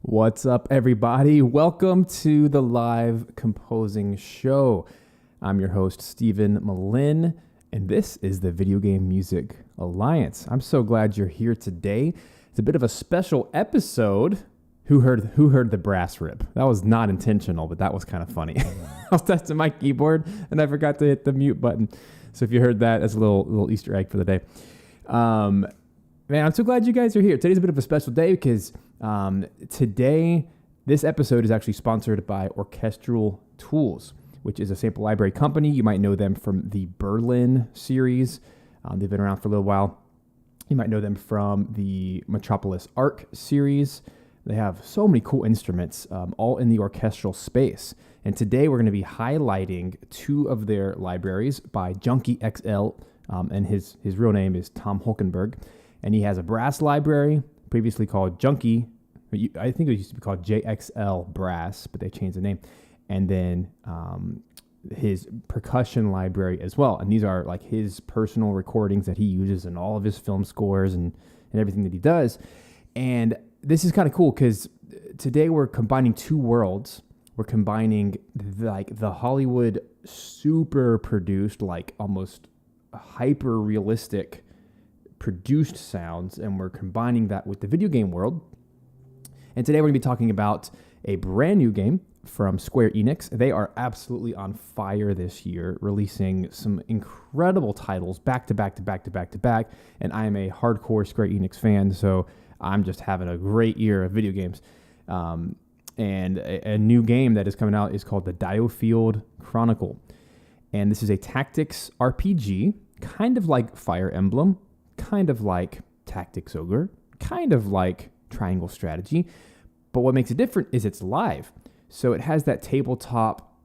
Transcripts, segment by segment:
What's up, everybody? Welcome to the live composing show. I'm your host, Stephen Melin, and this is the Video Game Music Alliance. I'm so glad you're here today. It's a bit of a special episode. Who heard the brass rip? That was not intentional, but that was kind of funny. I was testing my keyboard, and I forgot to hit the mute button. So if you heard that, that's a little Easter egg for the day. Man, I'm so glad you guys are here. Today's a bit of a special day because today, this episode is actually sponsored by Orchestral Tools, which is a sample library company. You might know them from the Berlin series. They've been around for a little while. You might know them from the Metropolis Arc series. They have so many cool instruments, all in the orchestral space. And today we're going to be highlighting two of their libraries by Junkie XL, and his real name is Tom Holkenborg. And he has a brass library, previously called Junkie. I think it used to be called JXL Brass, but they changed the name. And then his percussion library as well. And these are like his personal recordings that he uses in all of his film scores and everything that he does. And this is kind of cool because today we're combining two worlds. We're combining the Hollywood super produced, like almost hyper realistic produced sounds, and we're combining that with the video game world. And today we're going to be talking about a brand new game from Square Enix. They are absolutely on fire this year, releasing some incredible titles back to back to back to back to back. And I am a hardcore Square Enix fan, so I'm just having a great year of video games. And a new game that is coming out is called the DioField Chronicle. And this is a tactics RPG, kind of like Fire Emblem, kind of like Tactics Ogre, kind of like Triangle Strategy. But what makes it different is it's live. So it has that tabletop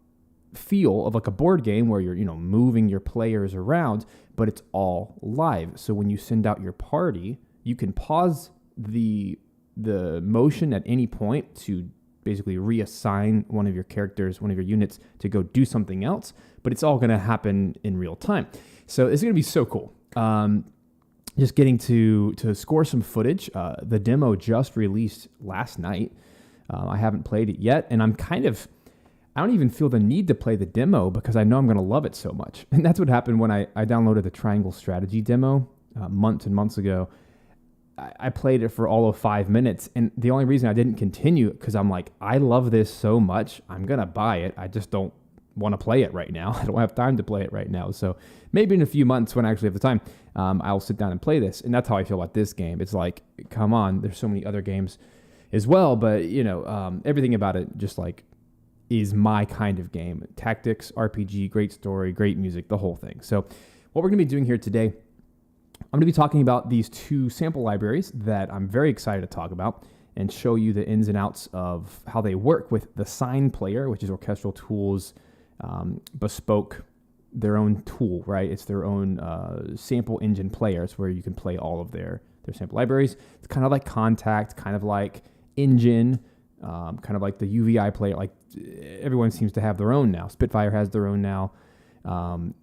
feel of like a board game where you're, moving your players around, but it's all live. So when you send out your party, you can pause the motion at any point to basically reassign one of your characters, one of your units to go do something else, but it's all going to happen in real time. So it's going to be so cool. Just getting to score some footage. The demo just released last night. I haven't played it yet, and I don't even feel the need to play the demo because I know I'm going to love it so much. And that's what happened when I downloaded the Triangle Strategy demo months and months ago. I played it for all of 5 minutes, and the only reason I didn't continue because I'm like, I love this so much, I'm going to buy it. I just don't want to play it right now. I don't have time to play it right now. So maybe in a few months when I actually have the time, I'll sit down and play this. And that's how I feel about this game. It's like, come on, there's so many other games as well, but everything about it just like is my kind of game. Tactics, RPG, great story, great music, the whole thing. So what we're going to be doing here today, I'm going to be talking about these two sample libraries that I'm very excited to talk about and show you the ins and outs of how they work with the Sign Player, which is Orchestral Tools' bespoke, their own tool, right? It's their own sample engine players where you can play all of their sample libraries. It's kind of like Contact, kind of like Engine, kind of like the UVI player. Like everyone seems to have their own now. Spitfire has their own now.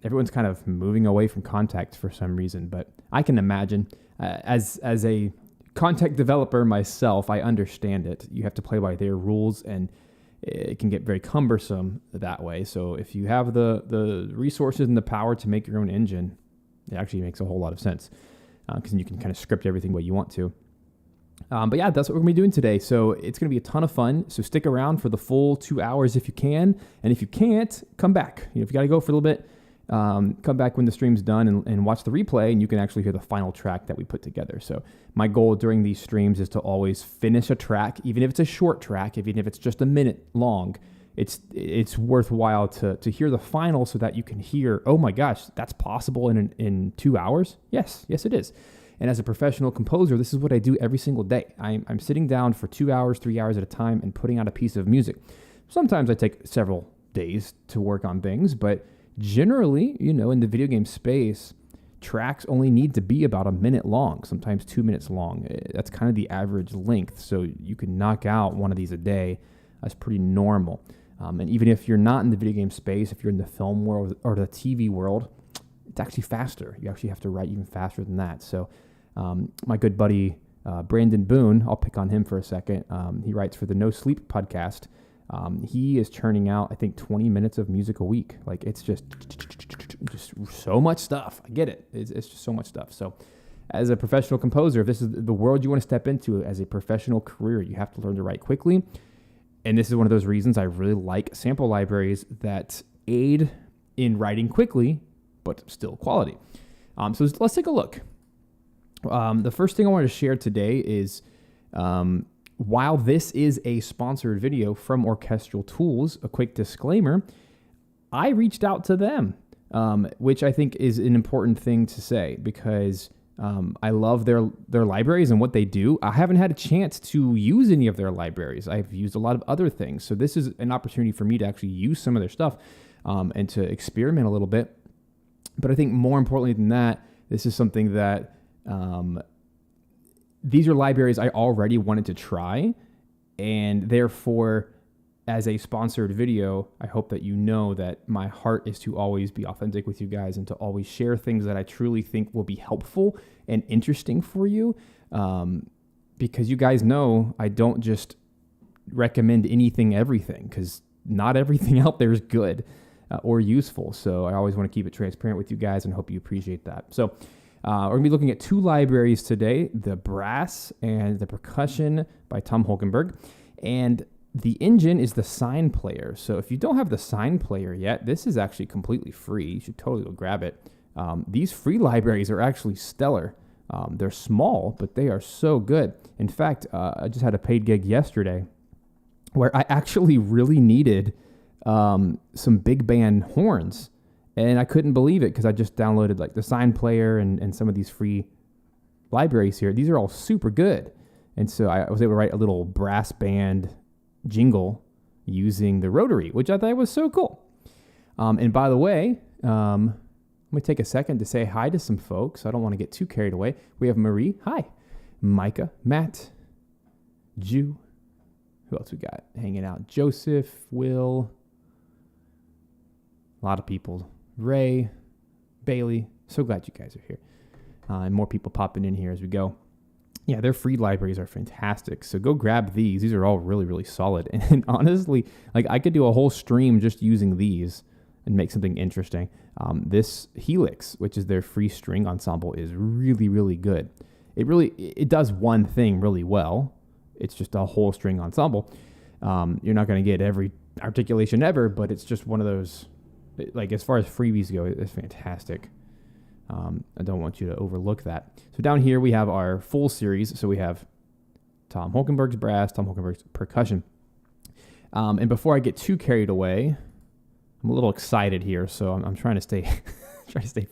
Everyone's kind of moving away from Contact for some reason, but I can imagine as a Contact developer myself, I understand it. You have to play by their rules, and it can get very cumbersome that way. So if you have the resources and the power to make your own engine, it actually makes a whole lot of sense because then you can kind of script everything what you want to. But yeah, that's what we're going to be doing today. So it's going to be a ton of fun. So stick around for the full 2 hours if you can. And if you can't, come back. If you got to go for a little bit, come back when the stream's done and watch the replay, and you can actually hear the final track that we put together. So my goal during these streams is to always finish a track, even if it's a short track, even if it's just a minute long. It's worthwhile to hear the final so that you can hear, oh my gosh, that's possible in 2 hours? Yes, it is. And as a professional composer, this is what I do every single day. I'm sitting down for 2 hours, 3 hours at a time and putting out a piece of music. Sometimes I take several days to work on things, but generally, in the video game space, tracks only need to be about a minute long, sometimes 2 minutes long. That's kind of the average length. So you can knock out one of these a day. That's pretty normal. And even if you're not in the video game space, if you're in the film world or the TV world, it's actually faster. You actually have to write even faster than that. So my good buddy Brandon Boone, I'll pick on him for a second. He writes for the No Sleep podcast. He is churning out, I think, 20 minutes of music a week. Like, it's just so much stuff. I get it. It's just so much stuff. So as a professional composer, if this is the world you want to step into as a professional career, you have to learn to write quickly. And this is one of those reasons I really like sample libraries that aid in writing quickly, but still quality. So let's take a look. The first thing I wanted to share today is, while this is a sponsored video from Orchestral Tools, a quick disclaimer, I reached out to them, which I think is an important thing to say, because I love their libraries and what they do. I haven't had a chance to use any of their libraries. I've used a lot of other things. So this is an opportunity for me to actually use some of their stuff and to experiment a little bit. But I think more importantly than that, this is something that these are libraries I already wanted to try. And therefore, as a sponsored video, I hope that you know that my heart is to always be authentic with you guys and to always share things that I truly think will be helpful and interesting for you. Because you guys know I don't just recommend everything, because not everything out there is good or useful. So I always want to keep it transparent with you guys and hope you appreciate that. So we're going to be looking at two libraries today, the Brass and the Percussion by Tom Holkenborg. And the engine is the Sign Player. So if you don't have the Sign Player yet, this is actually completely free. You should totally go grab it. These free libraries are actually stellar. They're small, but they are so good. In fact, I just had a paid gig yesterday where I actually really needed some big band horns. And I couldn't believe it because I just downloaded like the Sign Player and some of these free libraries here. These are all super good. And so I was able to write a little brass band jingle using the rotary, which I thought was so cool. And by the way, let me take a second to say hi to some folks. I don't want to get too carried away. We have Marie. Hi. Micah, Matt, Jew. Who else we got hanging out? Joseph, Will. A lot of people. Ray, Bailey. So glad you guys are here. And more people popping in here as we go. Yeah, their free libraries are fantastic. So go grab these. These are all really, really solid. And honestly, like I could do a whole stream just using these and make something interesting. This Helix, which is their free string ensemble, is really, really good. It does one thing really well. It's just a whole string ensemble. You're not going to get every articulation ever, but it's just one of those, like as far as freebies go, it's fantastic. I don't want you to overlook that. So down here we have our full series. So we have Tom Holkenborg's brass, Tom Holkenborg's percussion. And before I get too carried away, I'm a little excited here, so I'm trying to stay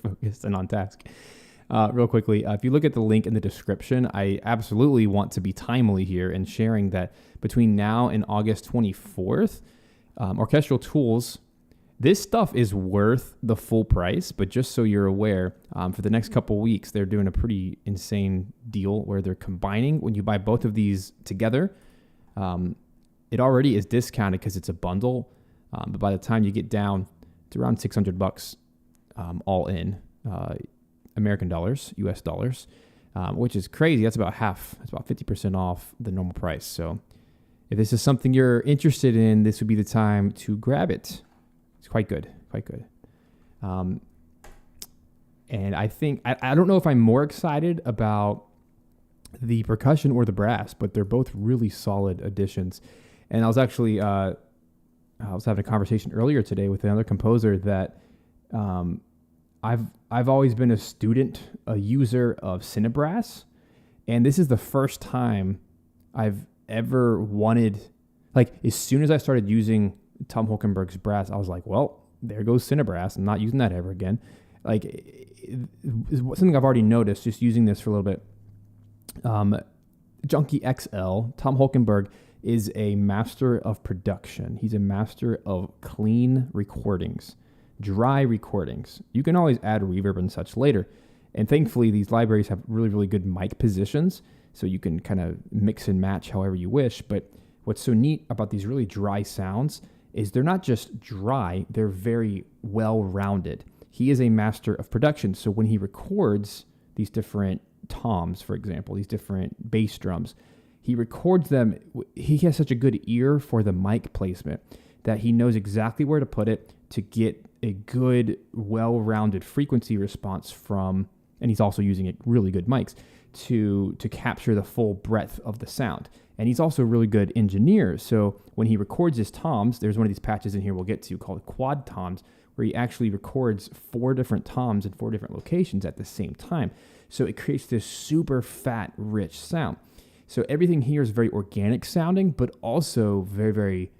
focused and on task. Real quickly, if you look at the link in the description, I absolutely want to be timely here in sharing that between now and August 24th, Orchestral Tools, this stuff is worth the full price, but just so you're aware, for the next couple weeks, they're doing a pretty insane deal where they're combining. When you buy both of these together, it already is discounted because it's a bundle, but by the time you get down, it's around $600 all in American dollars, US dollars, which is crazy. That's about half. That's about 50% off the normal price. So if this is something you're interested in, this would be the time to grab it. It's quite good, quite good. And I think, I don't know if I'm more excited about the percussion or the brass, but they're both really solid additions. And I was actually, I was having a conversation earlier today with another composer that I've always been a student, a user of Cinebrass. And this is the first time I've ever wanted, like as soon as I started using Tom Holkenborg's brass, I was like, well, there goes Cinebrass. I'm not using that ever again. Like it's something I've already noticed just using this for a little bit. Junkie XL, Tom Holkenborg is a master of production. He's a master of clean recordings, dry recordings. You can always add reverb and such later. And thankfully, these libraries have really, really good mic positions, so you can kind of mix and match however you wish. But what's so neat about these really dry sounds is they're not just dry, they're very well-rounded. He is a master of production, so when he records these different toms, for example, these different bass drums. He records them. He has such a good ear for the mic placement that he knows exactly where to put it to get a good, well-rounded frequency response from, and he's also using really good mics to capture the full breadth of the sound. And he's also a really good engineer. So when he records his toms, there's one of these patches in here we'll get to called quad toms, where he actually records 4 different toms in 4 different locations at the same time. So it creates this super fat, rich sound. So everything here is very organic sounding, but also very, very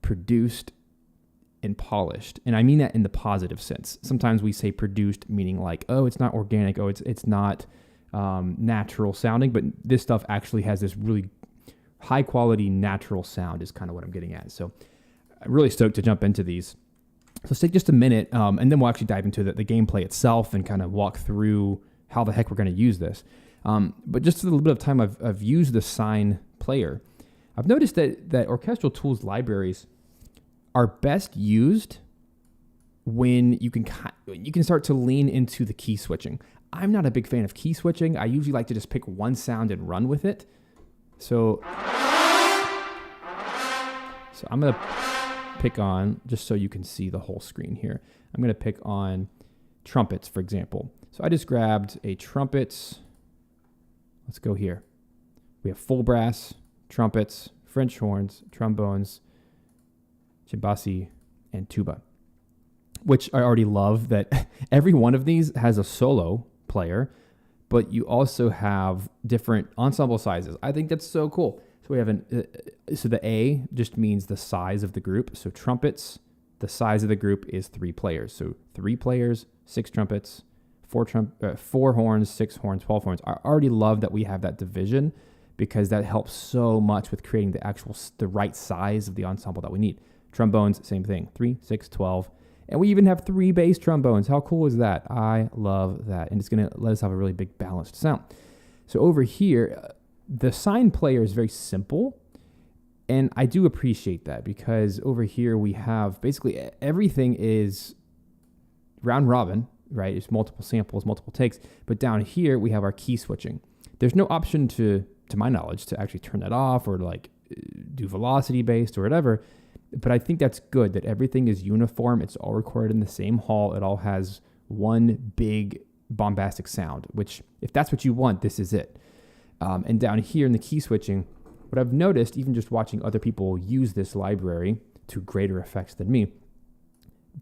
produced and polished. And I mean that in the positive sense. Sometimes we say produced, meaning like, oh, it's not organic, oh, it's not natural sounding, but this stuff actually has this really high quality natural sound is kind of what I'm getting at. So I'm really stoked to jump into these. So let's take just a minute, and then we'll actually dive into the gameplay itself and kind of walk through how the heck we're going to use this. But just a little bit of time I've used the Sine player. I've noticed that Orchestral Tools libraries are best used when you can start to lean into the key switching. I'm not a big fan of key switching. I usually like to just pick one sound and run with it. So I'm going to pick on, just so you can see the whole screen here, I'm going to pick on trumpets, for example. So I just grabbed a trumpets. Let's go here. We have full brass, trumpets, French horns, trombones, cimbassi, and tuba, which I already love that every one of these has a solo player, but you also have different ensemble sizes. I think that's so cool. So we have so the A just means the size of the group. So trumpets, the size of the group is 3 players. So 3 players, 6 trumpets, 4 horns, 6 horns, 12 horns. I already love that we have that division because that helps so much with creating the right size of the ensemble that we need. Trombones, same thing, 3, 6, 12. And we even have 3 bass trombones. How cool is that? I love that. And it's going to let us have a really big balanced sound. So over here, the Sine player is very simple. And I do appreciate that because over here we have basically everything is round robin, right? It's multiple samples, multiple takes. But down here we have our key switching. There's no option to my knowledge, to actually turn that off or like do velocity based or whatever. But I think that's good that everything is uniform. It's all recorded in the same hall. It all has one big bombastic sound, which if that's what you want, this is it. And down here in the key switching, what I've noticed, even just watching other people use this library to greater effects than me,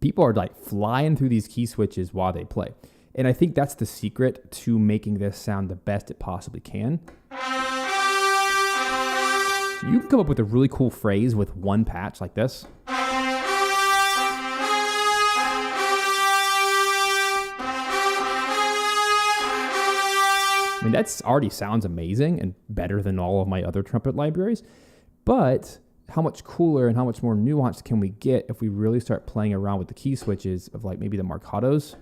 people are like flying through these key switches while they play. And I think that's the secret to making this sound the best it possibly can. You can come up with a really cool phrase with one patch like this. I mean, that already sounds amazing and better than all of my other trumpet libraries. But how much cooler and how much more nuanced can we get if we really start playing around with the key switches of like maybe the marcatos?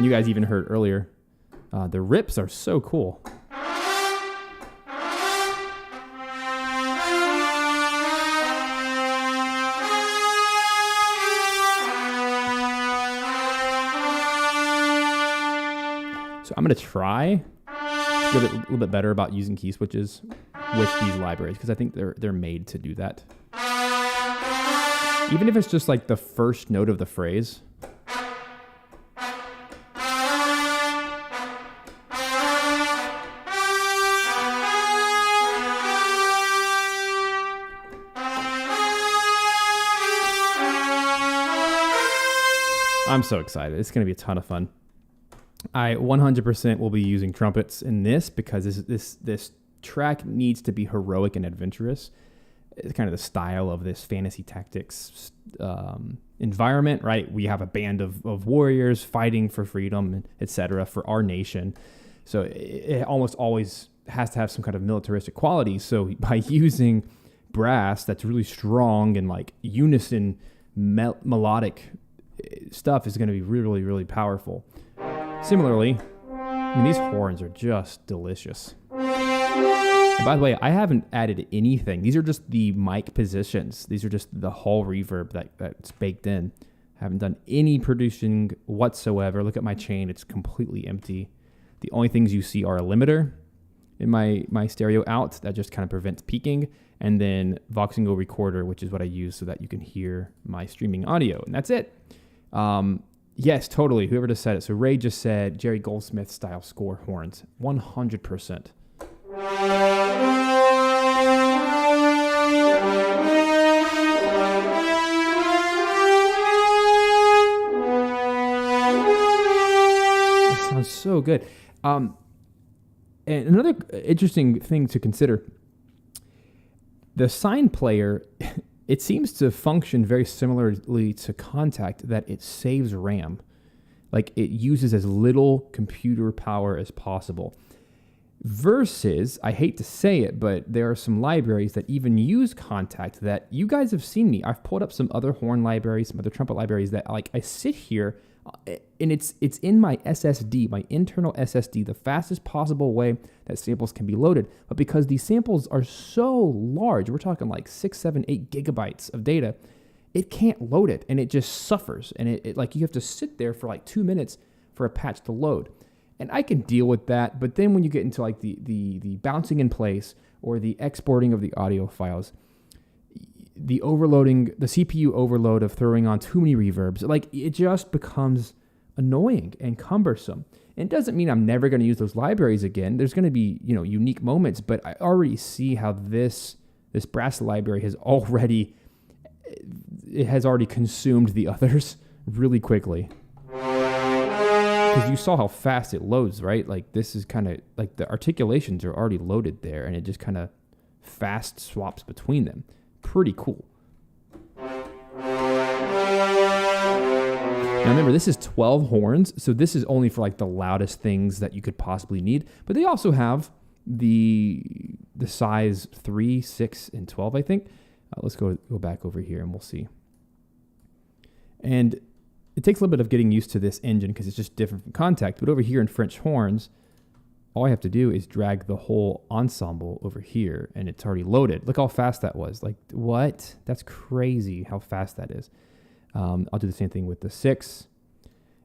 You guys even heard earlier, the rips are so cool. So I'm going to try to get a little bit better about using key switches with these libraries because I think they're made to do that. Even if it's just like the first note of the phrase. I'm so excited. It's going to be a ton of fun. I 100% will be using trumpets in this because this track needs to be heroic and adventurous. It's kind of the style of this fantasy tactics environment, right? We have a band of warriors fighting for freedom, etc., for our nation. So it almost always has to have some kind of militaristic quality. So by using brass that's really strong and like unison melodic stuff is going to be really, really powerful. Similarly, I mean, these horns are just delicious. And by the way, I haven't added anything. These are just the mic positions. These are just the hall reverb that's baked in. I haven't done any producing whatsoever. Look at my chain. It's completely empty. The only things you see are a limiter in my stereo out that just kind of prevents peaking, and then Voxingo recorder, which is what I use so that you can hear my streaming audio, and that's it. Yes, totally. Whoever just said it. So Ray just said Jerry Goldsmith style score horns. 100%. It sounds so good. And another interesting thing to consider, the Sign player, it seems to function very similarly to Contact, that it saves RAM. Like, it uses as little computer power as possible. Versus, I hate to say it, but there are some libraries that even use Contact that you guys have seen me. I've pulled up some other horn libraries, some other trumpet libraries that, like, I sit here and it's in my SSD, my internal SSD, the fastest possible way that samples can be loaded. But because these samples are so large, we're talking like 6, 7, 8 gigabytes of data, it can't load it, and it just suffers. And it like, you have to sit there for like 2 minutes for a patch to load. And I can deal with that, but then when you get into like the bouncing in place or the exporting of the audio files, the overloading, the CPU overload of throwing on too many reverbs, like, it just becomes annoying and cumbersome. And it doesn't mean I'm never going to use those libraries again. There's going to be, unique moments, but I already see how this brass library has already consumed the others really quickly. Because you saw how fast it loads, right? Like, this is kind of like the articulations are already loaded there, and it just kind of fast swaps between them. Pretty cool. Now remember, this is 12 horns, so this is only for like the loudest things that you could possibly need. But they also have the size 3, 6, and 12, I think. Let's go back over here and we'll see. And it takes a little bit of getting used to this engine because it's just different from Contact. But over here in French horns, all I have to do is drag the whole ensemble over here, and it's already loaded. Look how fast that was. Like, what? That's crazy how fast that is. I'll do the same thing with the 6.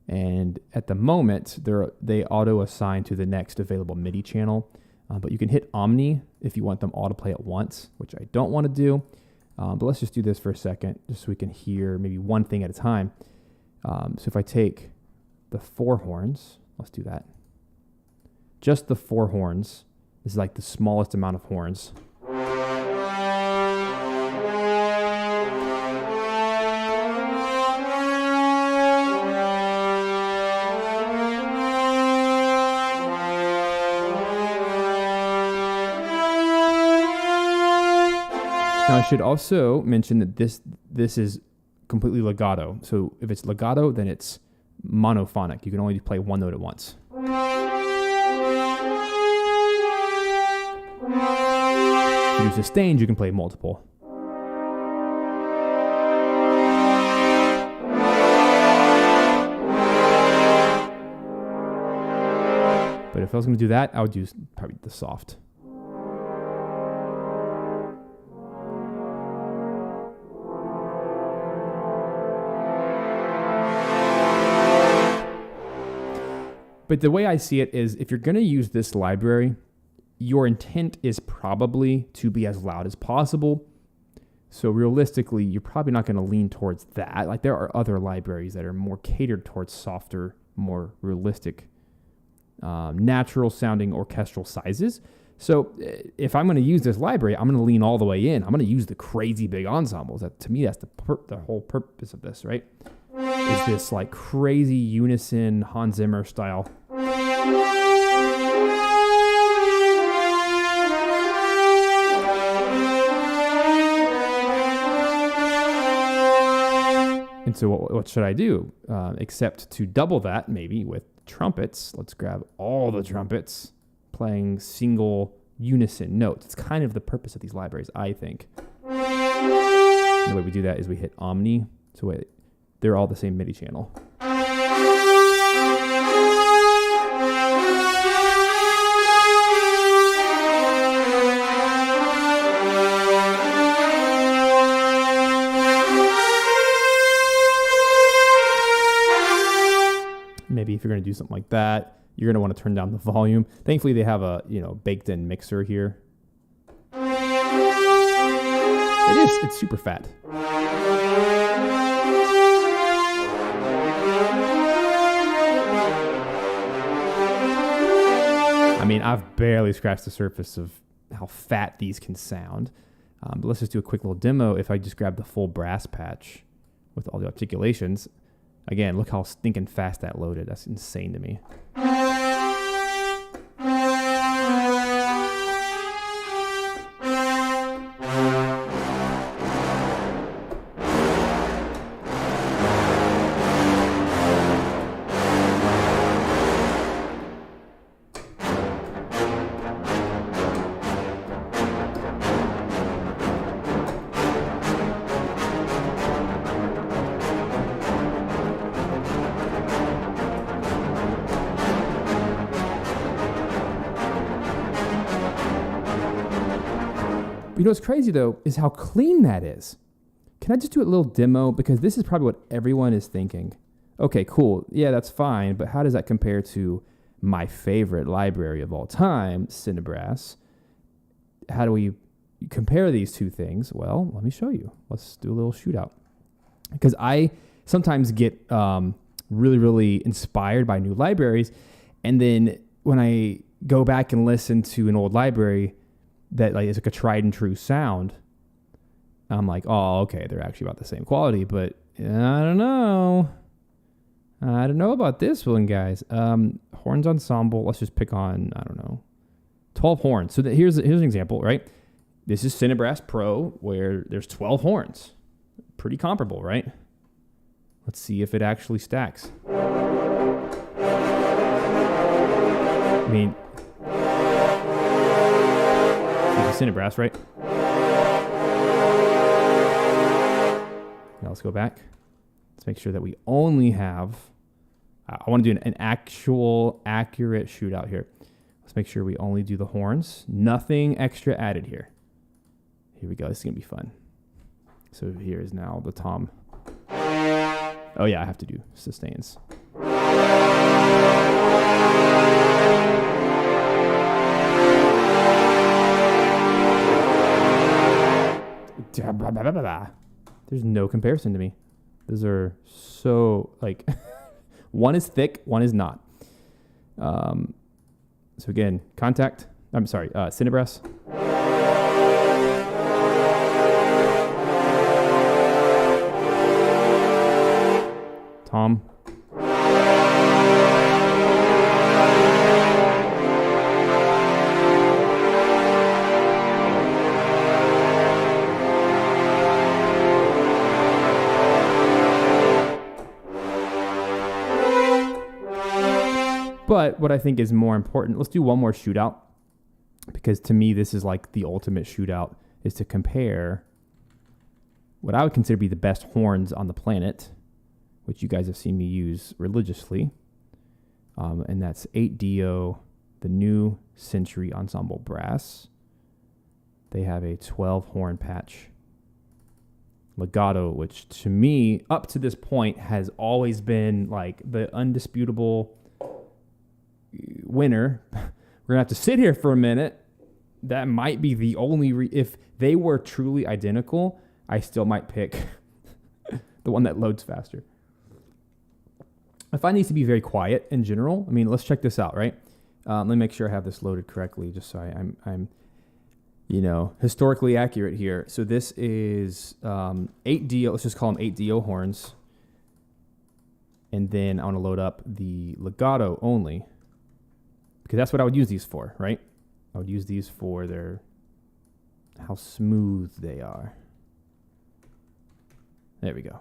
And at the moment, they auto-assign to the next available MIDI channel. But you can hit Omni if you want them all to play at once, which I don't want to do. But let's just do this for a second, just so we can hear maybe one thing at a time. So if I take the 4 horns, let's do that. Just the 4 horns. This is like the smallest amount of horns. Now, I should also mention that this is completely legato. So if it's legato, then it's monophonic. You can only play one note at once. If you do sustained, you can play multiple. But if I was going to do that, I would use probably the soft. But the way I see it is, if you're going to use this library, your intent is probably to be as loud as possible. So realistically, you're probably not going to lean towards that. Like, there are other libraries that are more catered towards softer, more realistic, natural sounding orchestral sizes. So if I'm going to use this library, I'm going to lean all the way in. I'm going to use the crazy big ensembles. To me, that's the whole purpose of this, right? Is this like crazy unison Hans Zimmer style. And so what should I do? Except to double that maybe with trumpets. Let's grab all the trumpets playing single unison notes. It's kind of the purpose of these libraries, I think. And the way we do that is we hit Omni. So they're all the same MIDI channel. maybe if you're going to do something like that, you're going to want to turn down the volume. Thankfully, they have a, baked in mixer here. It's super fat. I mean, I've barely scratched the surface of how fat these can sound. But let's just do a quick little demo. If I just grab the full brass patch with all the articulations, again, look how stinking fast that loaded. That's insane to me. You know what's crazy, though, is how clean that is. Can I just do a little demo? Because this is probably what everyone is thinking. Okay, cool. Yeah, that's fine. But how does that compare to my favorite library of all time, Cinebrass? How do we compare these two things? Well, let me show you. Let's do a little shootout. Because I sometimes get really, really inspired by new libraries. And then when I go back and listen to an old library that is like a tried and true sound, I'm like, oh, okay, they're actually about the same quality, but I don't know. I don't know about this one, guys. Horns ensemble, let's just pick on, 12 horns. So here's an example, right? This is Cinebrass Pro, where there's 12 horns. Pretty comparable, right? Let's see if it actually stacks. I mean, Cinebrass, right? Now let's go back. Let's make sure that we only have, I want to do an actual accurate shootout here. Let's make sure we only do the horns. Nothing extra added here. Here we go. This is going to be fun. So here is now the tom. Oh yeah, I have to do sustains. There's no comparison to me. Those are so, like, one is thick, one is not. So again, Cinebrass. Tom. But what I think is more important, let's do one more shootout, because to me, this is like the ultimate shootout, is to compare what I would consider to be the best horns on the planet, which you guys have seen me use religiously. And that's 8Dio, the new Century Ensemble Brass. They have a 12 horn patch legato, which to me, up to this point, has always been like the undisputable winner. We're gonna have to sit here for a minute. That might be the only if they were truly identical, I still might pick the one that loads faster. I find these to be very quiet in general. I mean, let's check this out, right? Let me make sure I have this loaded correctly, just so I'm historically accurate here. So this is 8Dio. Let's just call them 8Dio horns, and then I want to load up the legato only, because that's what I would use these for, right? I would use these for how smooth they are. There we go.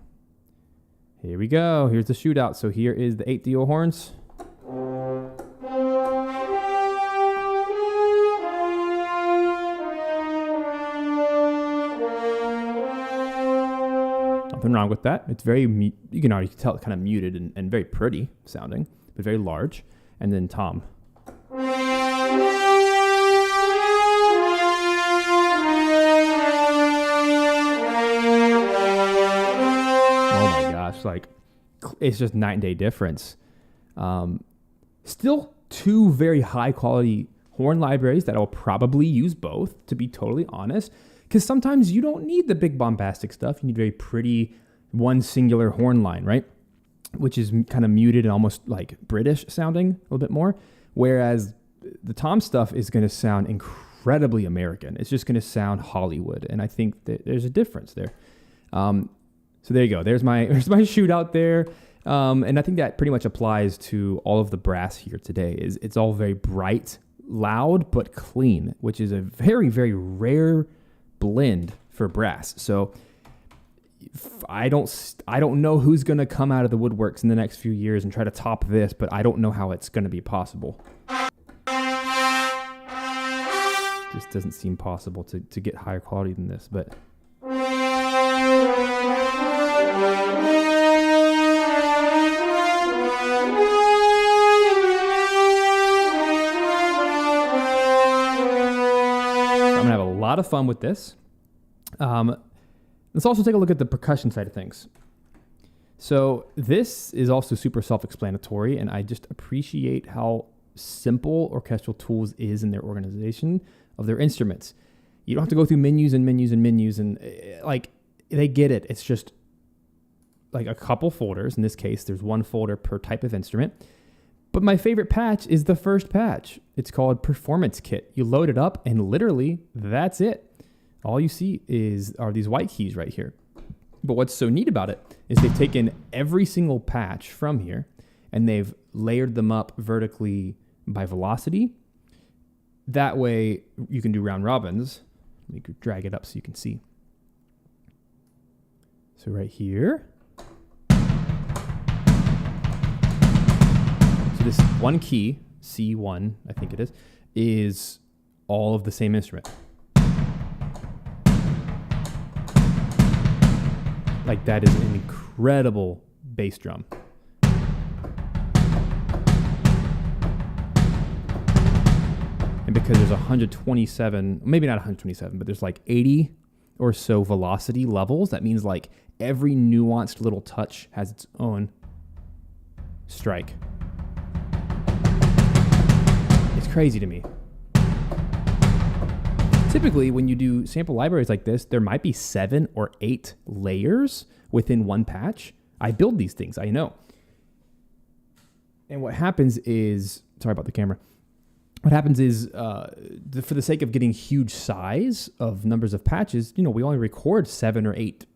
Here we go. Here's the shootout. So here is the 8Dio horns. Nothing wrong with that. It's very, you can already tell it's kind of muted and very pretty sounding, but very large. And then tom. Like, it's just night and day difference. Still two very high quality horn libraries that I'll probably use both, to be totally honest, because sometimes you don't need the big bombastic stuff. You need very pretty one singular horn line, right? Which is kind of muted and almost like British sounding a little bit more. Whereas the Tom stuff is going to sound incredibly American. It's just going to sound Hollywood. And I think that there's a difference there. So there you go. There's my shootout there. And I think that pretty much applies to all of the brass here today. It's all very bright, loud, but clean, which is a very, very rare blend for brass. So I don't know who's going to come out of the woodworks in the next few years and try to top this, but I don't know how it's going to be possible. Just doesn't seem possible to get higher quality than this, but I'm going to have a lot of fun with this. Let's also take a look at the percussion side of things. So this is also super self-explanatory, and I just appreciate how simple Orchestral Tools is in their organization of their instruments. You don't have to go through menus and menus and menus, and like they get it. It's just like a couple folders. In this case, there's one folder per type of instrument. But my favorite patch is the first patch. It's called Performance Kit. You load it up, and literally that's it. All you see are these white keys right here. But what's so neat about it is they've taken every single patch from here and they've layered them up vertically by velocity. That way you can do round robins. Let me drag it up so you can see. So right here. So this one key, C1, I think it is all of the same instrument. Like that is an incredible bass drum. And because there's 127, maybe not 127, but there's like 80 or so velocity levels, that means like every nuanced little touch has its own strike. It's crazy to me. Typically, when you do sample libraries like this, there might be 7 or 8 layers within one patch. I build these things, I know. And what happens is, sorry about the camera. What happens is, for the sake of getting huge size of numbers of patches, we only record 7 or 8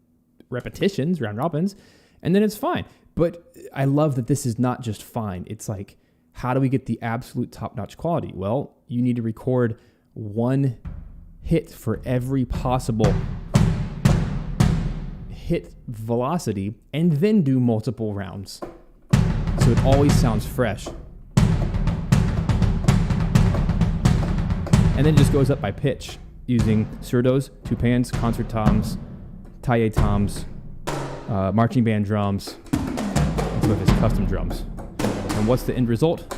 repetitions, round robins, and then it's fine. But I love that this is not just fine. It's like, how do we get the absolute top-notch quality? Well, you need to record one hit for every possible hit velocity and then do multiple rounds. So it always sounds fresh. And then it just goes up by pitch using surdos, two-pans, concert toms, taille toms, marching band drums, and some of his custom drums. And what's the end result?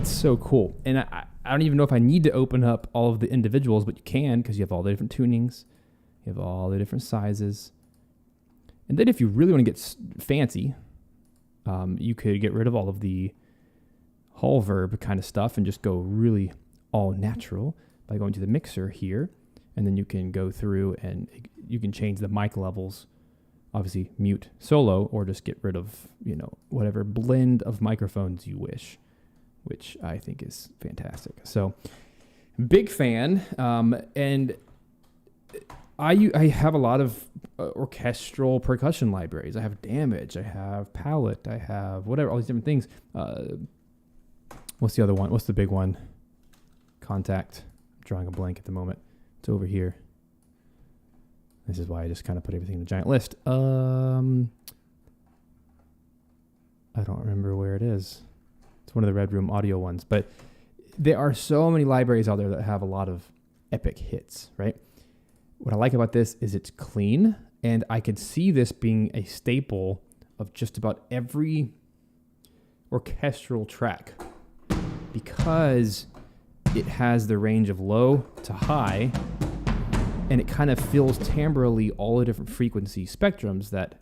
So cool. And I don't even know if I need to open up all of the individuals, but you can, because you have all the different tunings, you have all the different sizes. And then if you really want to get fancy, you could get rid of all of the hall verb kind of stuff and just go really all natural by going to the mixer here. And then you can go through and you can change the mic levels, obviously mute solo, or just get rid of, whatever blend of microphones you wish, which I think is fantastic. So big fan. And I have a lot of orchestral percussion libraries. I have Damage, I have Palette, I have whatever, all these different things. What's the other one? What's the big one? Contact. I'm drawing a blank at the moment. It's over here. This is why I just kind of put everything in a giant list. I don't remember where it is. It's one of the Red Room audio ones. But there are so many libraries out there that have a lot of epic hits, right? What I like about this is it's clean, and I could see this being a staple of just about every orchestral track because it has the range of low to high, and it kind of fills timbrally all the different frequency spectrums that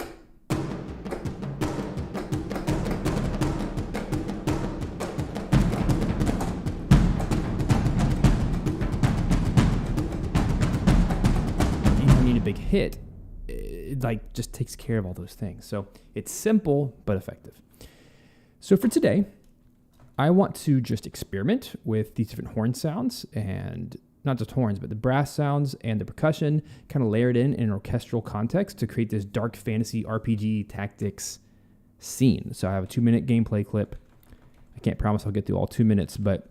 you need a big hit. It like just takes care of all those things. So it's simple but effective. So for today, I want to just experiment with these different horn sounds, and not just horns, but the brass sounds and the percussion, kind of layered in an orchestral context to create this dark fantasy RPG tactics scene. So I have a 2-minute gameplay clip. I can't promise I'll get through all 2 minutes, but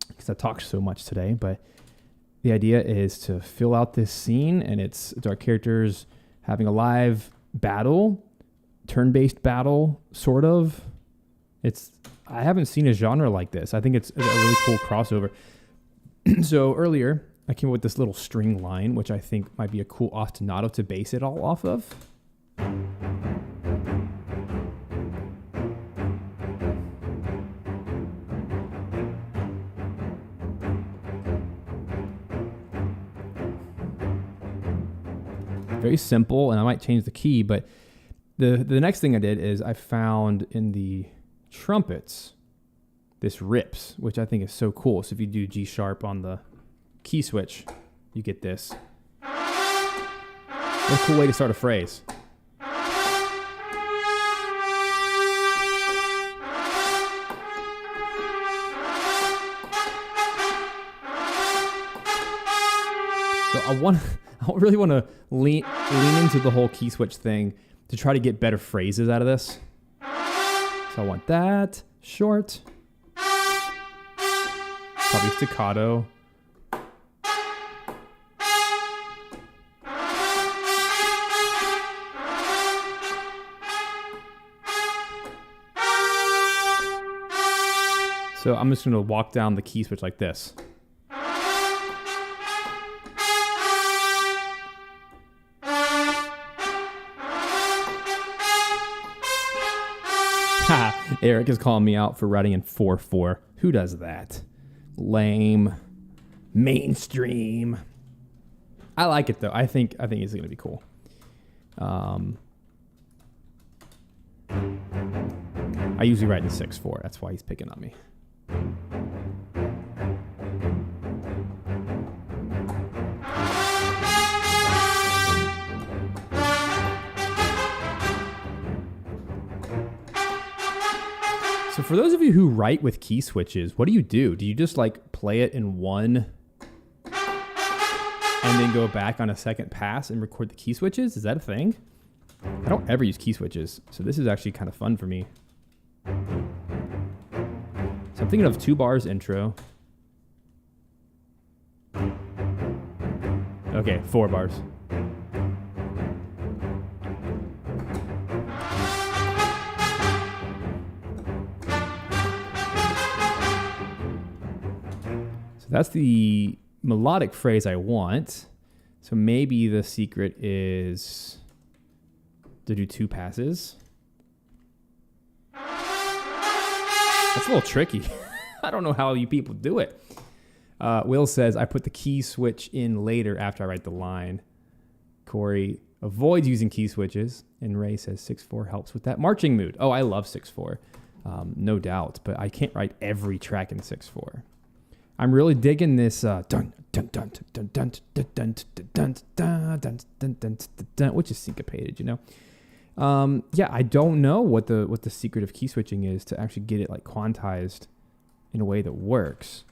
because I talked so much today, but the idea is to fill out this scene, and it's our characters having a live battle, turn-based battle, sort of. I haven't seen a genre like this. I think it's a really cool crossover. So earlier, I came up with this little string line, which I think might be a cool ostinato to base it all off of. Very simple, and I might change the key, but the next thing I did is I found in the trumpets this rips, which I think is so cool. So if you do G sharp on the key switch, you get this. What a cool way to start a phrase. So I really want to lean into the whole key switch thing to try to get better phrases out of this. So I want that short, probably staccato. So I'm just going to walk down the key switch like this. Eric is calling me out for writing in 4/4. Who does that? Lame. Mainstream. I like it though. I think it's gonna be cool. I usually write in 6/4. That's why he's picking on me. So for those of you who write with key switches, what do? Do you just like play it in one and then go back on a second pass and record the key switches? Is that a thing? I don't ever use key switches, so this is actually kind of fun for me. So I'm thinking of 2 bars intro. Okay, 4 bars. That's the melodic phrase I want. So maybe the secret is to do 2 passes. That's a little tricky. I don't know how you people do it. Will says, I put the key switch in later after I write the line. Corey avoids using key switches. And Ray says 6/4 helps with that marching mood. Oh, I love 6/4. No doubt. But I can't write every track in 6/4. I'm really digging this dun dun dun dun dun dun dun dun dun dun dun dun, which is syncopated, you know. Yeah, I don't know what the secret of key switching is to actually get it like quantized in a way that works.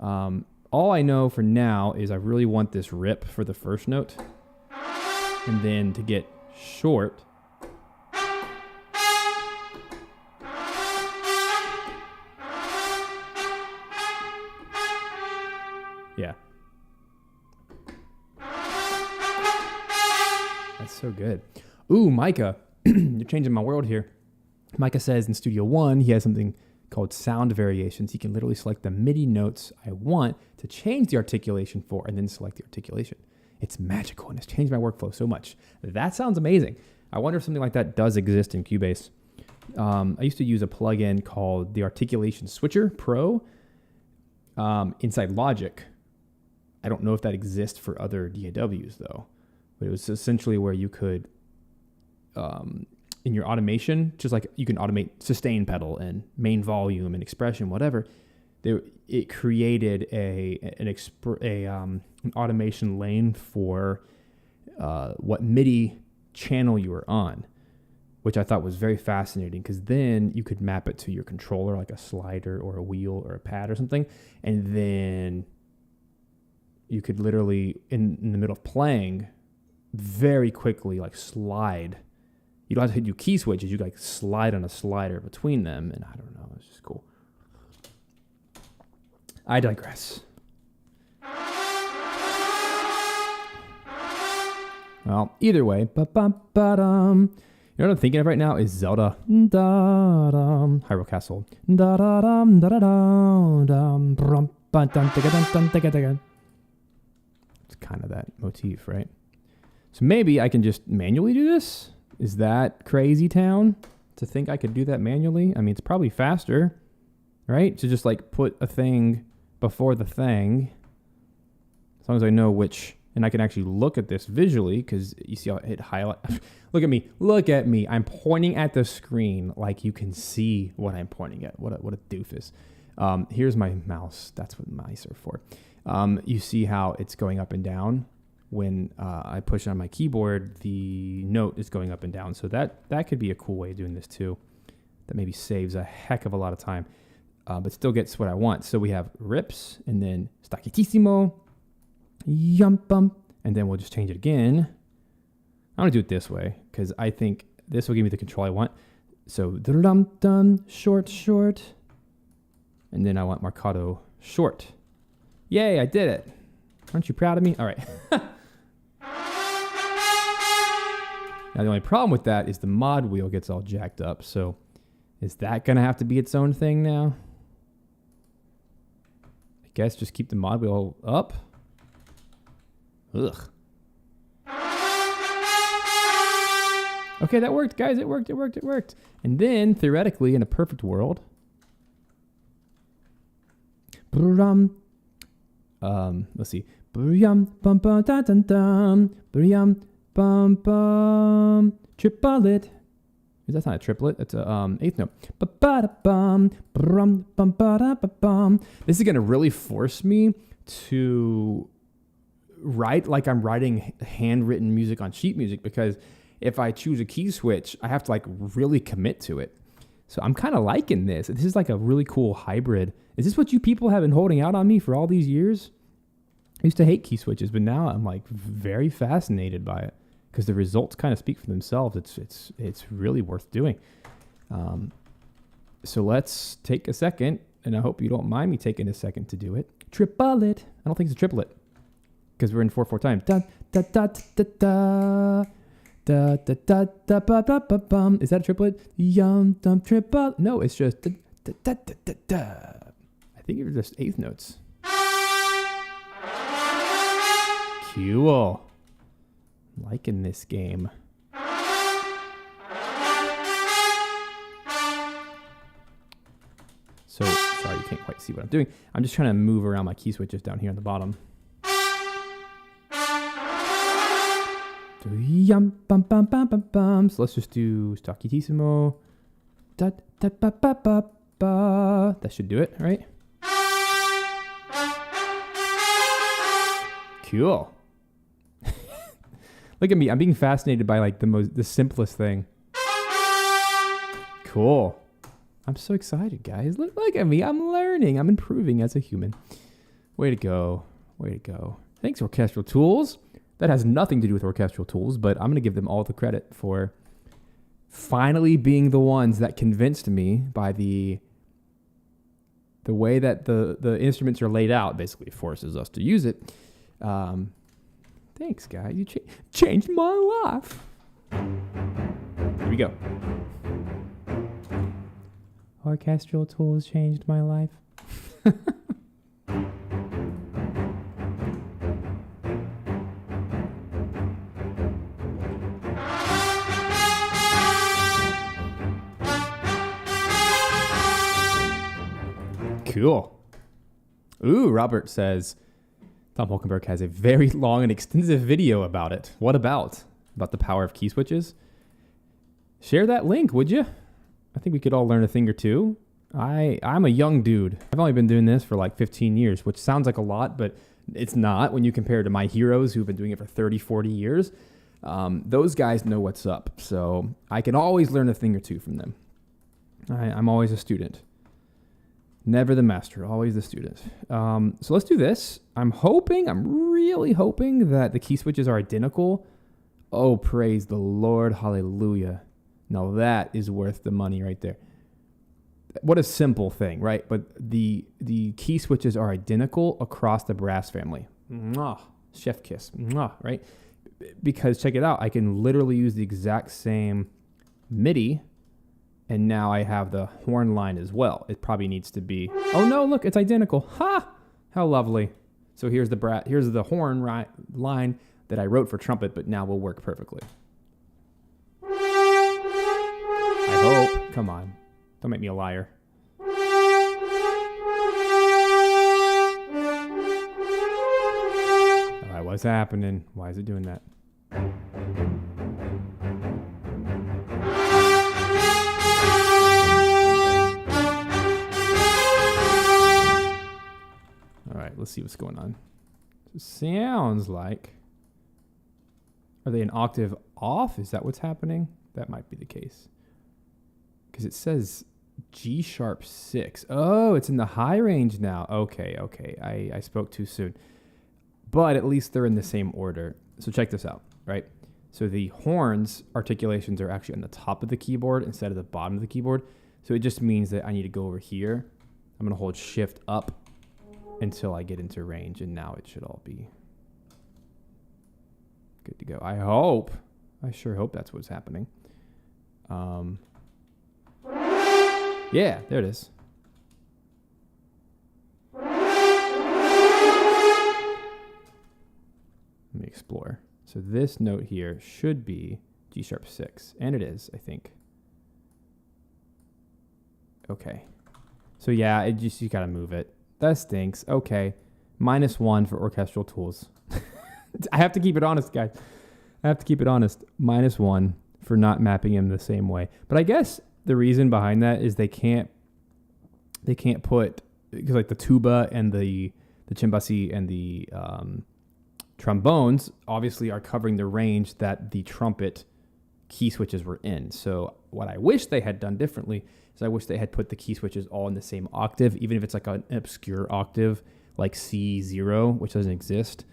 All I know for now is I really want this rip for the first note, and then to get short. Yeah. That's so good. Ooh, Micah, you're changing my world here. Micah says in Studio One, he has something called sound variations. He can literally select the MIDI notes I want to change the articulation for, and then select the articulation. It's magical, and it's changed my workflow so much. That sounds amazing. I wonder if something like that does exist in Cubase. I used to use a plugin called the Articulation Switcher Pro inside Logic. I don't know if that exists for other DAWs, though. But it was essentially where you could, in your automation, just like you can automate sustain pedal and main volume and expression, whatever, it created an automation lane for what MIDI channel you were on, which I thought was very fascinating, because then you could map it to your controller, like a slider or a wheel or a pad or something, and then you could literally, in the middle of playing, very quickly like slide. You don't have to hit your key switches. You like slide on a slider between them, and I don't know. It's just cool. I digress. Well, either way, you know what I'm thinking of right now is Zelda. Hyrule Castle. It's kind of that motif, right? So maybe I can just manually do this? Is that crazy town to think I could do that manually? I mean, it's probably faster, right? To just like put a thing before the thing. As long as I know which, and I can actually look at this visually, because you see how it highlight. Look at me. I'm pointing at the screen like you can see what I'm pointing at. What a doofus. Here's my mouse. That's what mice are for. You see how it's going up and down. When I push on my keyboard, the note is going up and down. So that could be a cool way of doing this too. That maybe saves a heck of a lot of time, but still gets what I want. So we have rips, and then staccatissimo, yum bump, and then we'll just change it again. I'm gonna do it this way because I think this will give me the control I want. So dum dum, short, and then I want marcato short. Yay, I did it. Aren't you proud of me? All right. Now, the only problem with that is the mod wheel gets all jacked up. So is that going to have to be its own thing now? I guess just keep the mod wheel up. Ugh. Okay, that worked, guys. It worked. And then, theoretically, in a perfect world, let's see. Triplet. That's not a triplet. That's a eighth note. This is going to really force me to write like I'm writing handwritten music on sheet music, because if I choose a key switch, I have to like really commit to it. So I'm kind of liking this. This is like a really cool hybrid. Is this what you people have been holding out on me for all these years? I used to hate key switches, but now I'm like very fascinated by it, because the results kind of speak for themselves. It's really worth doing. So let's take a second, and I hope you don't mind me taking a second to do it. Triplet. I don't think it's a triplet, because we're in 4/4 time. Da da da da da da da da da ba ba ba bum. Is that a triplet? Yum dum triple. No, it's just da da da da da da. I think it was just eighth notes. Cool. Liking this game. So, sorry, you can't quite see what I'm doing. I'm just trying to move around my key switches down here on the bottom. So let's just do staccatissimo. Da, da, ba, ba, ba, ba. That should do it, right? Cool. Look at me. I'm being fascinated by like the simplest thing. Cool. I'm so excited, guys. Look at me. I'm learning. I'm improving as a human. Way to go. Thanks, Orchestral Tools. That has nothing to do with Orchestral Tools, but I'm going to give them all the credit for finally being the ones that convinced me by the way that the instruments are laid out. Basically forces us to use it. Thanks, guys. You changed my life. Here we go. Orchestral Tools changed my life. Cool. Ooh, Robert says Tom Holkenborg has a very long and extensive video about it. What about? About the power of key switches? Share that link, would you? I think we could all learn a thing or two. I'm a young dude. I've only been doing this for like 15 years, which sounds like a lot, but it's not when you compare to my heroes who've been doing it for 30, 40 years. Those guys know what's up. So I can always learn a thing or two from them. I'm always a student. Never the master, always the student. So let's do this. I'm really hoping that the key switches are identical. Oh, praise the Lord. Hallelujah. Now that is worth the money right there. What a simple thing, right? But the key switches are identical across the brass family. Mwah, chef kiss, mwah, right? Because check it out. I can literally use the exact same MIDI, and now I have the horn line as well. It probably needs to be, oh no, look, it's identical. Ha! How lovely. So here's the horn line that I wrote for trumpet, but now will work perfectly. I hope. Come on. Don't make me a liar. All right, what's happening? Why is it doing that? All right, let's see what's going on. It sounds like... Are they an octave off? Is that what's happening? That might be the case. Because it says G sharp 6. Oh, it's in the high range now. Okay. I spoke too soon. But at least they're in the same order. So check this out, right? So the horns articulations are actually on the top of the keyboard instead of the bottom of the keyboard. So it just means that I need to go over here. I'm going to hold shift up until I get into range. And now it should all be good to go. I sure hope that's what's happening. Yeah, there it is. Let me explore. So this note here should be G sharp 6, and it is, I think. Okay. So yeah, you gotta move it. That stinks. Okay. -1 for Orchestral Tools. I have to keep it honest, guys. I have to keep it honest. -1 for not mapping him the same way. But I guess the reason behind that is they can't put, because like the tuba and the chimbasi and the trombones obviously are covering the range that the trumpet key switches were in. So what I wish they had done differently is I wish they had put the key switches all in the same octave, even if it's like an obscure octave like C0, which doesn't exist.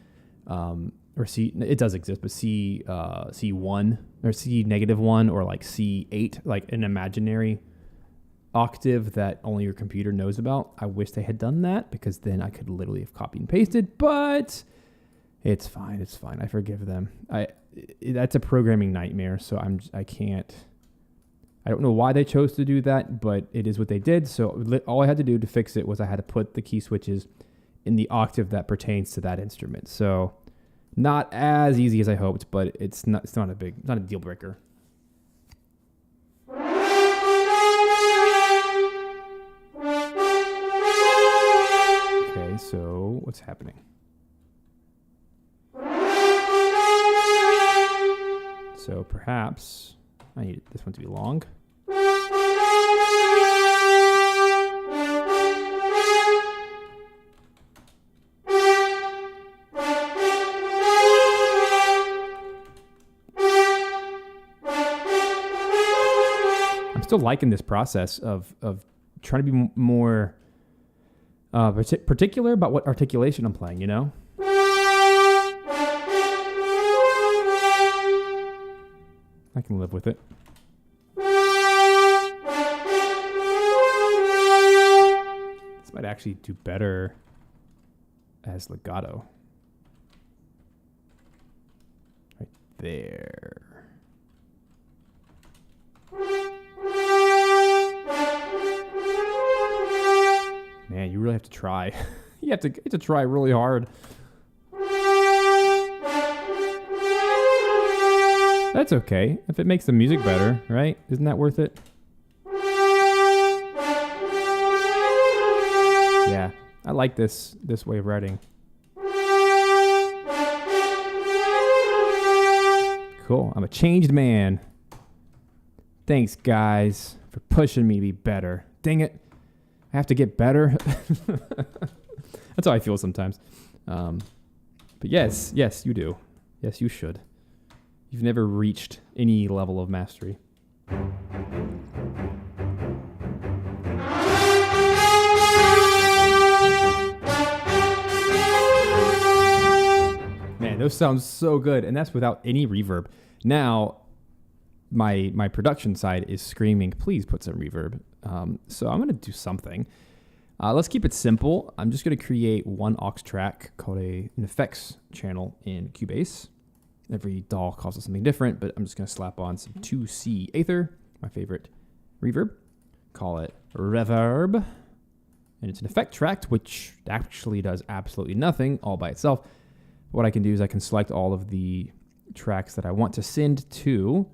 Or C, it does exist, but C1 or C-1 or like C8, like an imaginary octave that only your computer knows about. I wish they had done that, because then I could literally have copied and pasted, but it's fine. It's fine. I forgive them. That's a programming nightmare. So I don't know why they chose to do that, but it is what they did. So all I had to do to fix it was I had to put the key switches in the octave that pertains to that instrument. So not as easy as I hoped, but it's not a deal breaker. Okay, so what's happening? So perhaps I need this one to be long. I'm still liking this process of trying to be more particular about what articulation I'm playing, you know? I can live with it. This might actually do better as legato. there. Man, you really have to try. you have to try really hard. That's okay. If it makes the music better, right? Isn't that worth it? Yeah, I like this way of writing. Cool. I'm a changed man. Thanks, guys, for pushing me to be better. Dang it. I have to get better. That's how I feel sometimes. But yes, you do. Yes, you should. You've never reached any level of mastery. Man, those sound so good, and that's without any reverb. Now, my production side is screaming, please put some reverb. So I'm going to do something. Let's keep it simple. I'm just going to create one aux track called an effects channel in Cubase. Every DAW calls it something different, but I'm just going to slap on some 2C Aether, my favorite reverb. Call it Reverb. And it's an effect track, which actually does absolutely nothing all by itself. What I can do is I can select all of the tracks that I want to send to.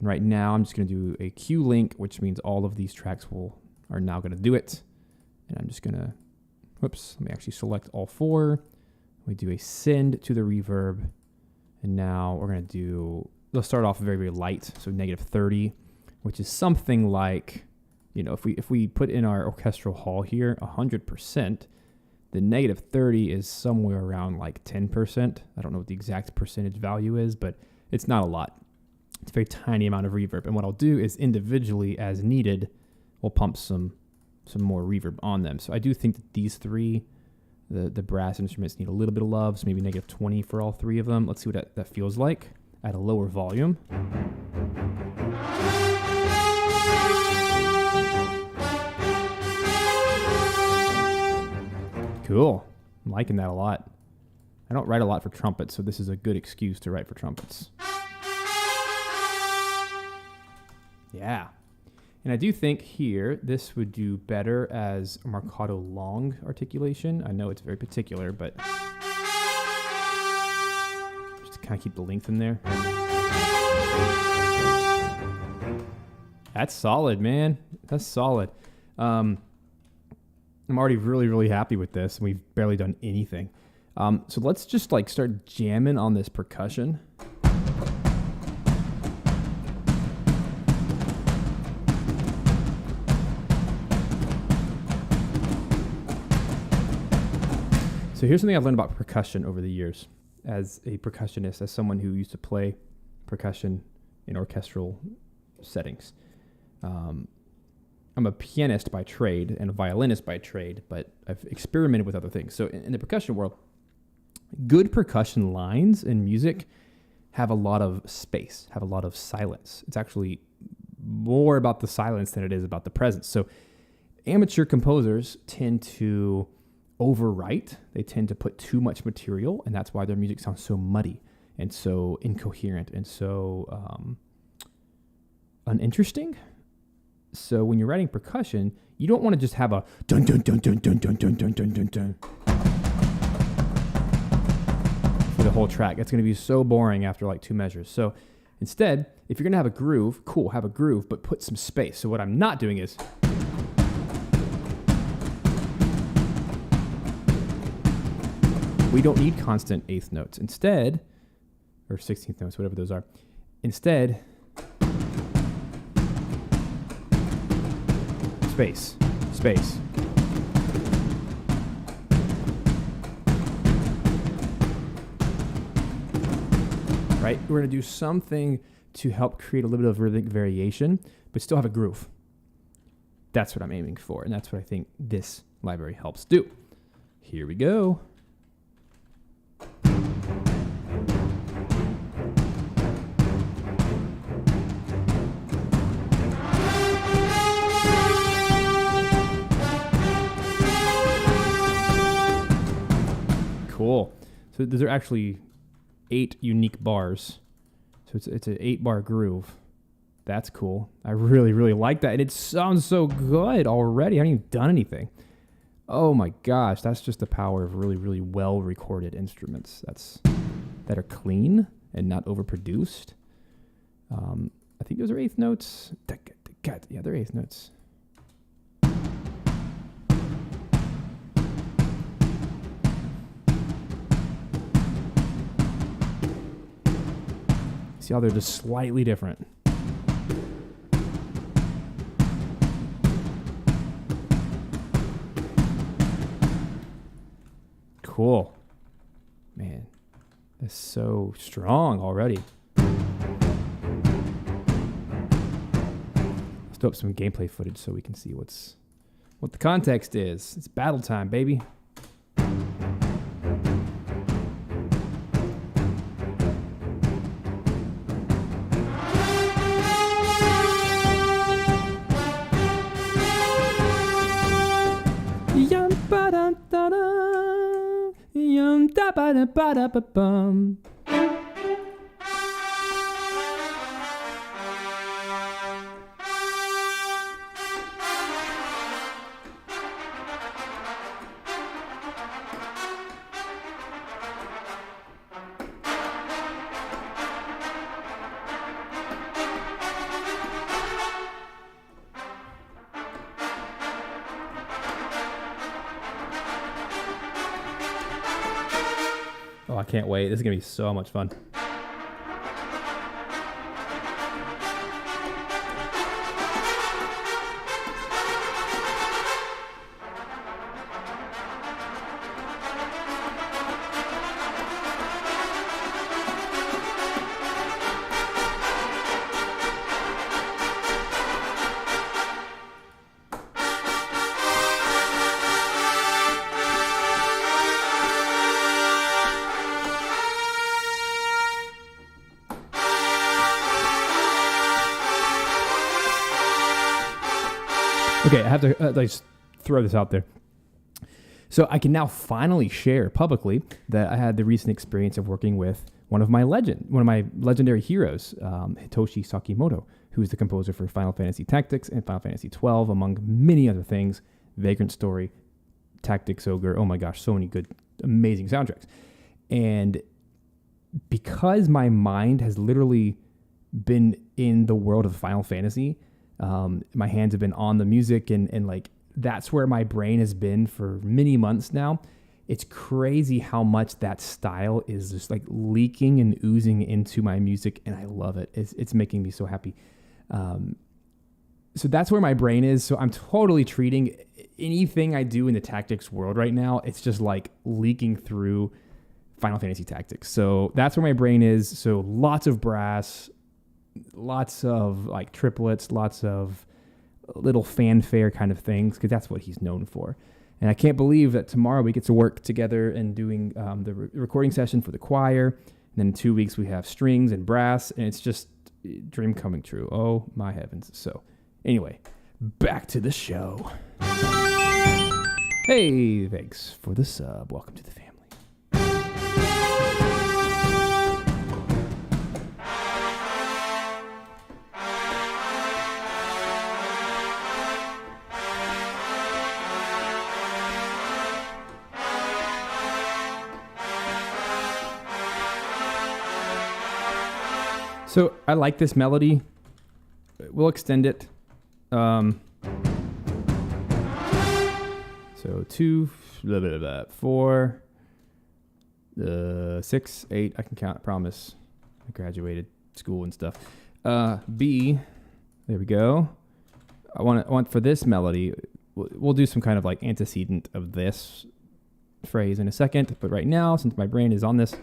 And right now I'm just going to do a Q link, which means all of these tracks are now going to do it. And I'm just going to, let me actually select all four. We do a send to the reverb. And now we're going to let's start off very, very light. So -30, which is something like, if we put in our orchestral hall here, 100%, the -30 is somewhere around like 10%. I don't know what the exact percentage value is, but it's not a lot. It's a very tiny amount of reverb. And what I'll do is individually, as needed, we'll pump some more reverb on them. So I do think that these three, the brass instruments, need a little bit of love. So maybe -20 for all three of them. Let's see what that feels like at a lower volume. Cool. I'm liking that a lot. I don't write a lot for trumpets, so this is a good excuse to write for trumpets. Yeah. And I do think here this would do better as a Marcato long articulation. I know it's very particular, but just to kind of keep the length in there. That's solid, man. That's solid. I'm already really, really happy with this, and we've barely done anything. So let's just start jamming on this percussion. So here's something I've learned about percussion over the years as a percussionist, as someone who used to play percussion in orchestral settings. I'm a pianist by trade and a violinist by trade, but I've experimented with other things. So in the percussion world, good percussion lines in music have a lot of space, have a lot of silence. It's actually more about the silence than it is about the presence. So amateur composers tend to overwrite. They tend to put too much material, and that's why their music sounds so muddy and so incoherent and so uninteresting. So when you're writing percussion, you don't want to just have a dun dun dun dun dun dun dun dun dun dun dun for the whole track. It's going to be so boring after 2 measures. So instead, if you're going to have a groove, cool, have a groove, but put some space. So what I'm not doing is we don't need constant eighth notes. Instead, or 16th notes, whatever those are. Instead, space. Right? We're going to do something to help create a little bit of rhythmic variation, but still have a groove. That's what I'm aiming for, and that's what I think this library helps do. Here we go. Cool. So these are actually 8 unique bars So it's an 8-bar groove. That's cool. I really, really like that. And it sounds so good already. I haven't even done anything. Oh my gosh, that's just the power of really, really well recorded instruments that are clean and not overproduced. I think those are eighth notes. Yeah, they're eighth notes. See how they're just slightly different. Cool. Man, that's so strong already. Let's throw up some gameplay footage so we can see what the context is. It's battle time, baby. Ba-da-ba-da-ba-da-ba-bum. Oh, I can't wait. This is going to be so much fun. Okay, I have to just throw this out there. So I can now finally share publicly that I had the recent experience of working with one of my legendary heroes, Hitoshi Sakimoto, who is the composer for Final Fantasy Tactics and Final Fantasy XII, among many other things. Vagrant Story, Tactics Ogre. Oh my gosh, so many good, amazing soundtracks. And because my mind has literally been in the world of Final Fantasy, my hands have been on the music and like that's where my brain has been for many months now. It's crazy how much that style is just like leaking and oozing into my music, and I love it. It's making me so happy. So that's where my brain is. So I'm totally treating anything I do in the tactics world right now, it's just like leaking through Final Fantasy Tactics. So that's where my brain is. So lots of brass, lots of like triplets, lots of little fanfare kind of things, because that's what he's known for. And I can't believe that tomorrow we get to work together and doing the recording session for the choir. And then in 2 weeks we have strings and brass, and it's just a dream coming true. Oh my heavens. So anyway, back to the show. Hey, thanks for the sub. Welcome to the family. So I like this melody. We'll extend it. So 2, 4, 6, 8. I can count, I promise. I graduated school and stuff. B, there we go. I want for this melody, we'll do some kind of like antecedent of this phrase in a second. But right now, since my brain is on this,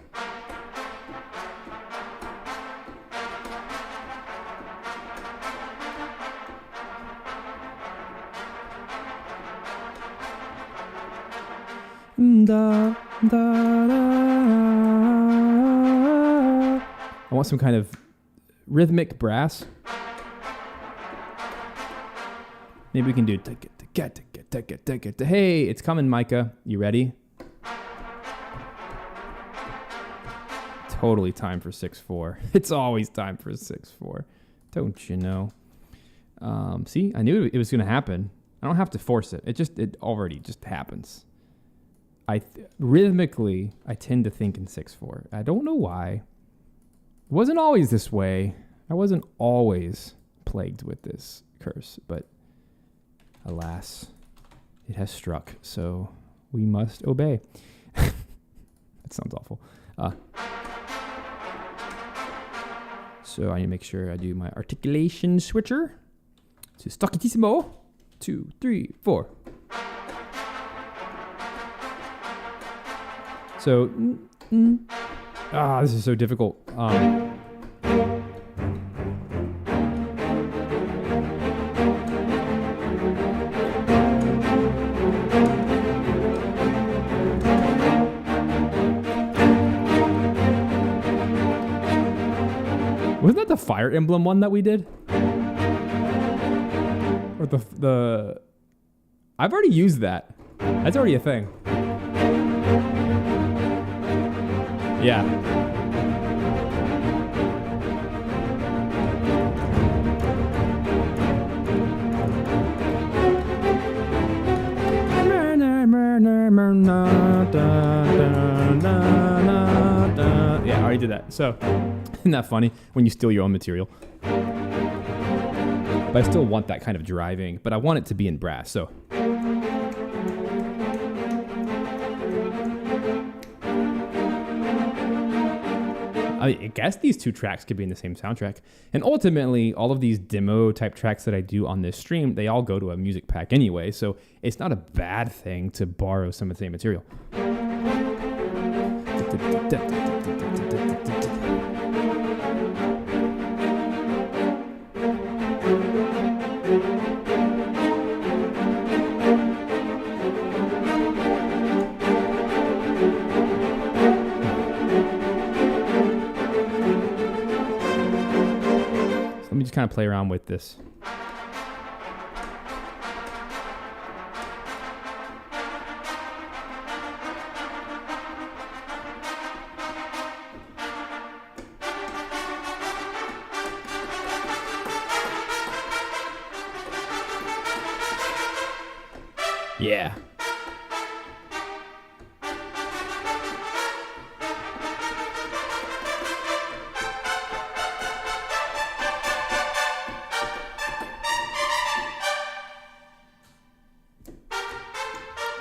da, da, da. I want some kind of rhythmic brass. Maybe we can do hey, it's coming, Micah. You ready? totally time for 6/4. It's always time for 6/4. Don't you know? See, I knew it was going to happen. I don't have to force it. It already just happens. Rhythmically, I tend to think in 6/4. I don't know why. It wasn't always this way. I wasn't always plagued with this curse, but alas, it has struck, so we must obey. That sounds awful. So I need to make sure I do my articulation switcher. So staccatissimo. 2, 3, 4. So, this is so difficult. Wasn't that the Fire Emblem one that we did? Or the I've already used that. That's already a thing. Yeah. Yeah, I already did that. So, isn't that funny when you steal your own material? But I still want that kind of driving, but I want it to be in brass, so. I guess these two tracks could be in the same soundtrack. And ultimately, all of these demo type tracks that I do on this stream, they all go to a music pack anyway, so it's not a bad thing to borrow some of the same material. Let me just kind of play around with this. Yeah.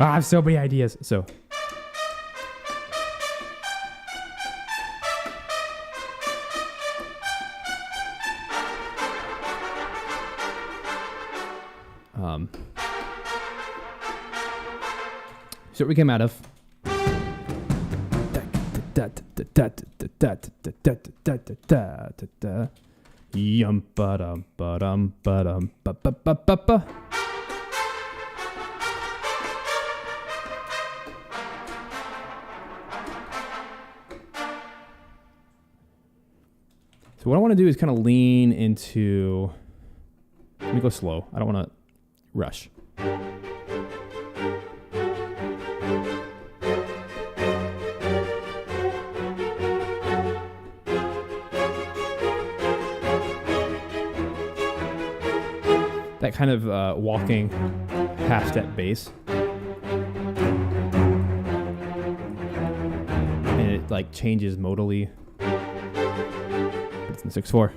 I have so many ideas. So. So what we came out of. Yum ba dum ba dum ba dum ba ba ba ba ba. So what I want to do is kind of lean into, let me go slow. I don't want to rush. That kind of walking half-step bass. And it like changes modally. It's in 6/4.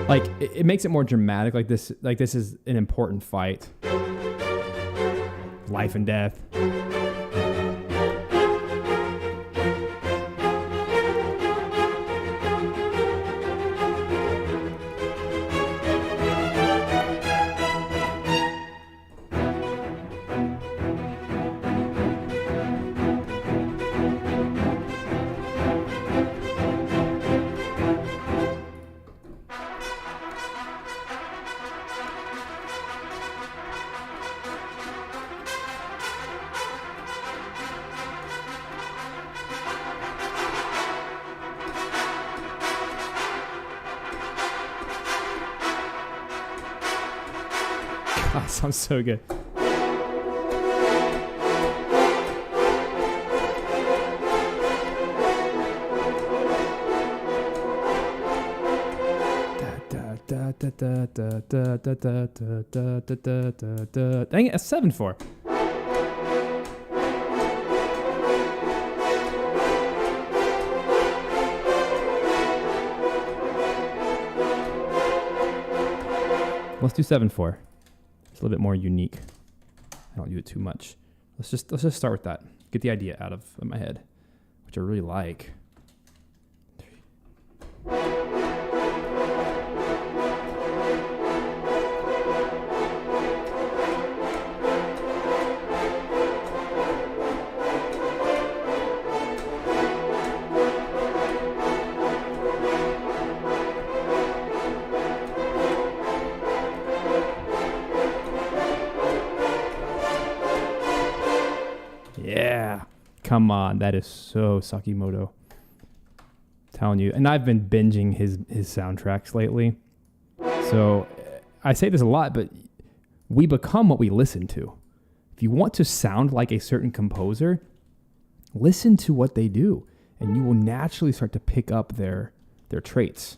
Like it makes it more dramatic. Like this is an important fight. Life and death. Sounds so good. Dang it, a 7/4. Let's do 7/4. It's a little bit more unique. I don't do it too much. Let's just start with that. Get the idea out of my head, which I really like. Yeah, come on, that is so Sakimoto. Telling you, and I've been binging his soundtracks lately. So I say this a lot, but we become what we listen to. If you want to sound like a certain composer, listen to what they do, and you will naturally start to pick up their traits.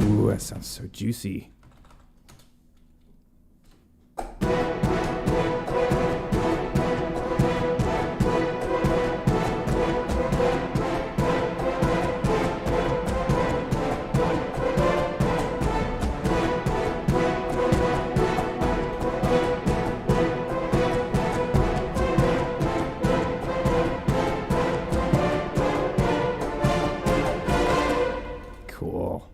Ooh, that sounds so juicy. Cool.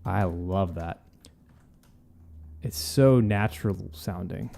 I love that. It's so natural sounding.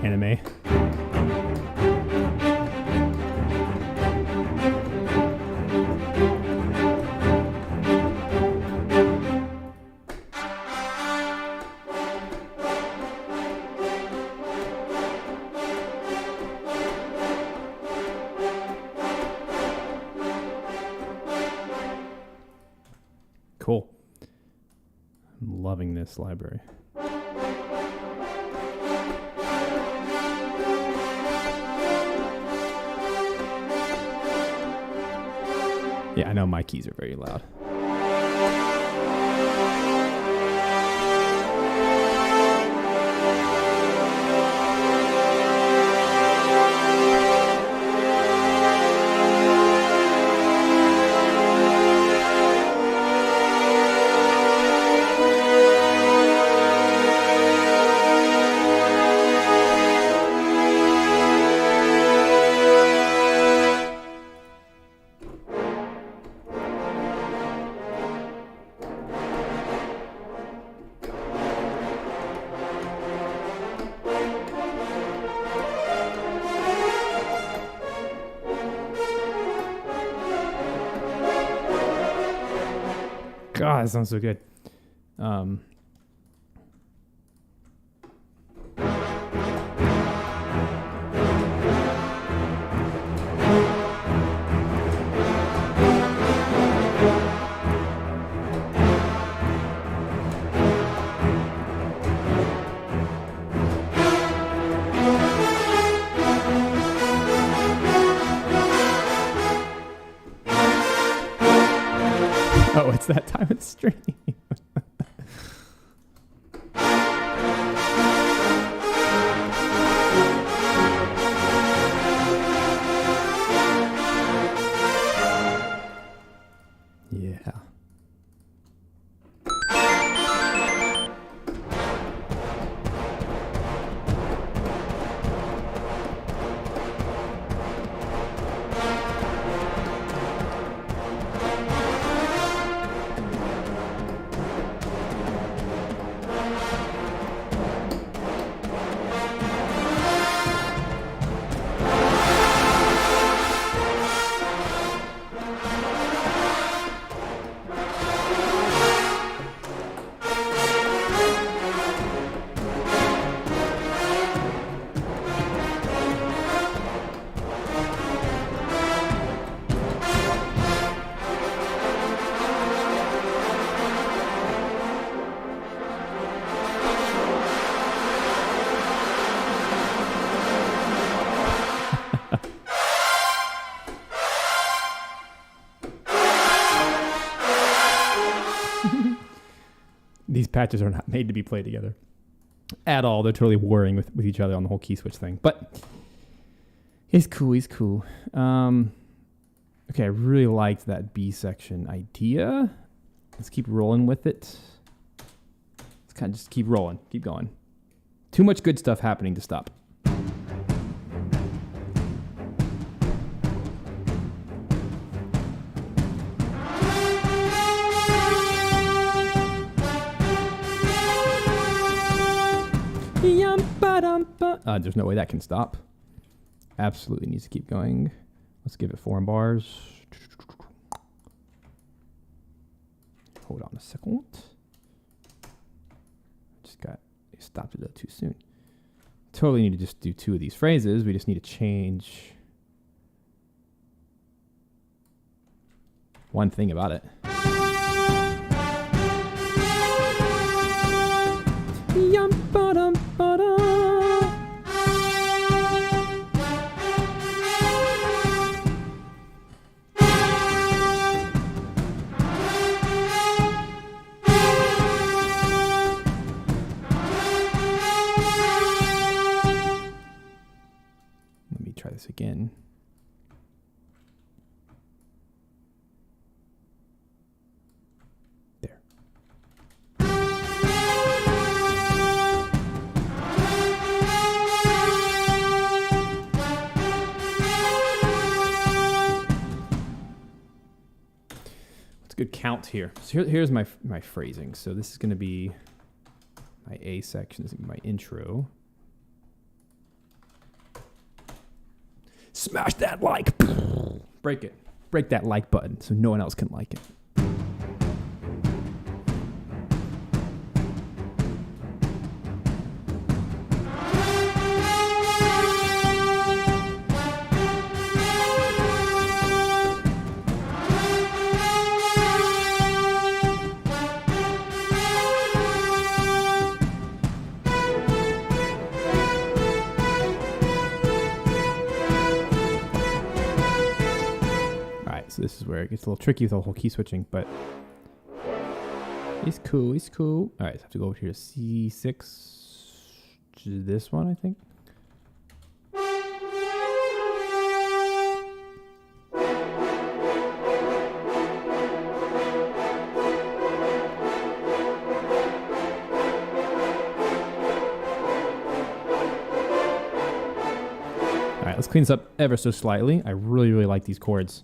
Anime. Cool. I'm loving this library. Yeah, I know my keys are very loud. God, that sounds so good. It's that time of the stream. Yeah. These patches are not made to be played together at all. They're totally warring with each other on the whole key switch thing. But he's cool. He's cool. Okay, I really liked that B section idea. Let's keep rolling with it. Let's kind of just keep rolling. Keep going. Too much good stuff happening to stop. There's no way that can stop. Absolutely needs to keep going. Let's give it 4 bars. Hold on a second. Stopped it too soon. Totally need to just do 2 of these phrases. We just need to change one thing about it. Again. There. What's a good count here? So here's my phrasing. So this is going to be my A section. This is going to be my intro. Smash that like. Break it. Break that like button so no one else can like it. So this is where it gets a little tricky with the whole key switching, but he's cool. He's cool. All right, so I have to go over here to C6. This one, I think. All right, let's clean this up ever so slightly. I really, really like these chords.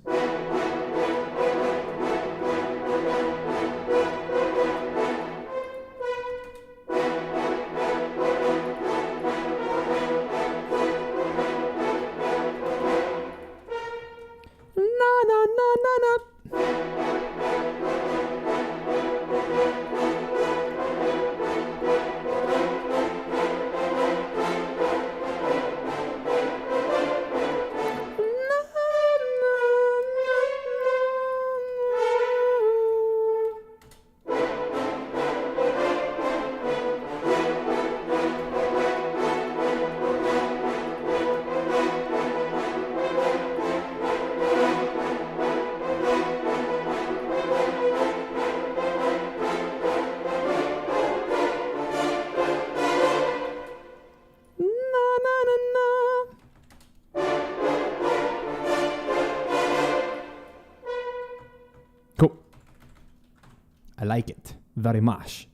I like it very much.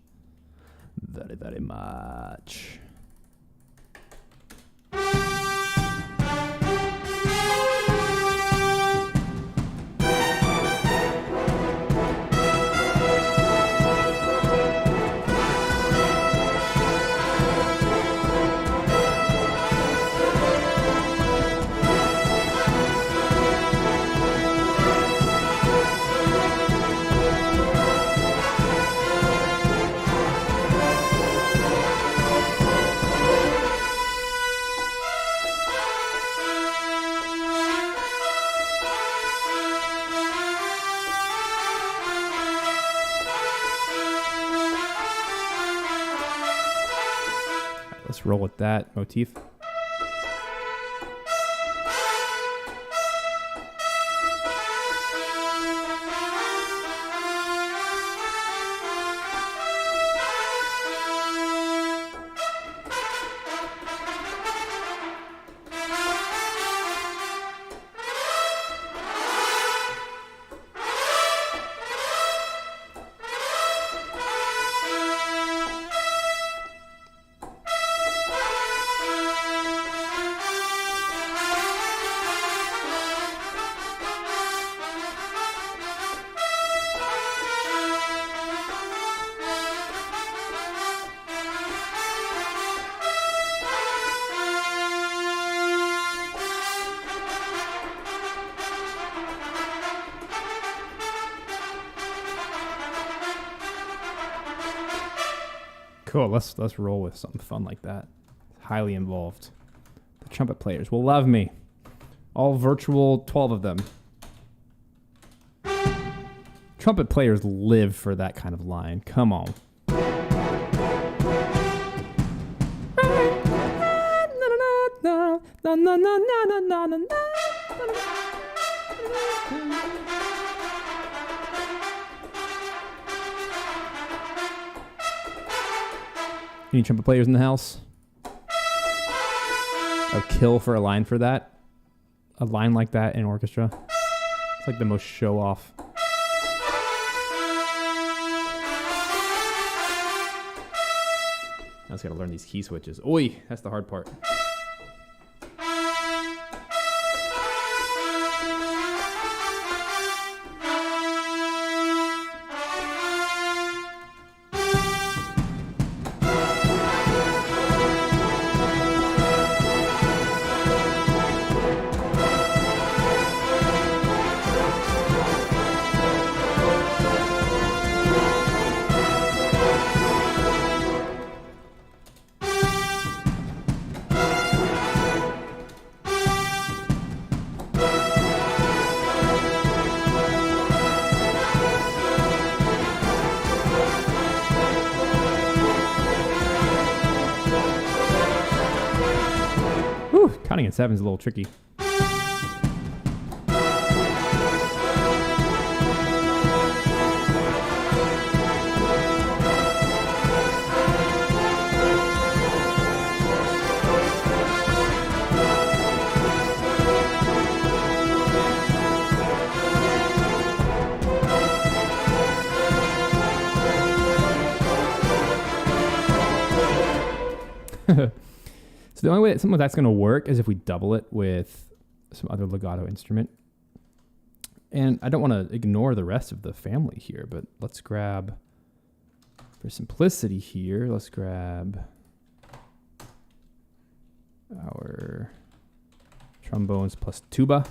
Very, very much. Let's roll with that motif. Cool. Let's roll with something fun like that. Highly involved. The trumpet players will love me. All virtual 12 of them. Trumpet players live for that kind of line. Come on. Any trumpet players in the house? A kill for a line for that? A line like that in orchestra? It's like the most show off. I just gotta learn these key switches. Oi, that's the hard part. Counting at 7 is a little tricky. So the only way that some of that's going to work is if we double it with some other legato instrument. And I don't want to ignore the rest of the family here, but let's grab, for simplicity here, let's grab our trombones plus tuba.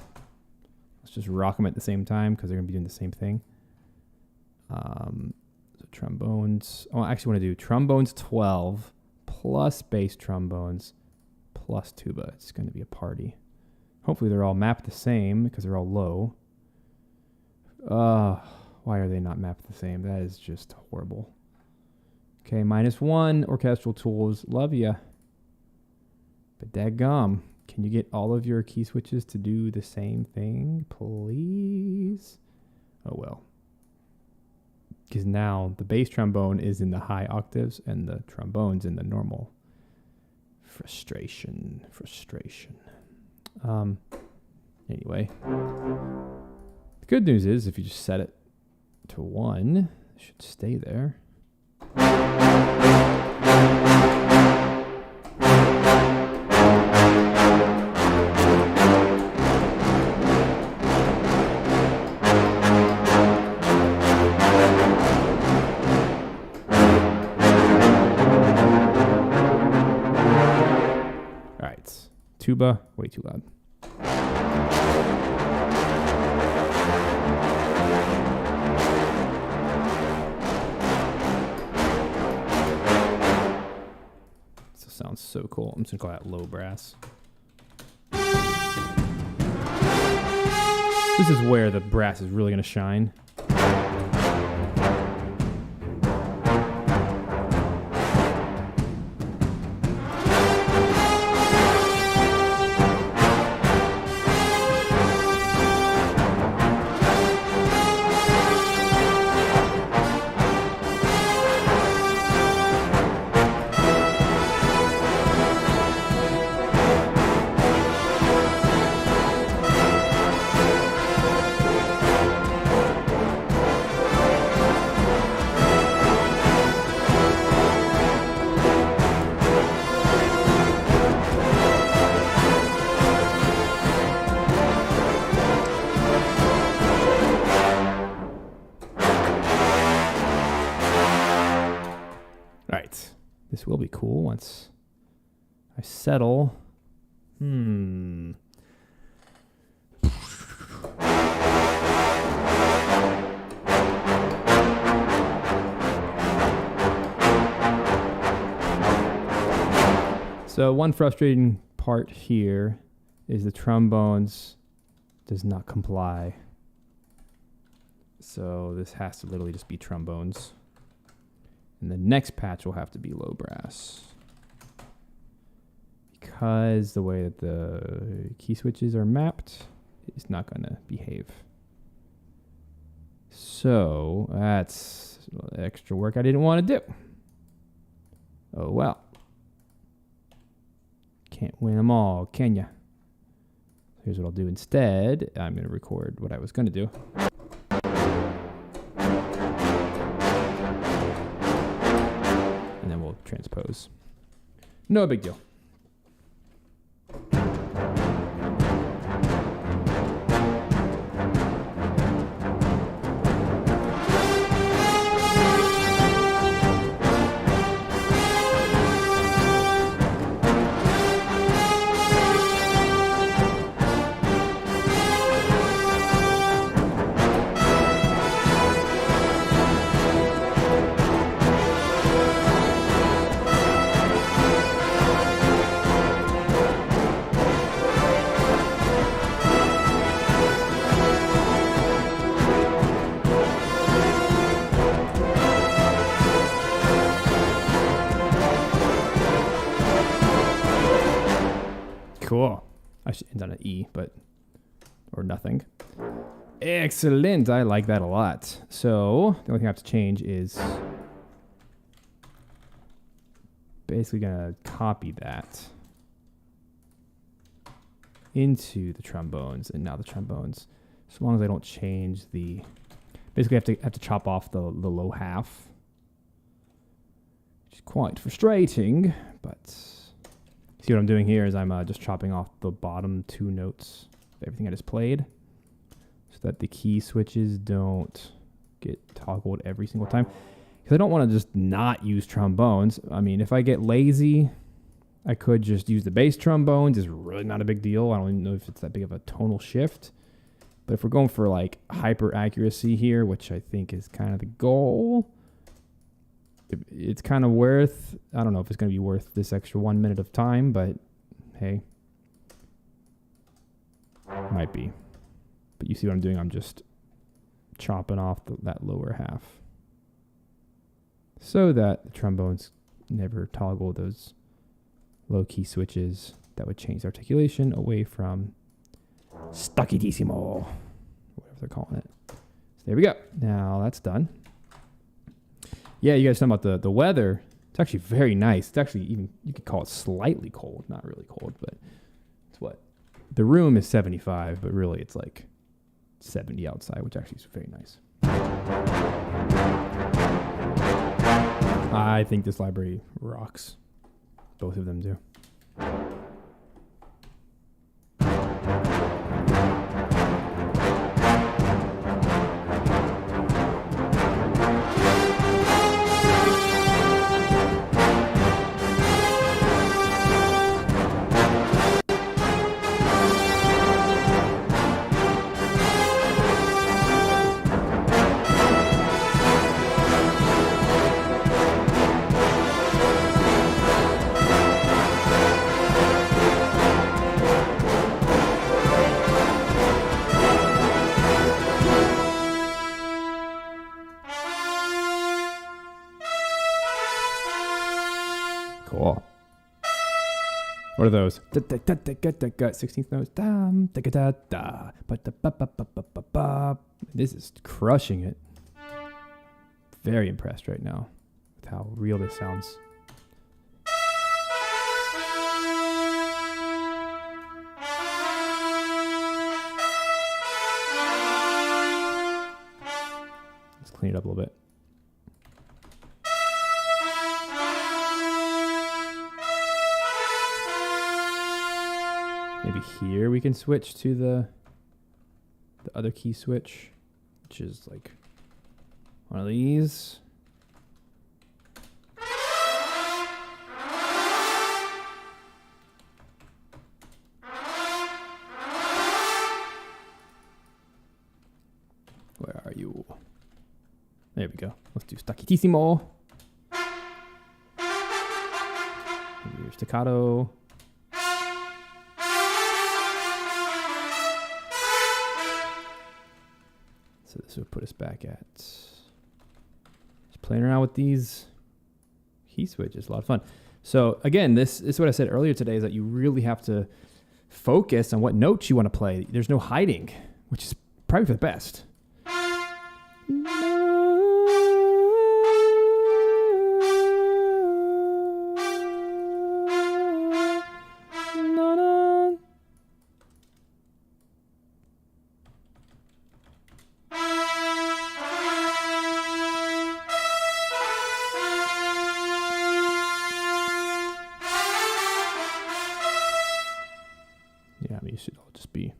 Let's just rock them at the same time because they're going to be doing the same thing. So trombones, I actually want to do trombones 12 plus bass trombones plus tuba. It's going to be a party. Hopefully they're all mapped the same because they're all low. Why are they not mapped the same? That is just horrible. Okay, -1, Orchestral Tools. Love ya. But daggum, can you get all of your key switches to do the same thing, please? Oh well. Because now the bass trombone is in the high octaves and the trombone's in the normal. Frustration. Anyway. The good news is if you just set it to 1, It should stay there. Tuba, way too loud. This sounds so cool. I'm just gonna call that low brass. This is where the brass is really gonna shine. This will be cool once I settle. So one frustrating part here is the trombones does not comply. So this has to literally just be trombones. And the next patch will have to be low brass. Because the way that the key switches are mapped, it's not going to behave. So that's extra work I didn't want to do. Oh well. Can't win them all, can ya? Here's what I'll do instead. I'm going to record what I was going to do. Transpose. No big deal. Cool. I should end on an E, or nothing. Excellent. I like that a lot. So the only thing I have to change is basically going to copy that into the trombones, and now the trombones, as long as I don't change the, basically have to chop off the low half, which is quite frustrating, but see what I'm doing here is I'm just chopping off the bottom two notes of everything I just played so that the key switches don't get toggled every single time. Because I don't want to just not use trombones. I mean, if I get lazy, I could just use the bass trombones. It's really not a big deal. I don't even know if it's that big of a tonal shift. But if we're going for like hyper accuracy here, which I think is kind of the goal, it's kind of worth, I don't know if it's going to be worth this extra 1 minute of time, but hey, might be. But you see what I'm doing? I'm just chopping off that lower half so that the trombones never toggle those low key switches that would change the articulation away from staccatissimo, whatever they're calling it. So there we go. Now that's done. Yeah, you guys talking about the weather. It's actually very nice. It's actually even, you could call it slightly cold. Not really cold, but it's what? The room is 75, but really it's like 70 outside, which actually is very nice. I think this library rocks. Both of them do. Cool. What are those? 16th notes. This is crushing it. Very impressed right now with how real this sounds. Let's clean it up a little bit. Maybe here we can switch to the other key switch, which is like one of these. Where are you? There we go. Let's do staccatissimo. Maybe your staccato. So this would put us back at just playing around with these key switches. A lot of fun. So again, this is what I said earlier today, is that you really have to focus on what notes you want to play. There's no hiding, which is probably for the best. Yeah, I mean, it should all just be.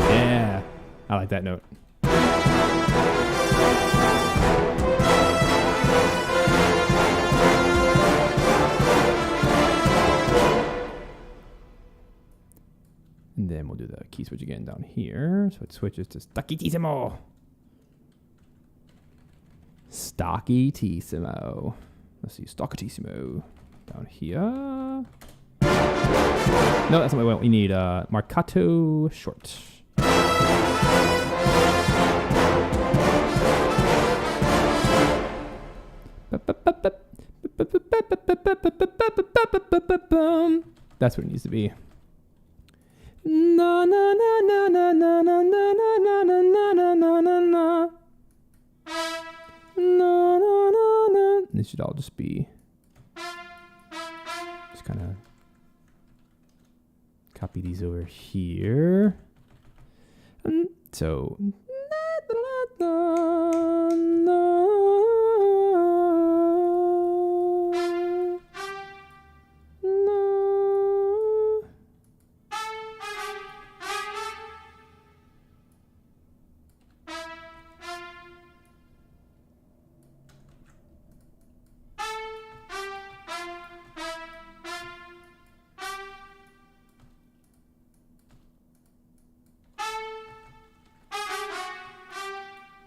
Yeah, I like that note. And then we'll do the key switch again down here. So it switches to staccatissimo. Staccatissimo. Let's see, staccatissimo down here. No, that's not what we want. We need marcato short. That's what it needs to be. Na na na na na na na na na na na na na na na. No, no, no, no. This should all just be kind of copy these over here. And so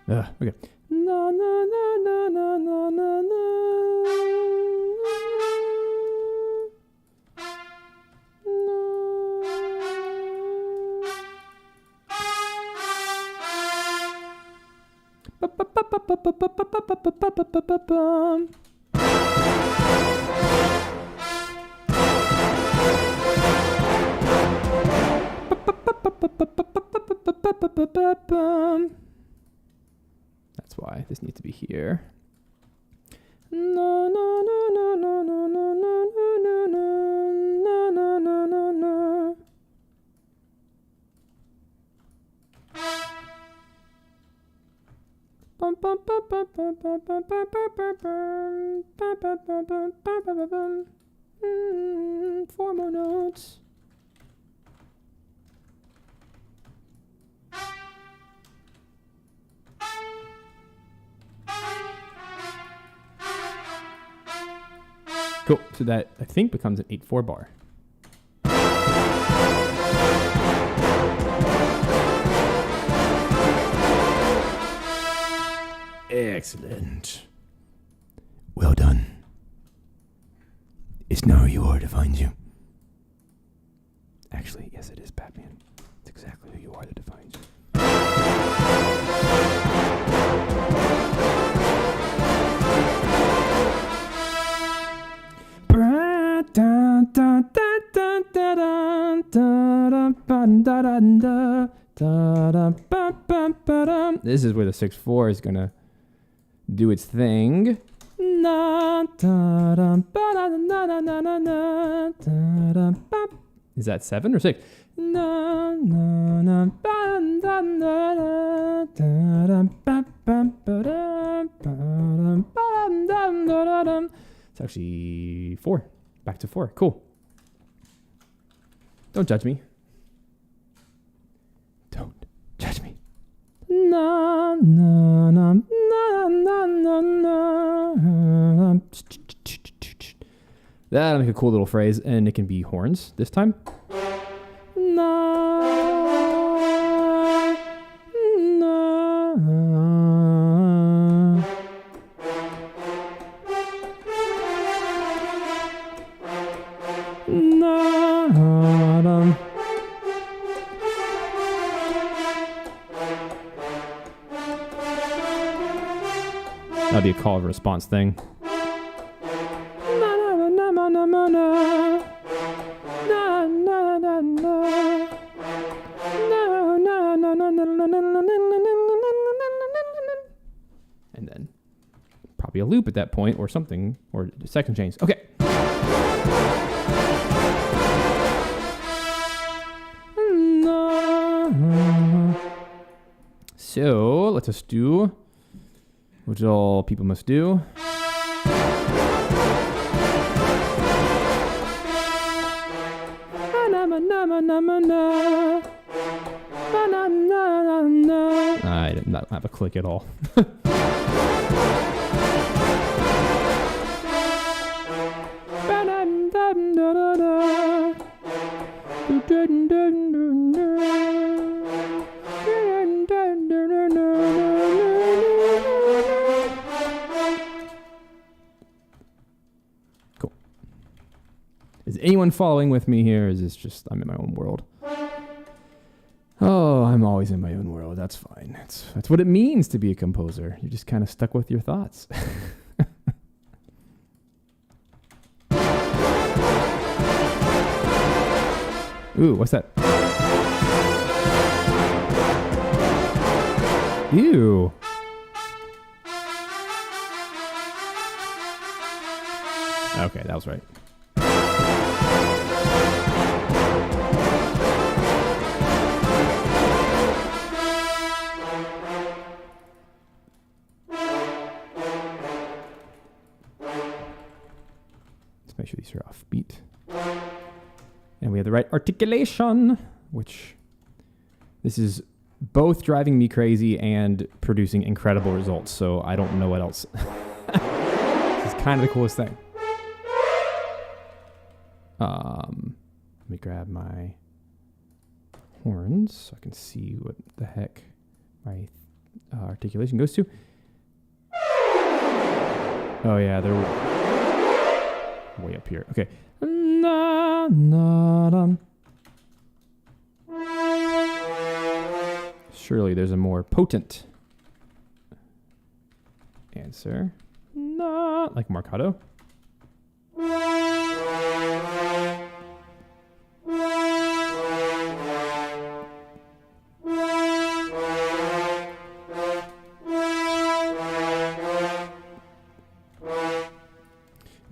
Okay. Na, na, na, na, na, na, na, na. That's why this needs to be here. No, no, no, no, no, no, no, no, no, no, no, no, no, no. Four more notes. Cool. So that, I think, becomes an 8/4 bar. Excellent. Well done. It's now who you are defines you. Actually, yes, it is Batman. It's exactly who you are that defines you. This is where the 6/4 is gonna do its thing. Is that 7 or 6? It's actually 4. Back to 4. Cool. Don't judge me. Don't judge me. Na na na na na na na. That'll make a cool little phrase, and it can be horns this time. Na na. Na. That'll be a call and response thing. And then probably a loop at that point or something, or second chains. Okay. So let us do what all people must do. I did not have a click at all. Cool. Is anyone following with me here? Or is this just I'm in my own world? Oh, I'm always in my own world. That's fine. That's what it means to be a composer. You're just kind of stuck with your thoughts. Ooh, what's that? Ew. Okay, that was right. Let's make sure these are off beat. And we have the right articulation, which this is both driving me crazy and producing incredible results. So I don't know what else. This is kind of the coolest thing. Let me grab my horns so I can see what the heck my articulation goes to. Oh yeah, they're way up here. Okay. Surely there's a more potent answer. Not like Marcato.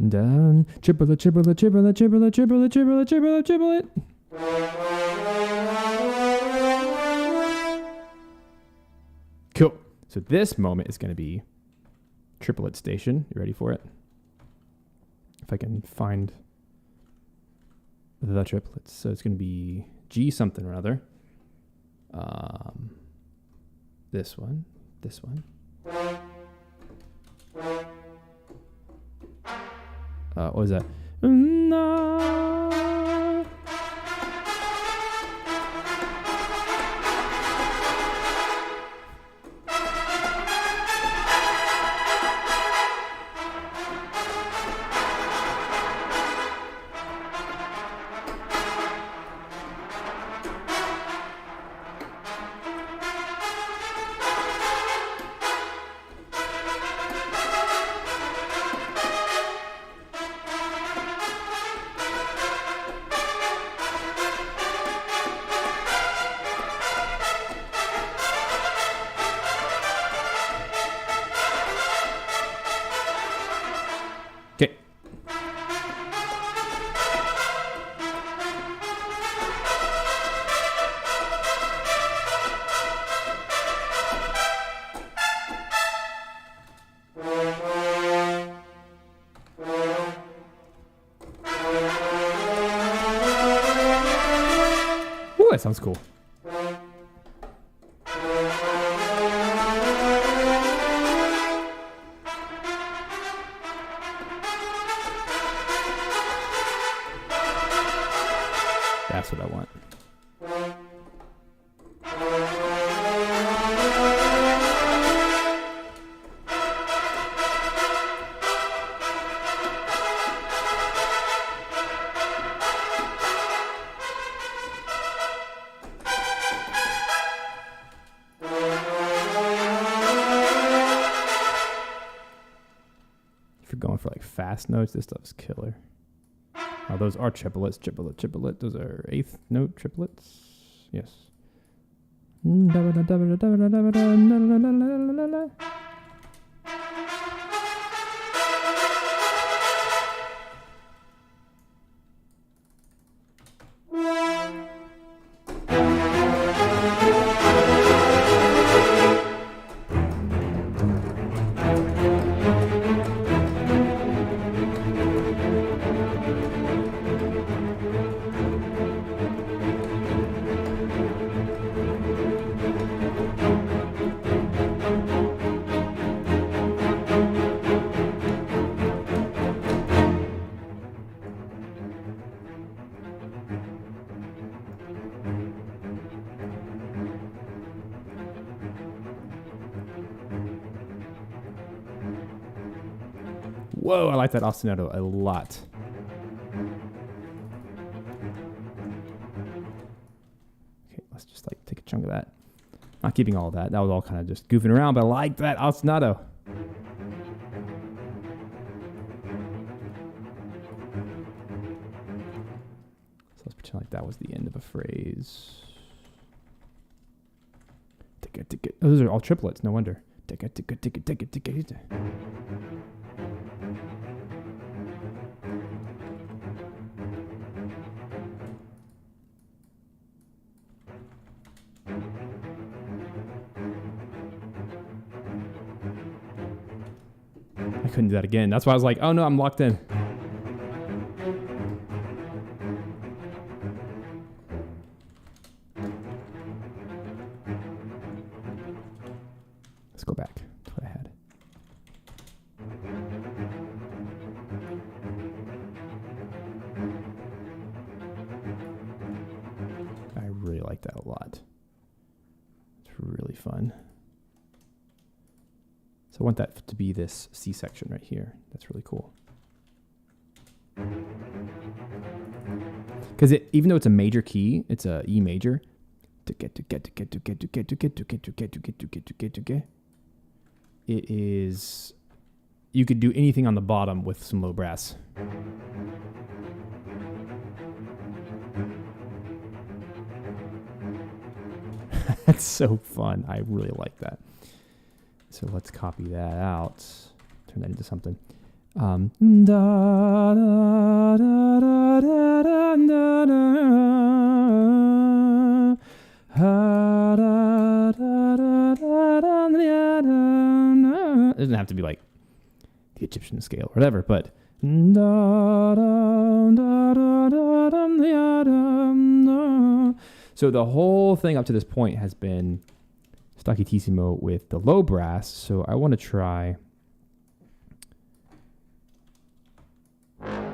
Down, triplet, triplet, triplet, triplet, triplet, triplet, triplet, triplet. Cool. So this moment is going to be triplet station. You ready for it? If I can find the triplets. So it's going to be G something or other. This one. What was that? Okay. Ooh, that sounds cool. That's what I want. If you're going for like fast notes, this stuff is killer. Oh, those are triplets, triplet. Those are eighth note triplets. Yes. Whoa, I like that ostinato a lot. Okay, let's just like take a chunk of that. Not keeping all of that. That was all kind of just goofing around, but I like that ostinato. So let's pretend like that was the end of a phrase. Oh, those are all triplets, no wonder. I couldn't do that again. That's why I was like, oh no, I'm locked in. Let's go back to what I had. I really like that a lot. It's really fun. So I want that to be this C section right here. That's really cool. Because even though it's a major key, it's a E major. It is, you could do anything on the bottom with some low brass. That's so fun. I really like that. So let's copy that out. Turn that into something. It doesn't have to be like the Egyptian scale or whatever, but so the whole thing up to this point has been staccatissimo with the low brass. So I want to try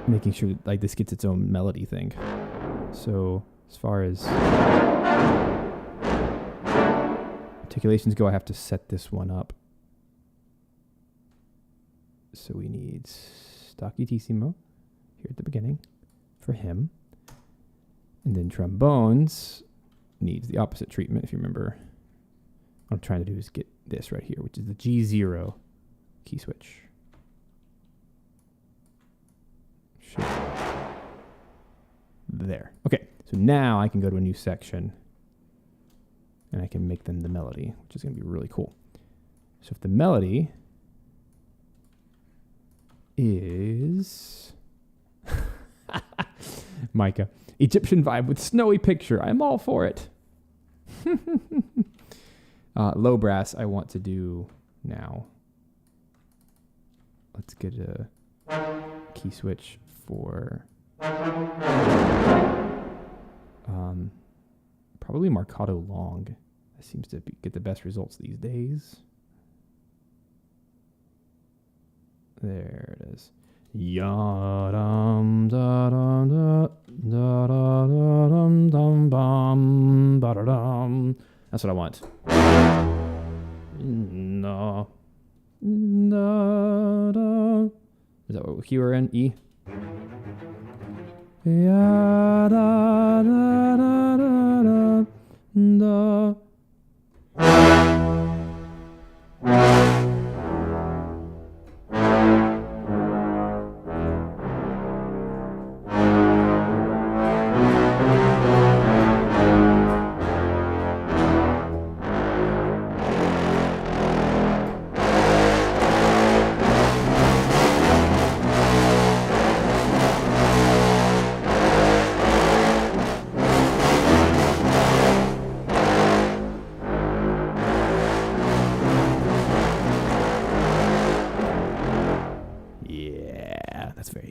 making sure that, like, this gets its own melody thing. So as far as articulations go, I have to set this one up. So we need staccatissimo here at the beginning for him. And then trombones needs the opposite treatment. If you remember, what I'm trying to do is get this right here, which is the G0 key switch. There. Okay, so now I can go to a new section and I can make them the melody, which is going to be really cool. So if the melody is Micah, Egyptian vibe with snowy picture, I'm all for it. Low brass I want to do now. Let's get a key switch for probably Marcato long. That seems to get the best results these days. There it is. Ya-dum, da-dum, da-da-dum, dum, bum, ba-da-dum. That's what I want. No. Da-da. Is that what key we're in? E? Ya-da-da-da-da-da.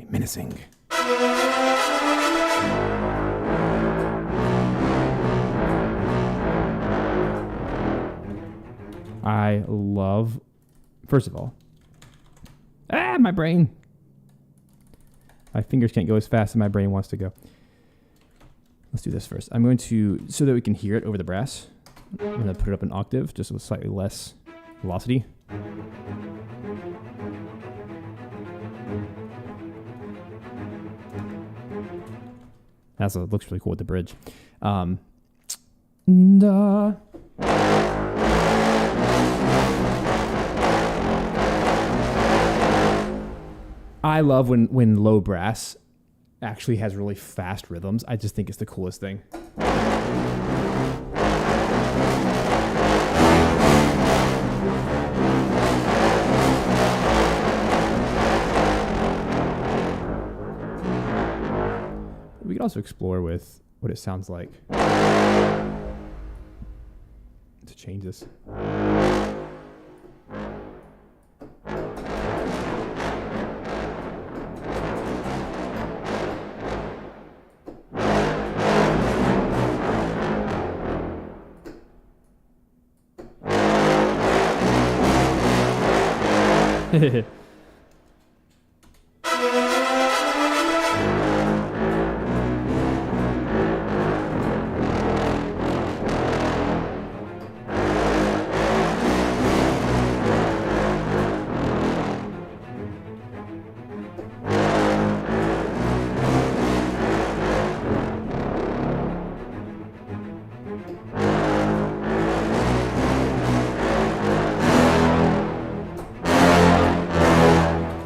Menacing. I love, first of all, my brain. My fingers can't go as fast as my brain wants to go. Let's do this first. I'm going to, so that we can hear it over the brass, I'm going to put it up an octave, just with slightly less velocity. That looks really cool with the bridge. I love when low brass actually has really fast rhythms. I just think it's the coolest thing. We could also explore with what it sounds like to change this.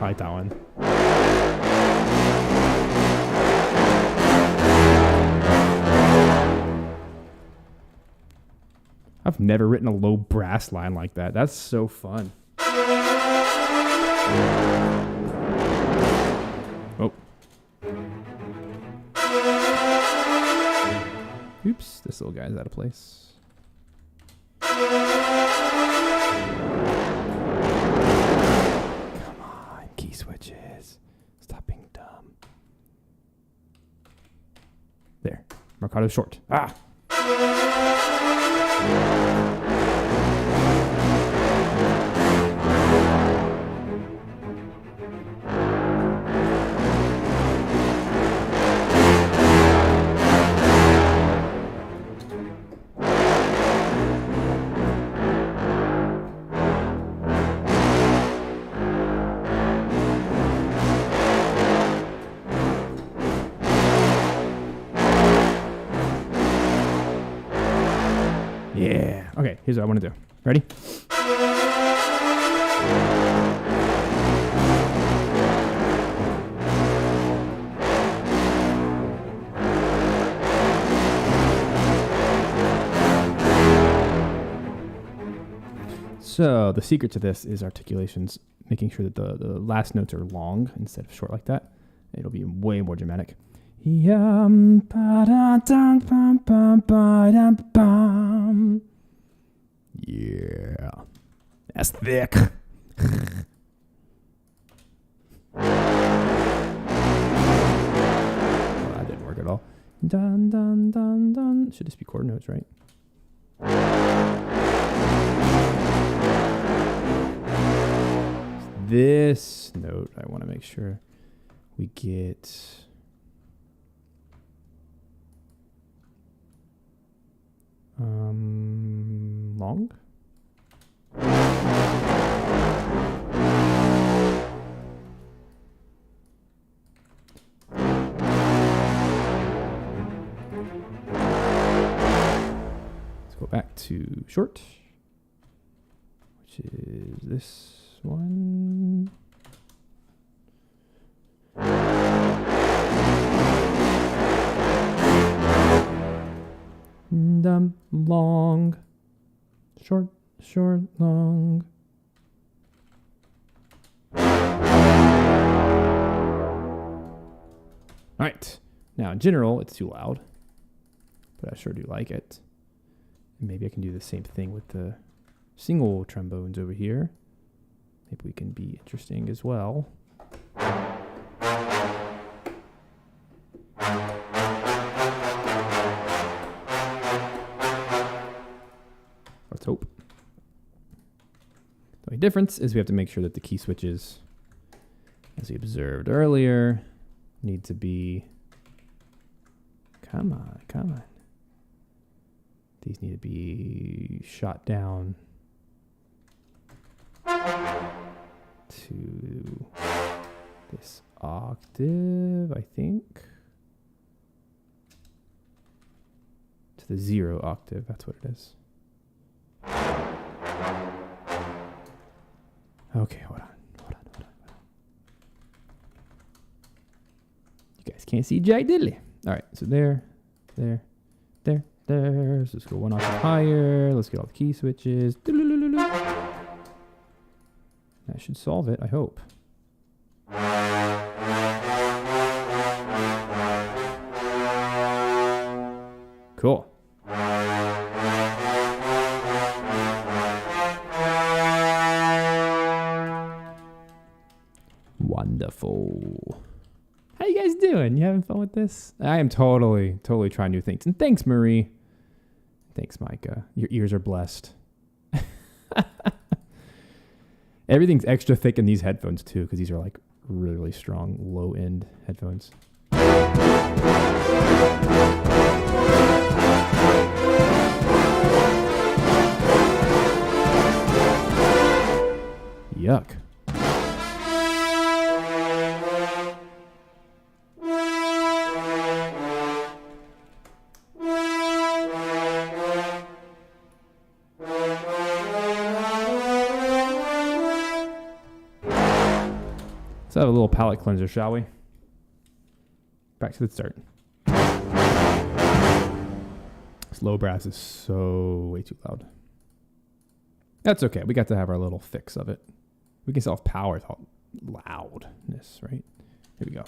Hightown. I've never written a low brass line like that. That's so fun. Oh. Oops, this little guy's out of place. Come on, key switches. Stop being dumb. There. Marcato short. Ah! Yeah. Okay, here's what I want to do. Ready? So the secret to this is articulations, making sure that the last notes are long instead of short like that. It'll be way more dramatic. Yum, ba-da-dum, bum, bum, ba-dum, bum. Yeah. That's thick. Well, that didn't work at all. Dun, dun, dun, dun. Should just be chord notes, right? This note, I want to make sure we get... long. Let's go back to short, which is this one. Long, short, short, long. All right. Now, in general, it's too loud, but I sure do like it. And maybe I can do the same thing with the single trombones over here. Maybe we can be interesting as well. Let's hope. The only difference is we have to make sure that the key switches, as we observed earlier, need to be... Come on, come on. These need to be shot down to this octave, I think. To the 0 octave, that's what it is. Okay, hold on. You guys can't see Jack Diddley. All right, so there. So let's go one octave higher. Let's get all the key switches. That should solve it, I hope. Cool. Wonderful. How you guys doing? You having fun with this? I am totally trying new things. And thanks, Marie. Thanks, Micah. Your ears are blessed. Everything's extra thick in these headphones, too, because these are like really, really strong low-end headphones. Yuck. Let's have a little palate cleanser, shall we? Back to the start. This low brass is so way too loud. That's okay. We got to have our little fix of it. We can still have power without loudness, right? Here we go.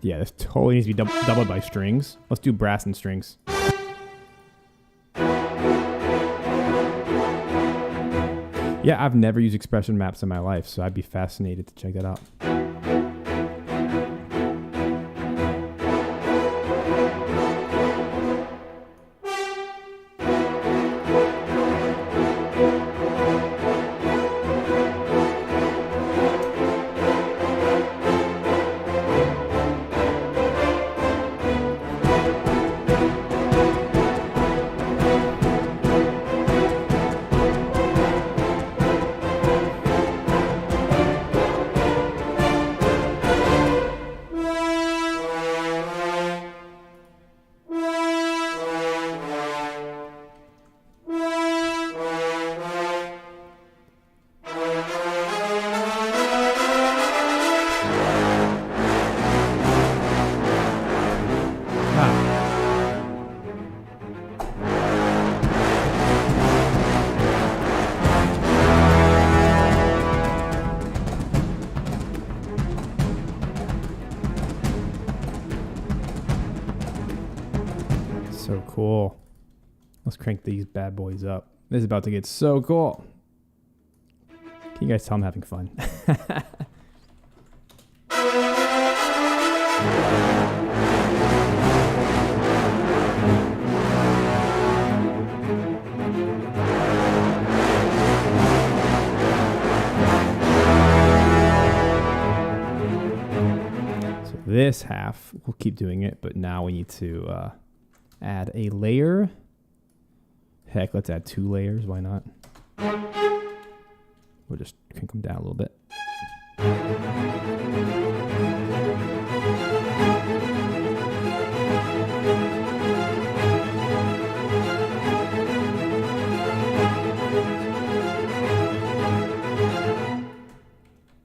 Yeah, this totally needs to be doubled by strings. Let's do brass and strings. Yeah, I've never used expression maps in my life, so I'd be fascinated to check that out. So cool. Let's crank these bad boys up. This is about to get so cool. Can you guys tell I'm having fun? So this half, we'll keep doing it, but now we need to add a layer. Heck, let's add 2 layers. Why not? We'll just crank them down a little bit.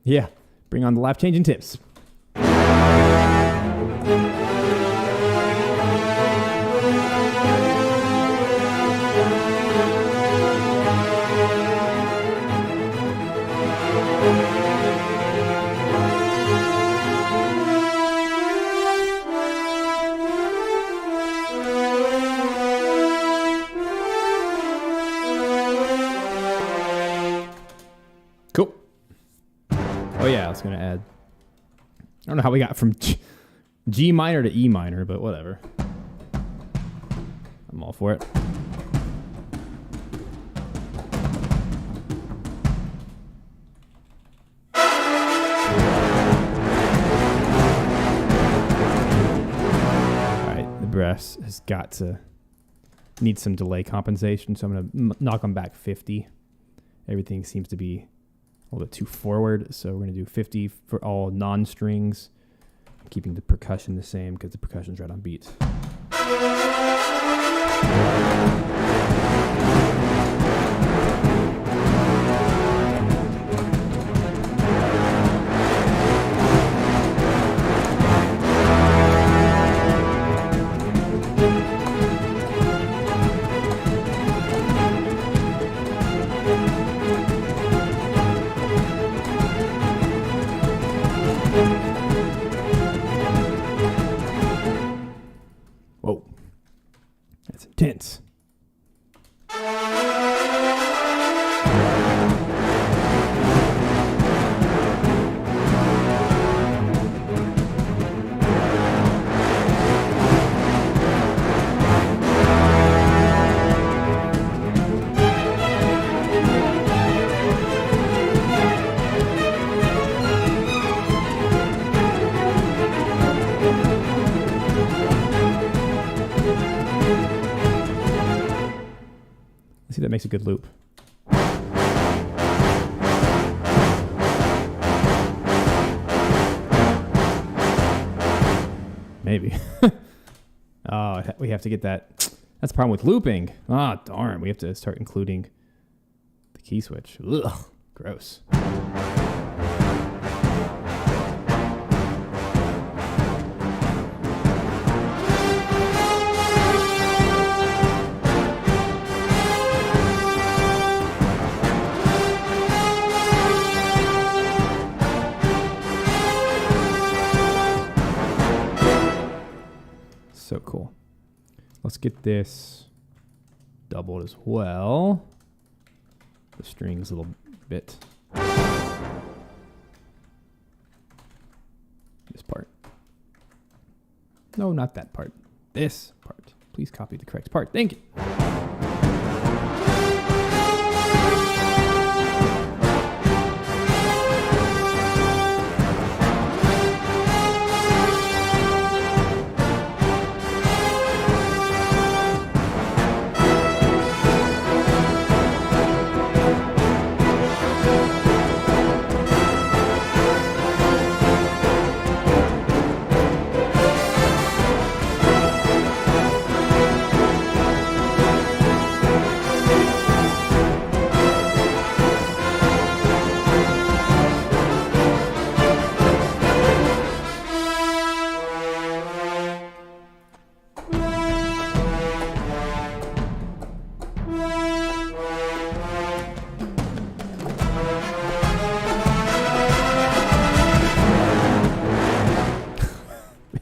Yeah, bring on the life-changing tips. Cool. Oh yeah, I was gonna add. I don't know how we got from G minor to E minor, but whatever. I'm all for it. Brass has got to need some delay compensation, so I'm going to knock them back 50. Everything seems to be a little bit too forward, so we're going to do 50 for all non-strings. I'm keeping the percussion the same because the percussion's right on beat. Whoa, that's intense. makes a good loop. Maybe. Oh, we have to get that. That's the problem with looping. Ah, oh, darn. We have to start including the key switch. Ugh, gross. So cool. Let's get this doubled as well. The strings a little bit. This part. No, not that part. This part. Please copy the correct part. Thank you.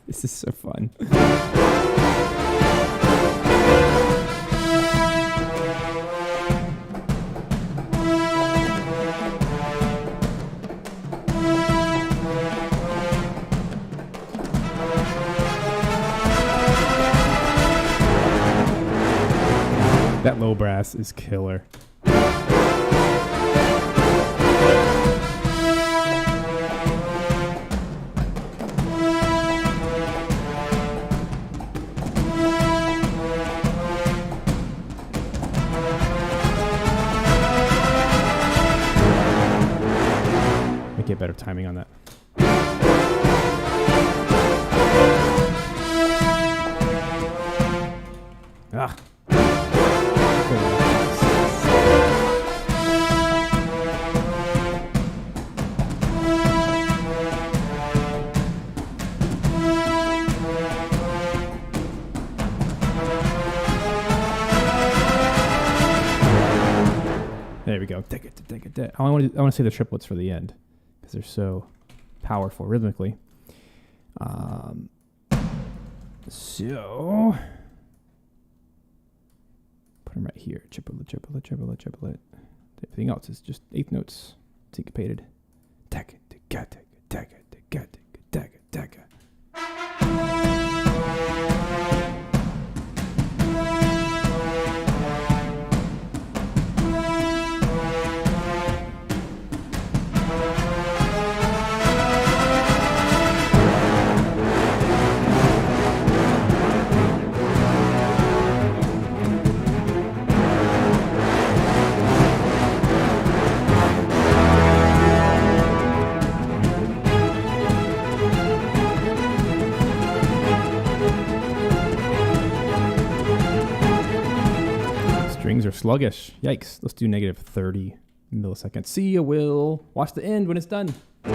This is so fun. That low brass is killer. Get better timing on that. Ah. There we go. Take it. I want to say the triplets for the end. They're so powerful rhythmically. So put them right here. Triplet. Everything else is just eighth notes, syncopated. Strings are sluggish. Yikes. Let's do negative 30 milliseconds. See ya, Will. Watch the end when it's done. It's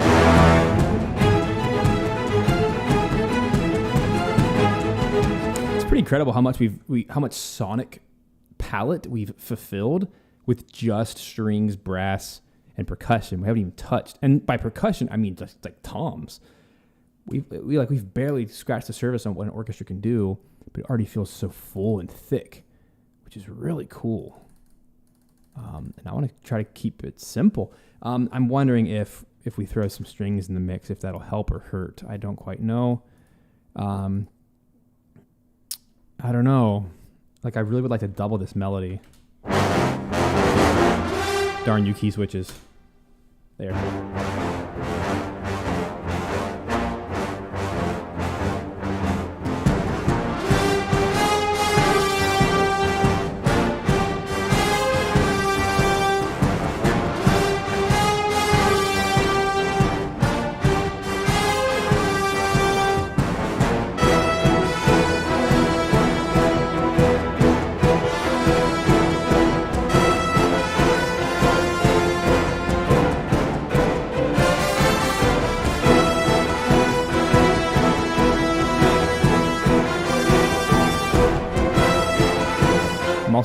pretty incredible how much how much sonic palette we've fulfilled with just strings, brass, and percussion. We haven't even touched. And by percussion, I mean just like toms. We've barely scratched the surface on what an orchestra can do, but it already feels so full and thick, which is really cool. And I want to try to keep it simple. I'm wondering if we throw some strings in the mix, if that'll help or hurt. I don't quite know. I don't know. Like, I really would like to double this melody. Darn you key switches. There.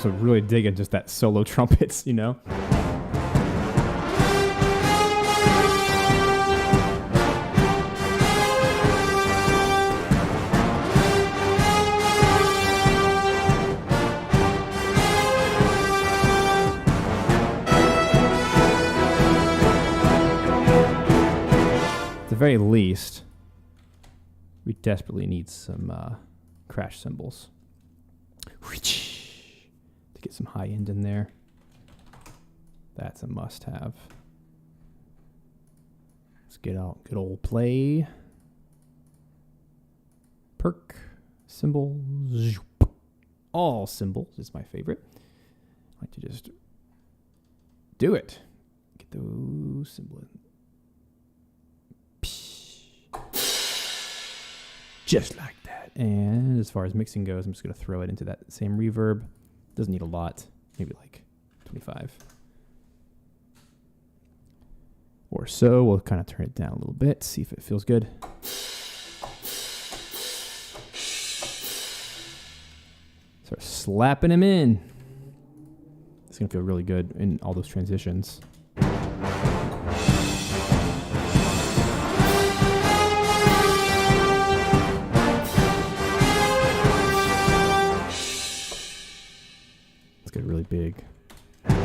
also really digging just that solo trumpets, you know? At the very least, we desperately need some crash cymbals to get some high end in there. That's a must-have. Let's get out good old play. Perk cymbals. All cymbals is my favorite. I like to just do it. Get those cymbals. Just like that. And as far as mixing goes, I'm just going to throw it into that same reverb. Doesn't need a lot. Maybe like 25. Or so. We'll kind of turn it down a little bit. See if it feels good. Start slapping him in. It's going to feel really good in all those transitions. Get really big. Yeah,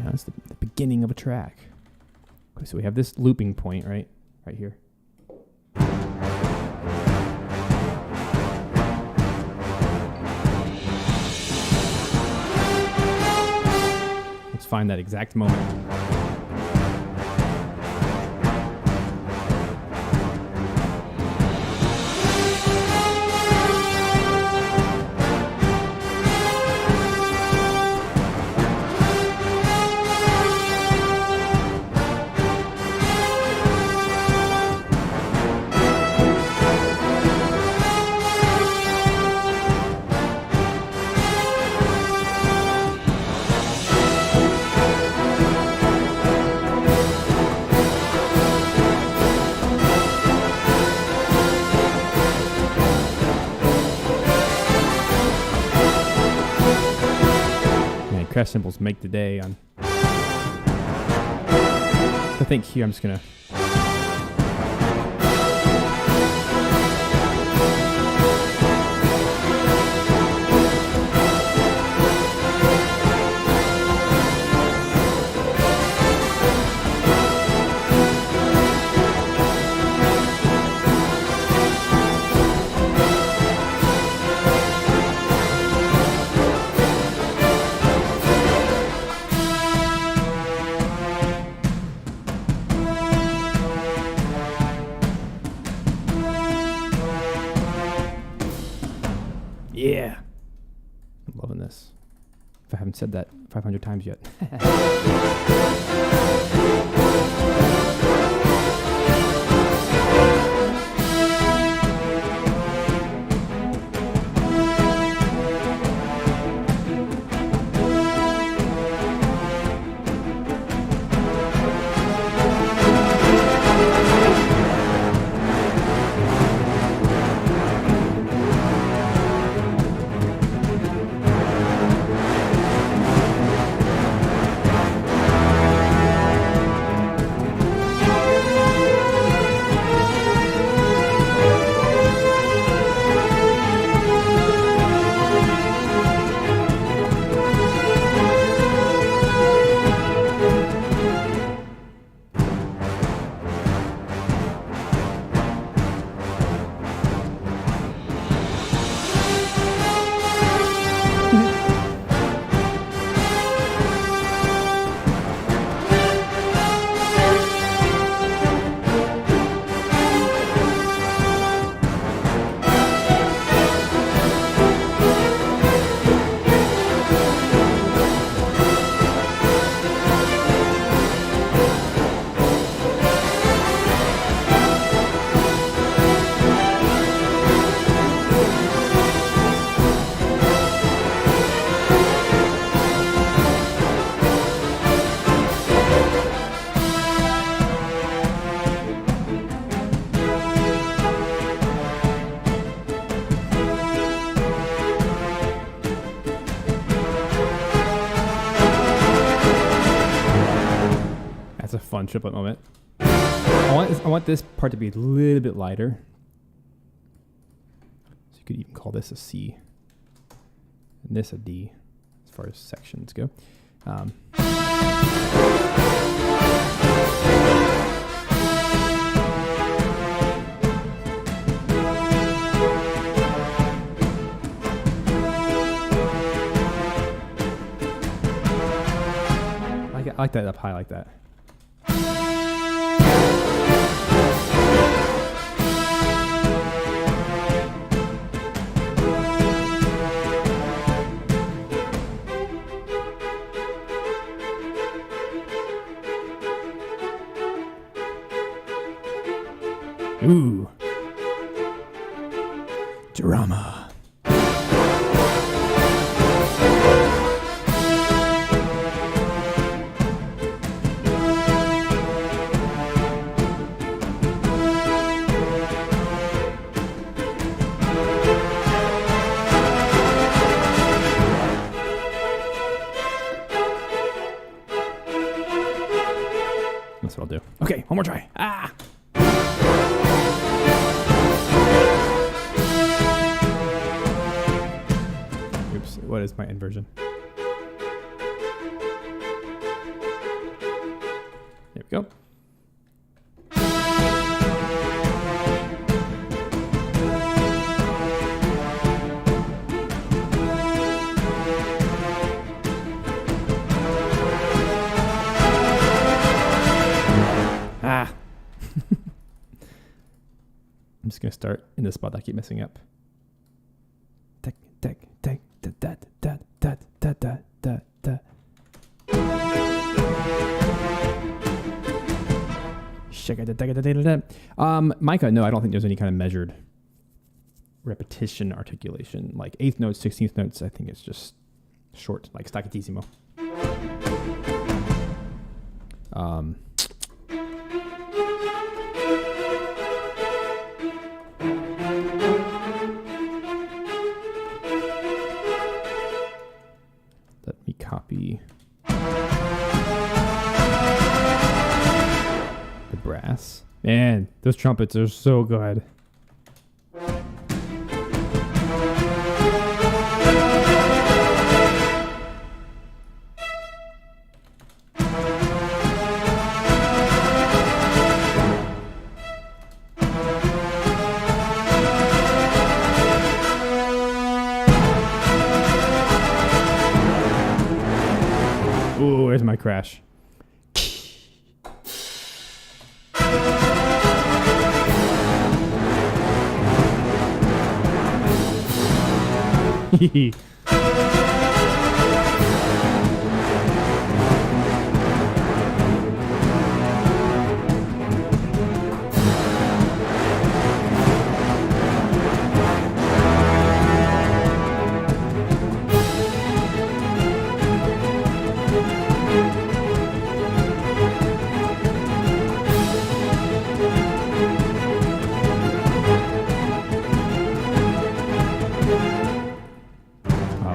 that's the beginning of a track. Okay, so we have this looping point, right here. Let's find that exact moment. Crash cymbals make the day on. I think here I'm just gonna yeah. I'm loving this. If I haven't said that 500 times yet. fun triplet moment. I want this part to be a little bit lighter. So you could even call this a C. And this a D, as far as sections go. I like that up high like that. Ooh. Drama. That's what I'll do. Okay, one more try. Ah! Oops, what is my inversion? There we go. Ah. I'm just going to start in the spot that I keep messing up. Tick, tick, tick, da, da, da, da, da, da, da, da. Micah, no, I don't think there's any kind of measured repetition articulation. Like 8th notes, 16th notes, I think it's just short, like staccatissimo. Let me copy the brass. Man, those trumpets are so good. Ooh, where's my crash?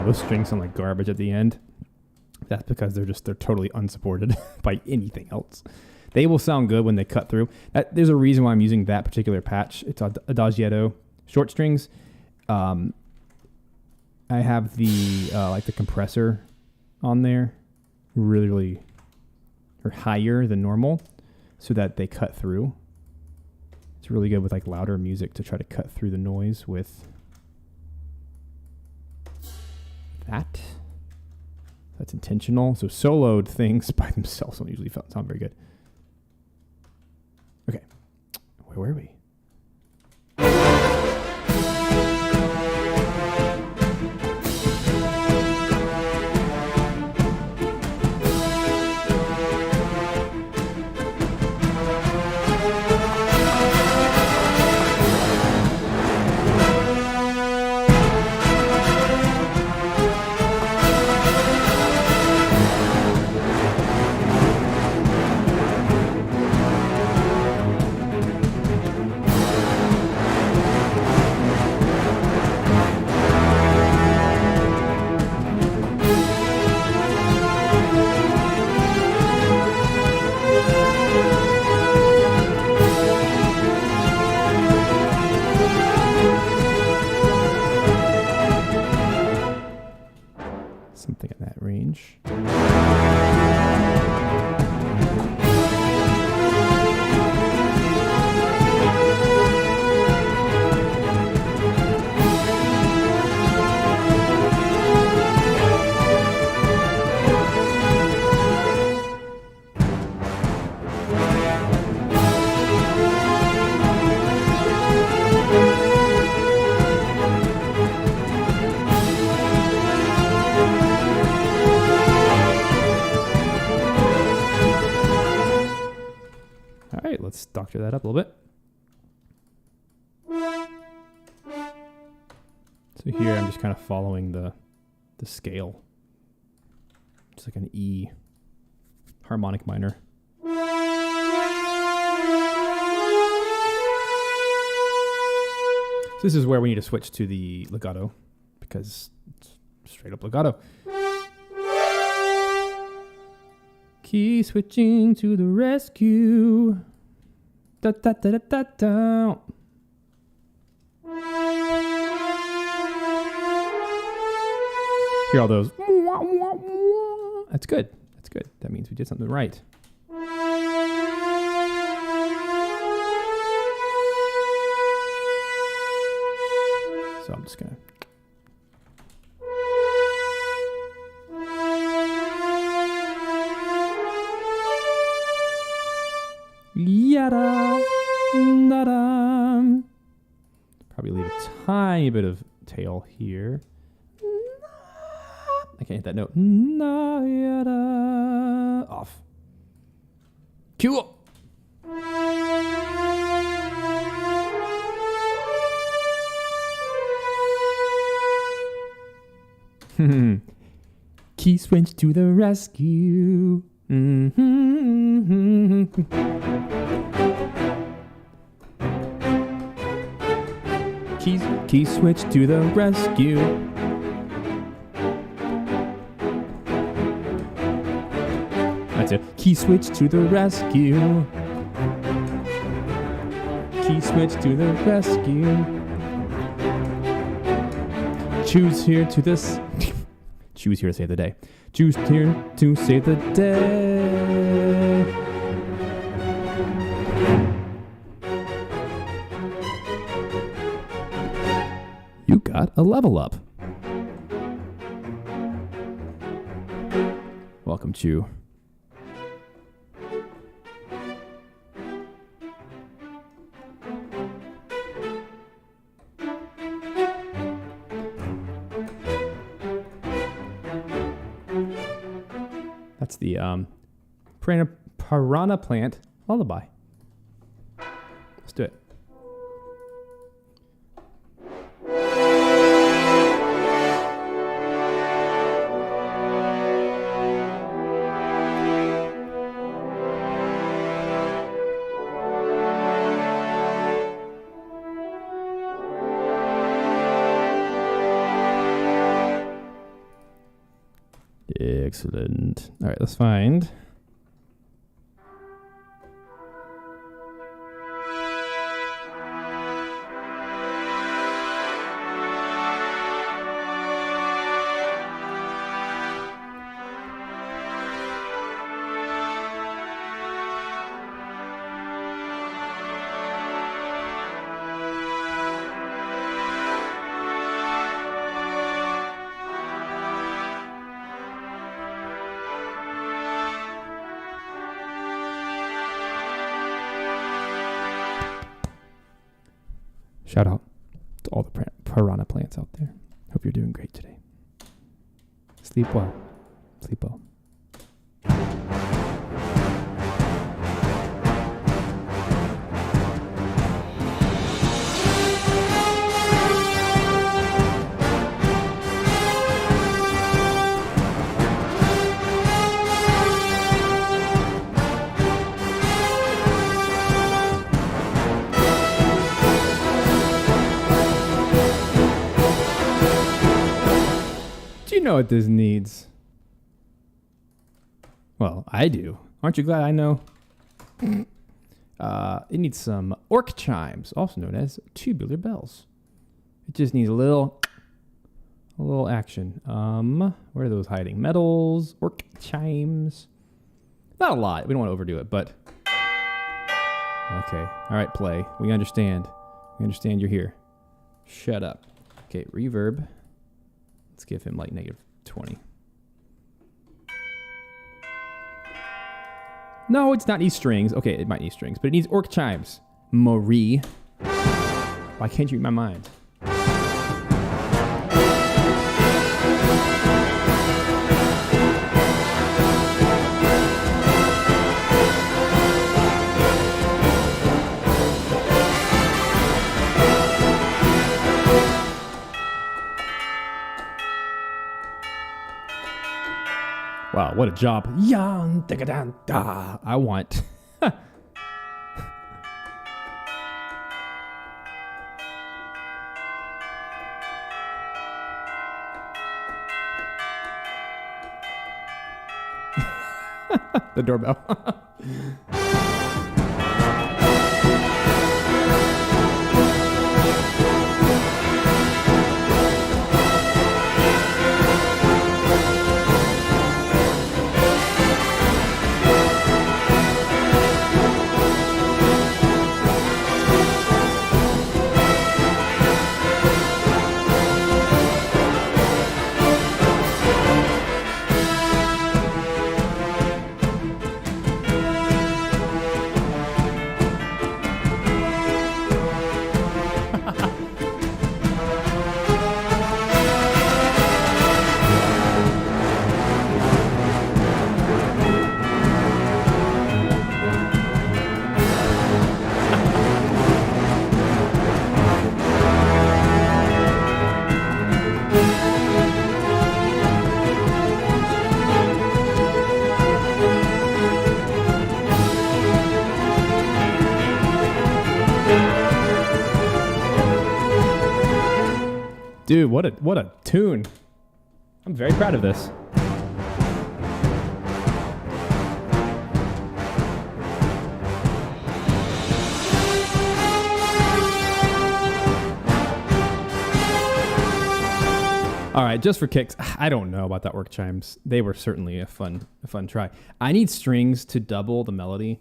Those strings sound like garbage at the end. That's because they're totally unsupported by anything else. They will sound good when they cut through. There's a reason why I'm using that particular patch. It's Adagietto short strings. I have the like the compressor on there, really or higher than normal, so that they cut through. It's really good with like louder music to try to cut through the noise with that. That's intentional. So soloed things by themselves don't usually sound very good. Okay, where were we? Something in that range. Let's doctor that up a little bit. So here I'm just kind of following the scale. It's like an E harmonic minor. So this is where we need to switch to the legato because it's straight up legato. Key switching to the rescue. Da, da, da, da, da, da. Hear all those. That's good. That's good. That means we did something right. So I'm just going to. Yada, nada. Probably leave a tiny bit of tail here. I can't hit that note. Na, yada. Off. Cue up. Key switch to the rescue. Key switch to the rescue. That's it. Key switch to the rescue. Key switch to the rescue. Choose here to this. Choose here to save the day. Choose here to save the day. You got a level up. Welcome, Chew. That's the Piranha plant lullaby. Let's do it. Excellent. All right, let's find. Shout out to all the piranha plants out there. Hope you're doing great today. Sleep well. Sleep well. You know what this needs? Well, I do. Aren't you glad I know? It needs some orc chimes, also known as tubular bells. It just needs a little A little action. Where are those hiding? Medals, orc chimes. Not a lot. We don't want to overdo it, but okay. All right, play. We understand. We understand you're here. Shut up. Okay, reverb. Let's give him like -20. No, it's not need strings. Okay, it might need strings, but it needs orc chimes. Marie. Why can't you read my mind? Wow, what a job. Yan, da. I want. The doorbell. Dude, what a tune. I'm very proud of this. All right, just for kicks, I don't know about that orc chimes. They were certainly a fun try. I need strings to double the melody,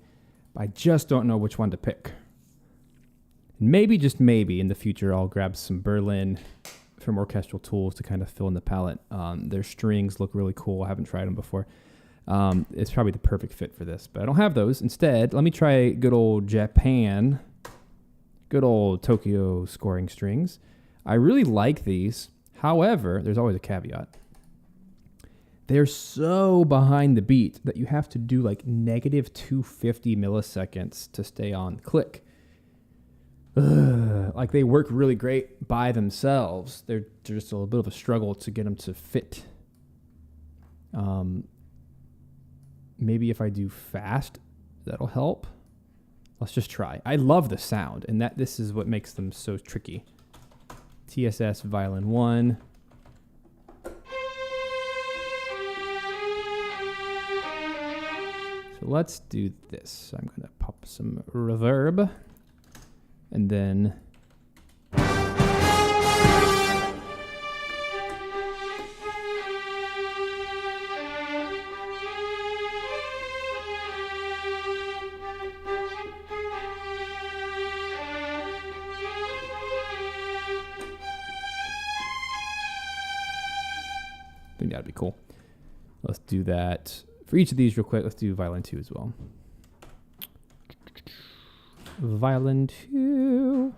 but I just don't know which one to pick. Maybe, just maybe, in the future, I'll grab some Berlin from Orchestral Tools to kind of fill in the palette. Their strings look really cool. I haven't tried them before. It's probably the perfect fit for this, but I don't have those. Instead, let me try good old Japan, good old Tokyo scoring strings. I really like these. However, there's always a caveat. They're so behind the beat that you have to do like -250 milliseconds to stay on click. Like they work really great by themselves. They're just a little bit of a struggle to get them to fit. Maybe if I do fast, that'll help. Let's just try. I love the sound, and this is what makes them so tricky. TSS violin 1. So let's do this. I'm going to pop some reverb. And then I think that'd be cool. Let's do that. For each of these real quick, let's do violin 2 as well. Violin 2.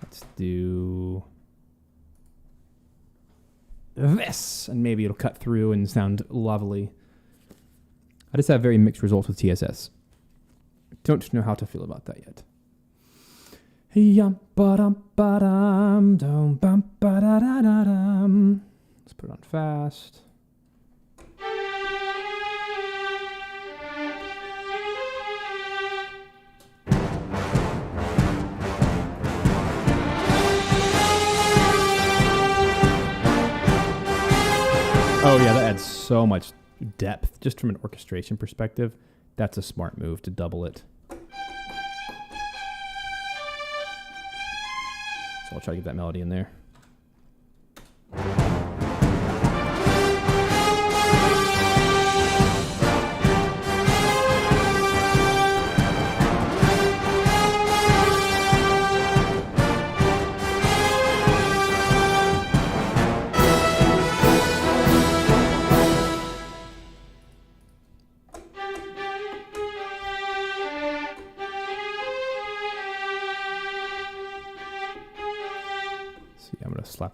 Let's do this, and maybe it'll cut through and sound lovely. I just have very mixed results with TSS. Don't know how to feel about that yet. Let's put it on fast. Oh yeah, that adds so much depth just from an orchestration perspective. That's a smart move to double it. So I'll try to get that melody in there.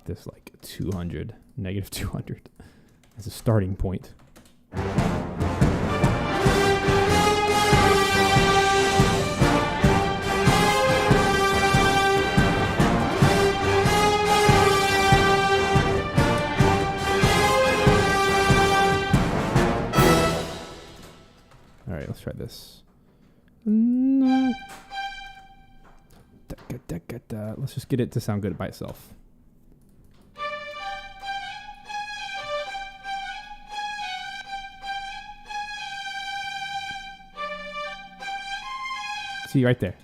this like 200, negative 200 as a starting point. All right, let's try this. Let's just get it to sound good by itself. See, right there.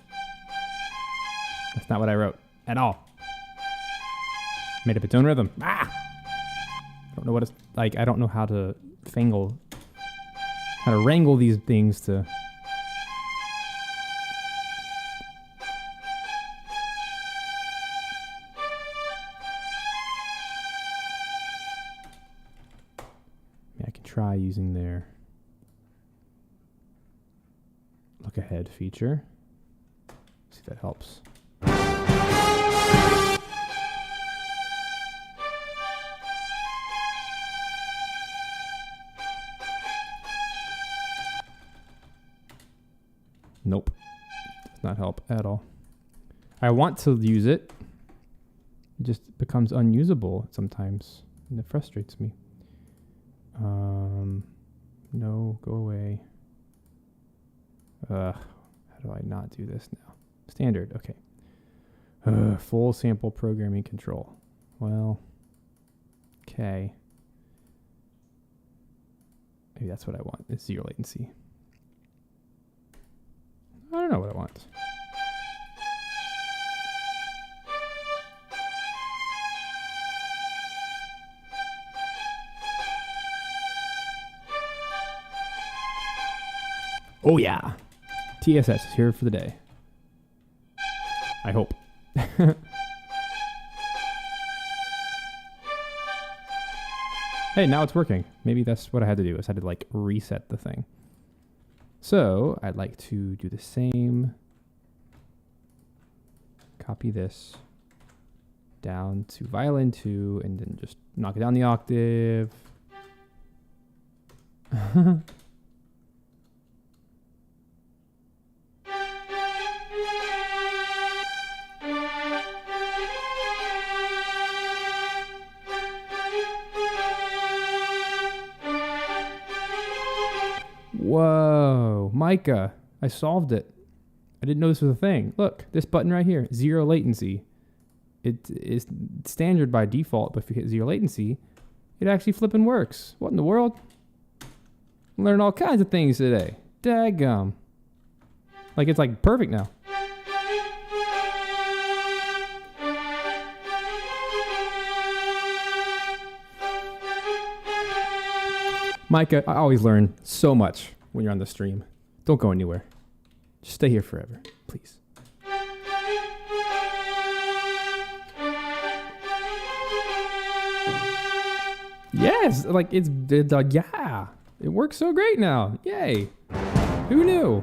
That's not what I wrote at all. Made up its own rhythm. I don't know what it's like. I don't know how to wrangle these things to... I can try using their look ahead feature. See if that helps. Nope. Does not help at all. I want to use it. It just becomes unusable sometimes, and it frustrates me. No, go away. How do I not do this now? Standard, okay. Full sample programming control. Well, okay. Maybe that's what I want. It's 0 latency. I don't know what I want. Oh yeah, TSS is here for the day. I hope. Hey, now it's working. Maybe that's what I had to do. I had to like reset the thing. So I'd like to do the same. Copy this down to violin 2 and then just knock it down the octave. Whoa, Micah, I solved it. I didn't know this was a thing. Look, this button right here, 0 latency. It is standard by default, but if you hit 0 latency, it actually flipping works. What in the world? Learned all kinds of things today. Daggum. Like it's like perfect now. Micah, I always learn so much when you're on the stream. Don't go anywhere. Just stay here forever, please. Yes, like it's yeah. It works so great now. Yay. Who knew?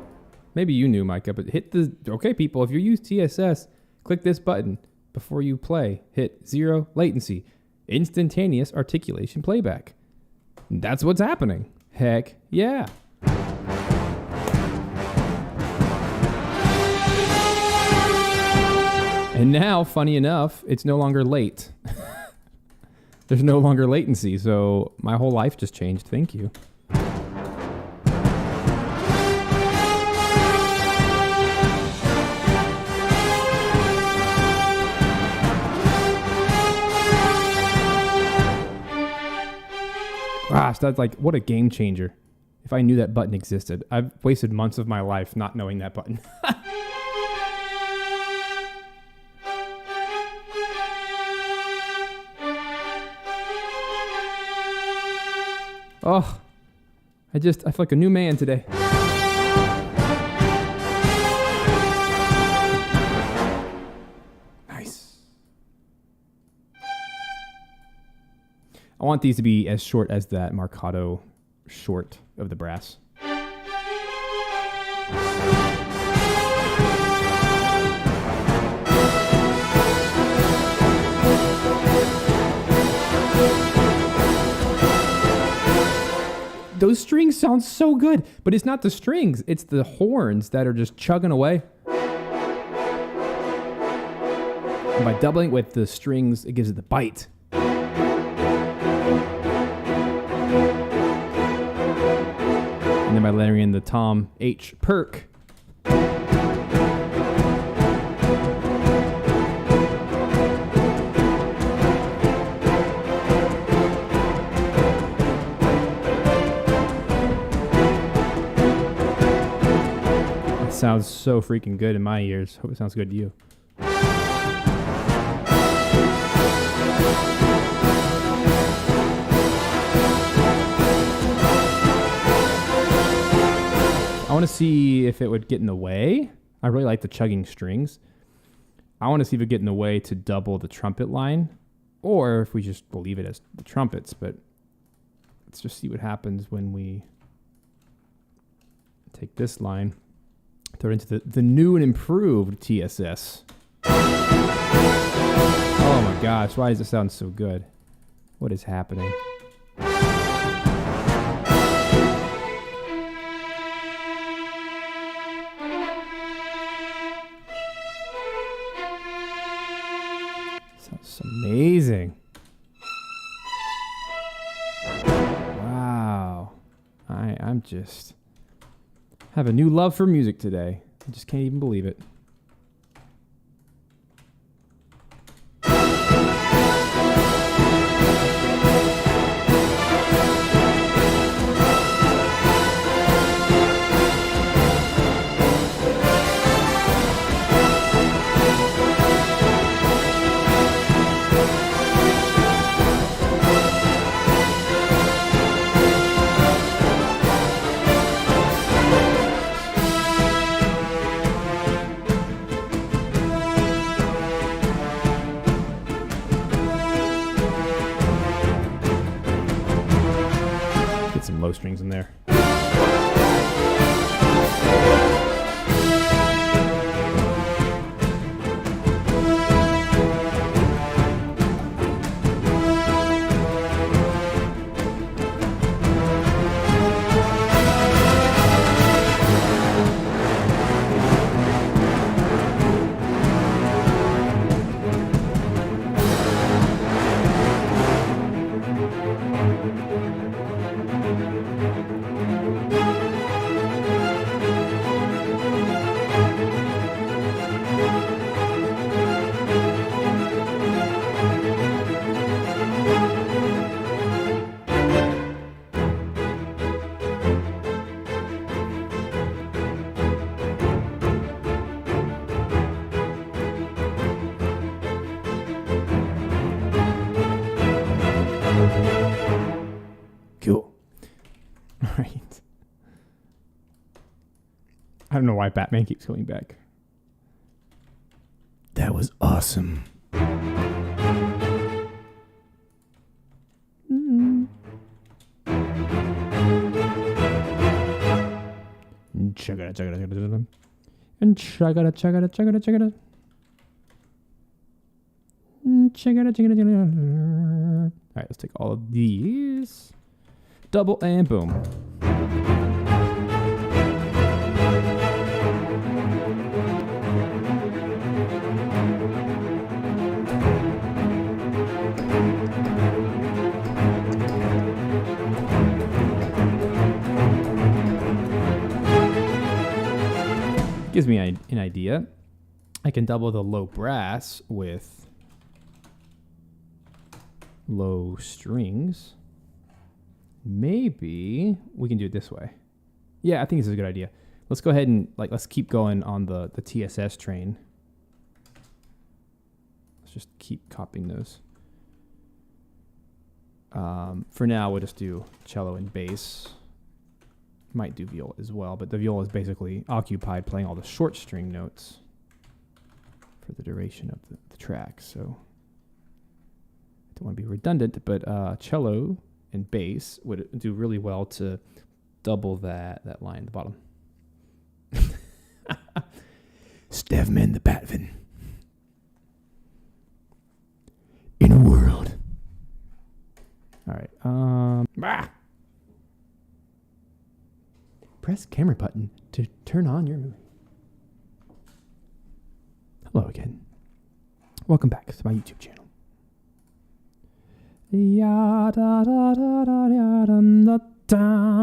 Maybe you knew, Micah, but hit the... Okay, people, if you use TSS, click this button before you play. Hit 0 latency. Instantaneous articulation playback. That's what's happening. Heck yeah. And now, funny enough, it's no longer late. There's no longer latency, so my whole life just changed. Thank you. Gosh, that's like, what a game changer. If I knew that button existed. I've wasted months of my life not knowing that button. Oh, I feel like a new man today. Nice. I want these to be as short as that Marcato short of the brass. Those strings sound so good, but it's not the strings, it's the horns that are just chugging away. And by doubling with the strings, it gives it the bite. And then by layering in the Tom H perk, it sounds so freaking good in my ears. Hope it sounds good to you. I want to see if it would get in the way. I really like the chugging strings. I want to see if it would get in the way to double the trumpet line, or if we just leave it as the trumpets. But let's just see what happens when we take this line, throw it into the new and improved TSS. Oh my gosh, why does it sound so good? What is happening? Sounds amazing. Wow. I'm just have a new love for music today. I just can't even believe it. Low strings in there. Cool. All right. I don't know why Batman keeps coming back. That was awesome. Chugga, chugga, chugga, and chugga, chugga, chugga, chugga. Chugga, chugga, chugga. All right, let's take all of these. Double and boom. Gives me an idea. I can double the low brass with low strings. Maybe we can do it this way. Yeah, I think this is a good idea. Let's go ahead and let's keep going on the TSS train. Let's just keep copying those. For now, we'll just do cello and bass. Might do viola as well, but the viola is basically occupied playing all the short string notes for the duration of the track. So I don't want to be redundant, but cello and bass would do really well to double that line at the bottom. Stevman the Batvin. In a world. All right. Press camera button to turn on your movie. Hello again. Welcome back to my YouTube channel. Ya da da da da da da da.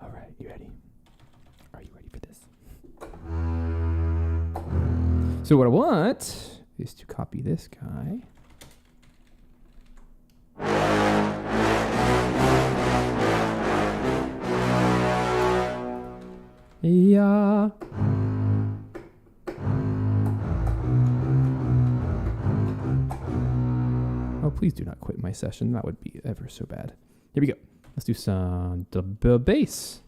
All right, you ready? Are you ready for this? So what I want is to copy this guy. Yeah. Oh, please do not quit my session. That would be ever so bad. Here we go. Let's do some double bass.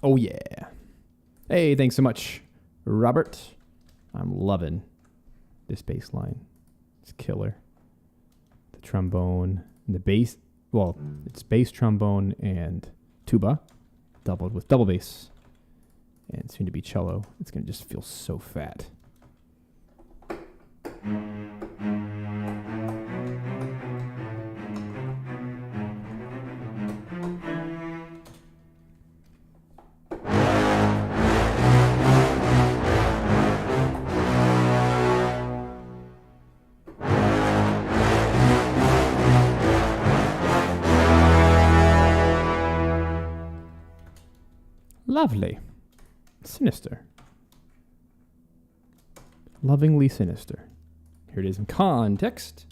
Oh yeah. Hey, thanks so much, Robert. I'm loving this bass line. It's killer. The trombone and the bass. Well, it's bass, trombone, and tuba, doubled with double bass, and soon to be cello. It's going to just feel so fat. Lovely. Sinister. Lovingly sinister. Here it is in context.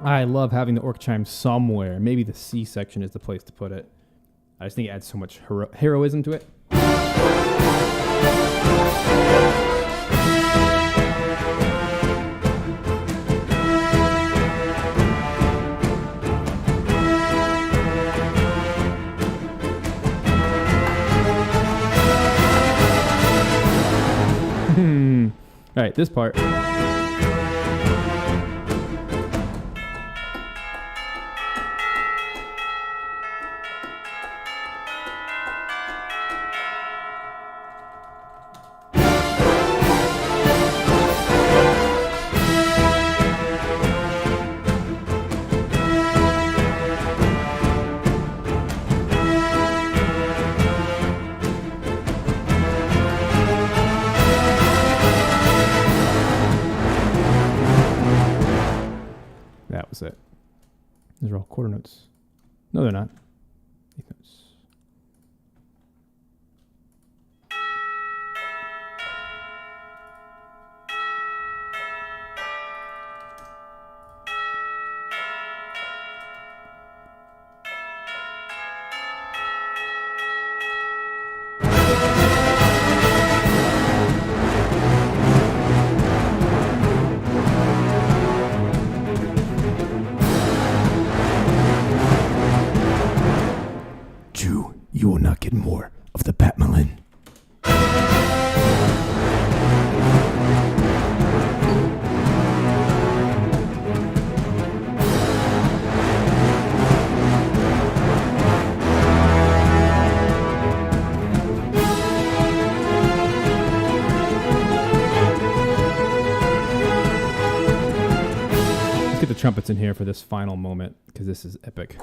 I love having the orc chime somewhere. Maybe the C section is the place to put it. I just think it adds so much heroism to it. All right, this part. It. These are all quarter notes. No, they're not. Eighth notes. hurt you, you will not get more of the Pat Melin. Let's get the trumpets in here for this final moment, because this is epic.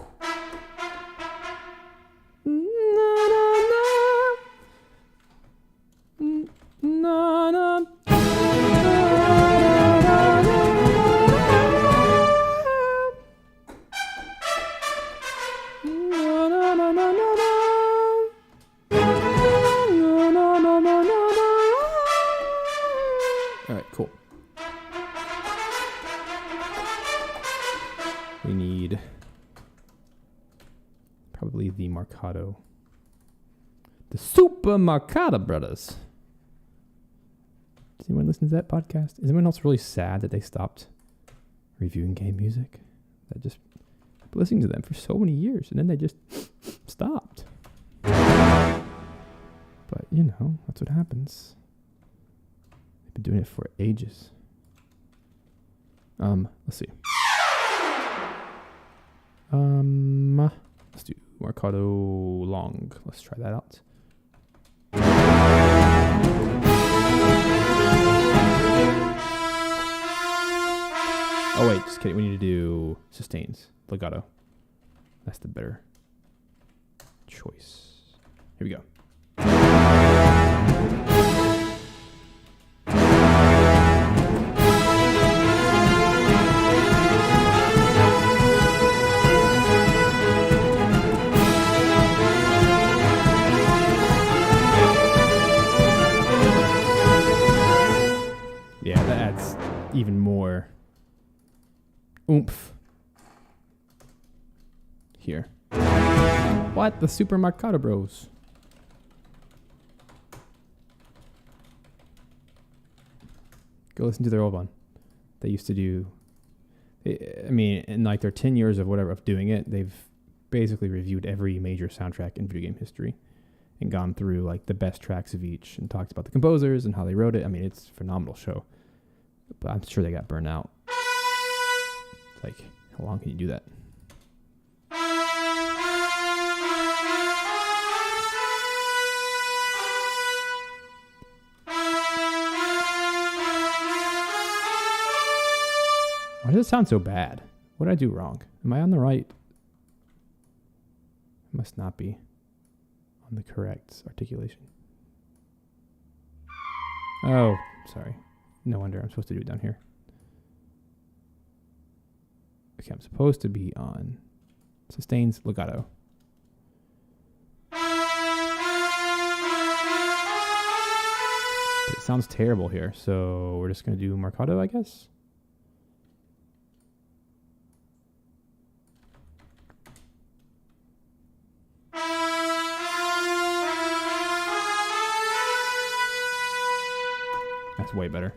All right, cool. We need probably the Marcato. The Super Marcato Brothers. Does anyone listen to that podcast? Is anyone else really sad that they stopped reviewing game music? That just I've been listening to them for so many years, and then they just stopped. But, you know, that's what happens. They've been doing it for ages. Let's see. Let's do Marcato Long. Let's try that out. Oh wait, just kidding. We need to do sustains, legato. That's the better choice. Here we go. Yeah, that adds even more oomph here. What? The Super Marcato Bros. Go listen to their old one. They used to do, I mean, in like their 10 years of whatever of doing it, they've basically reviewed every major soundtrack in video game history and gone through like the best tracks of each and talked about the composers and how they wrote it. I mean, it's a phenomenal show. But I'm sure they got burned out. It's like, how long can you do that? Why does it sound so bad? What did I do wrong? Am I on the right? I must not be on the correct articulation. Oh, sorry. No wonder I'm supposed to do it down here. Okay, I'm supposed to be on sustains legato. But it sounds terrible here, so we're just going to do Marcato, I guess. That's way better.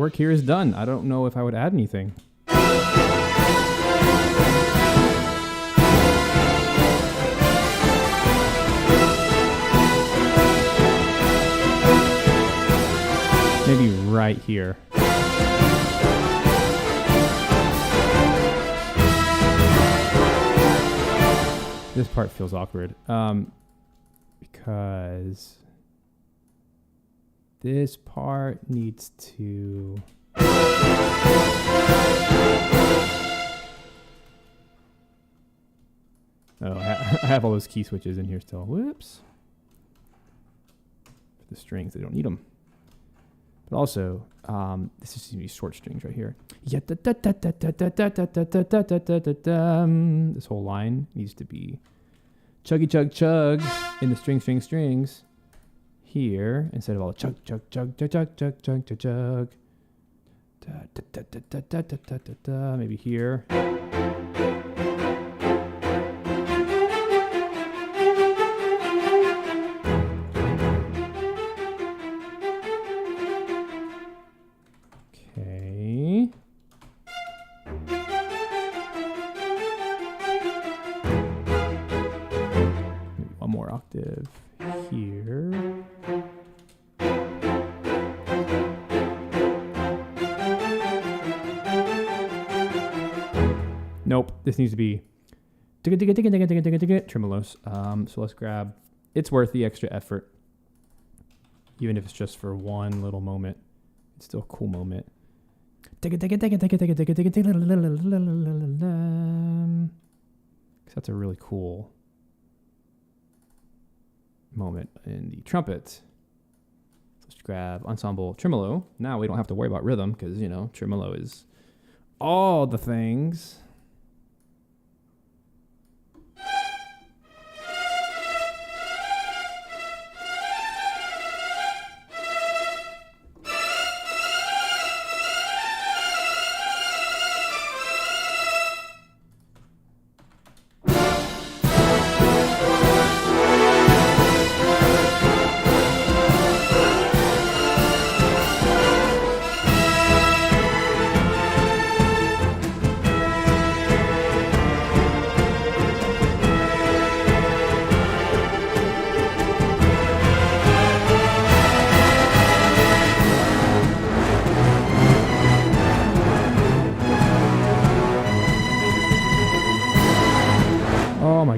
work here is done. I don't know if I would add anything. Maybe right here. This part feels awkward because this part needs to... Oh, I have all those key switches in here still. Whoops. For the strings, they don't need them. But also, this is these short strings right here. This whole line needs to be chuggy chug chug in the strings here instead of all chug chug chug chug chug chug chug chug chug. Maybe here. Octave here. Nope, this needs to be tremolos. So let's grab, it's worth the extra effort. Even if it's just for one little moment. It's still a cool moment. Because that's a really cool moment in the trumpet. Let's grab Ensemble Tremolo. Now we don't have to worry about rhythm because, you know, tremolo is all the things.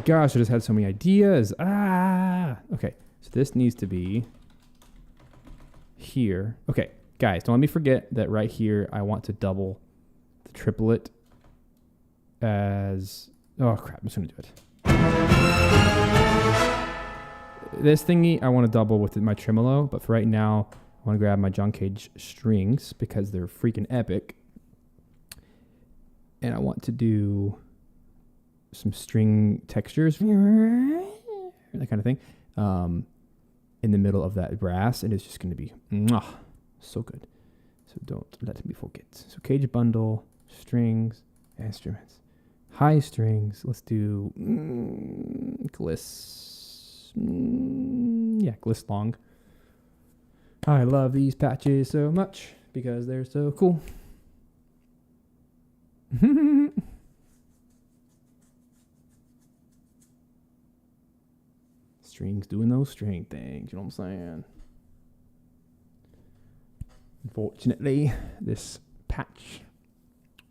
Gosh, I just had so many ideas. Okay, so this needs to be here. Okay, guys, don't let me forget that right here I want to double the triplet as... Oh, crap, I'm just going to do it. This thingy I want to double with my tremolo, but for right now, I want to grab my John Cage strings because they're freaking epic. And I want to do some string textures, that kind of thing, in the middle of that brass, and it's just going to be so good. So don't let me forget. So Cage Bundle, strings, instruments, high strings. Let's do gliss. Gliss long. I love these patches so much because they're so cool. Strings doing those string things, you know what I'm saying? Unfortunately, this patch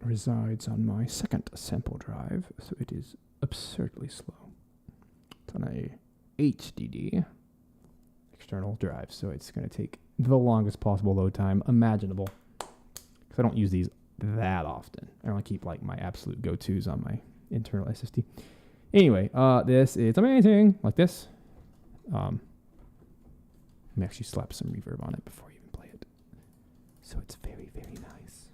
resides on my second sample drive, so it is absurdly slow. It's on a HDD external drive, so it's going to take the longest possible load time imaginable. Because I don't use these that often. I only keep like my absolute go-tos on my internal SSD. Anyway, this is amazing. Like this. Let me actually slap some reverb on it before you even play it. So it's very, very nice.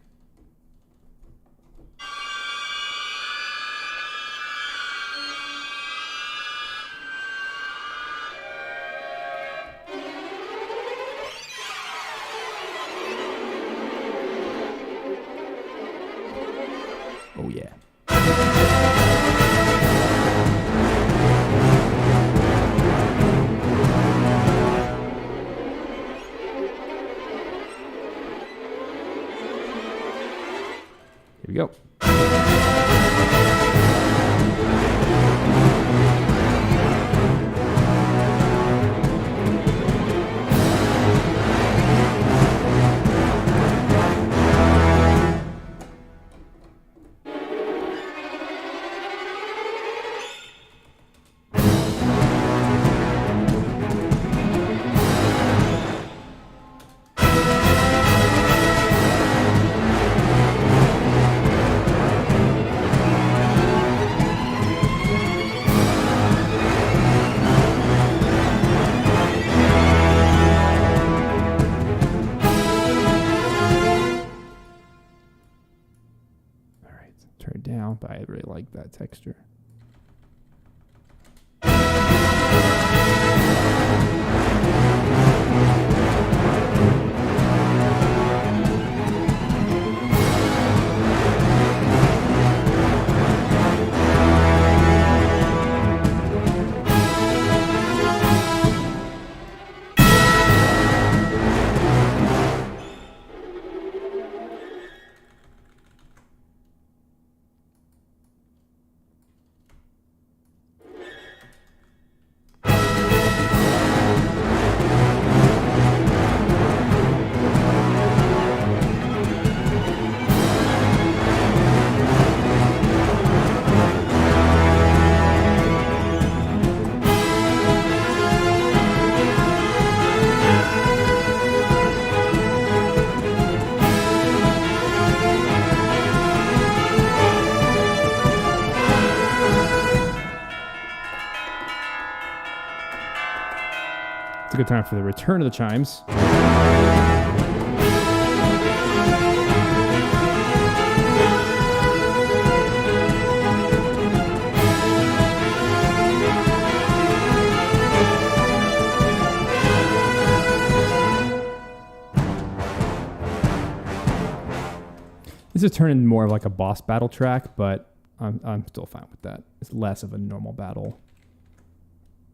Oh yeah. Here we go. Turn it down, but I really like that texture. It's a good time for the return of the chimes. This is turning more of like a boss battle track, but I'm still fine with that. It's less of a normal battle.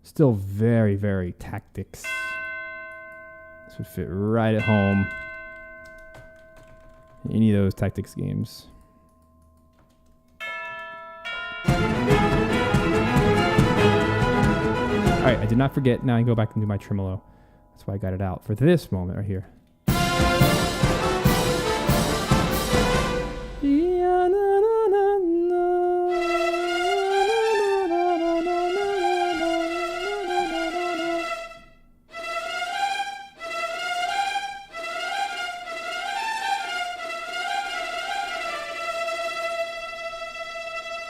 Still very, very tactics. This would fit right at home. Any of those tactics games. All right, I did not forget. Now I can go back and do my tremolo. That's why I got it out for this moment right here.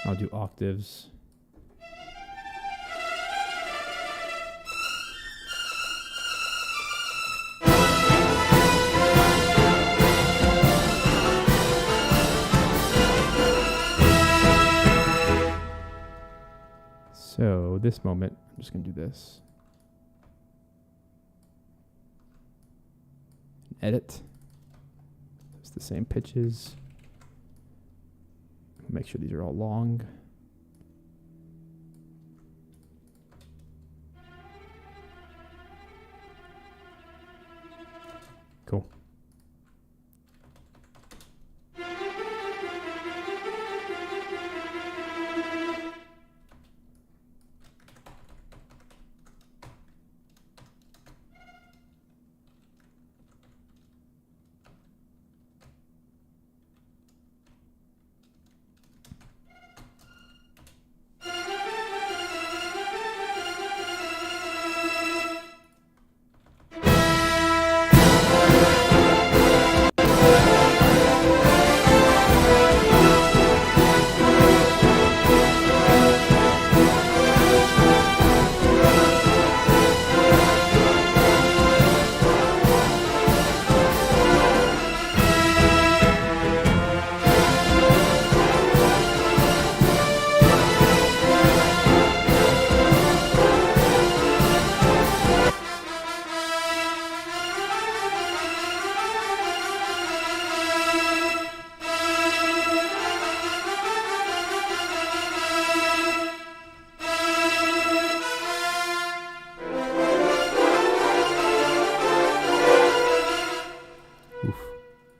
I'll do octaves. So this moment, I'm just going to do this. Edit. It's the same pitches. Make sure these are all long. Cool.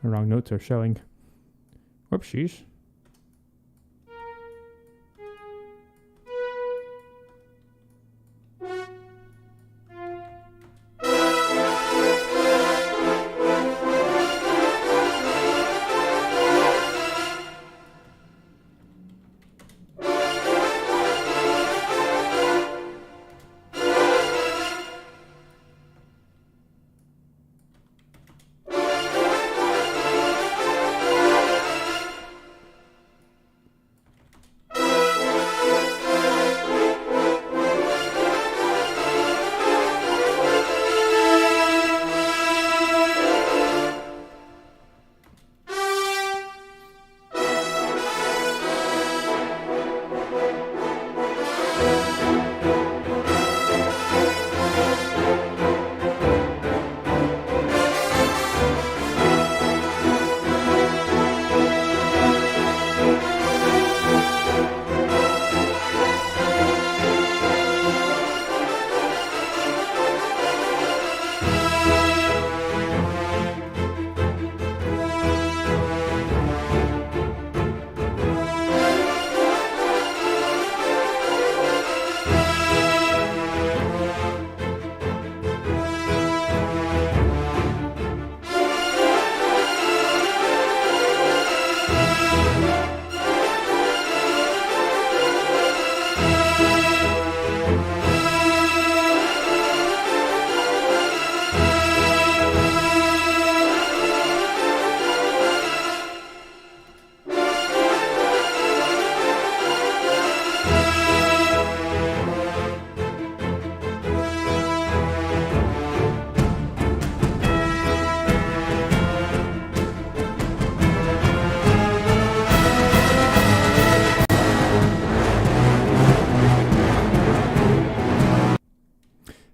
Wrong notes are showing. Whoopsies.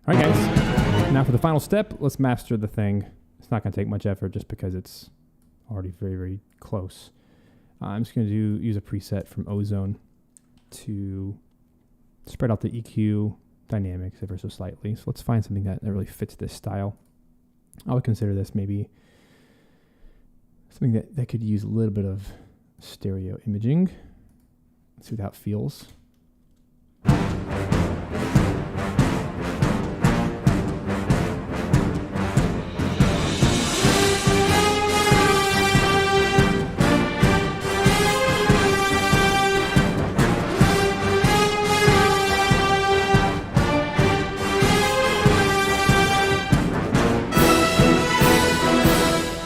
All right, guys. Now for the final step, let's master the thing. It's not going to take much effort just because it's already very, very close. I'm just going to use a preset from Ozone to spread out the EQ dynamics ever so slightly. So let's find something that really fits this style. I would consider this maybe something that could use a little bit of stereo imaging. Let's see how it feels.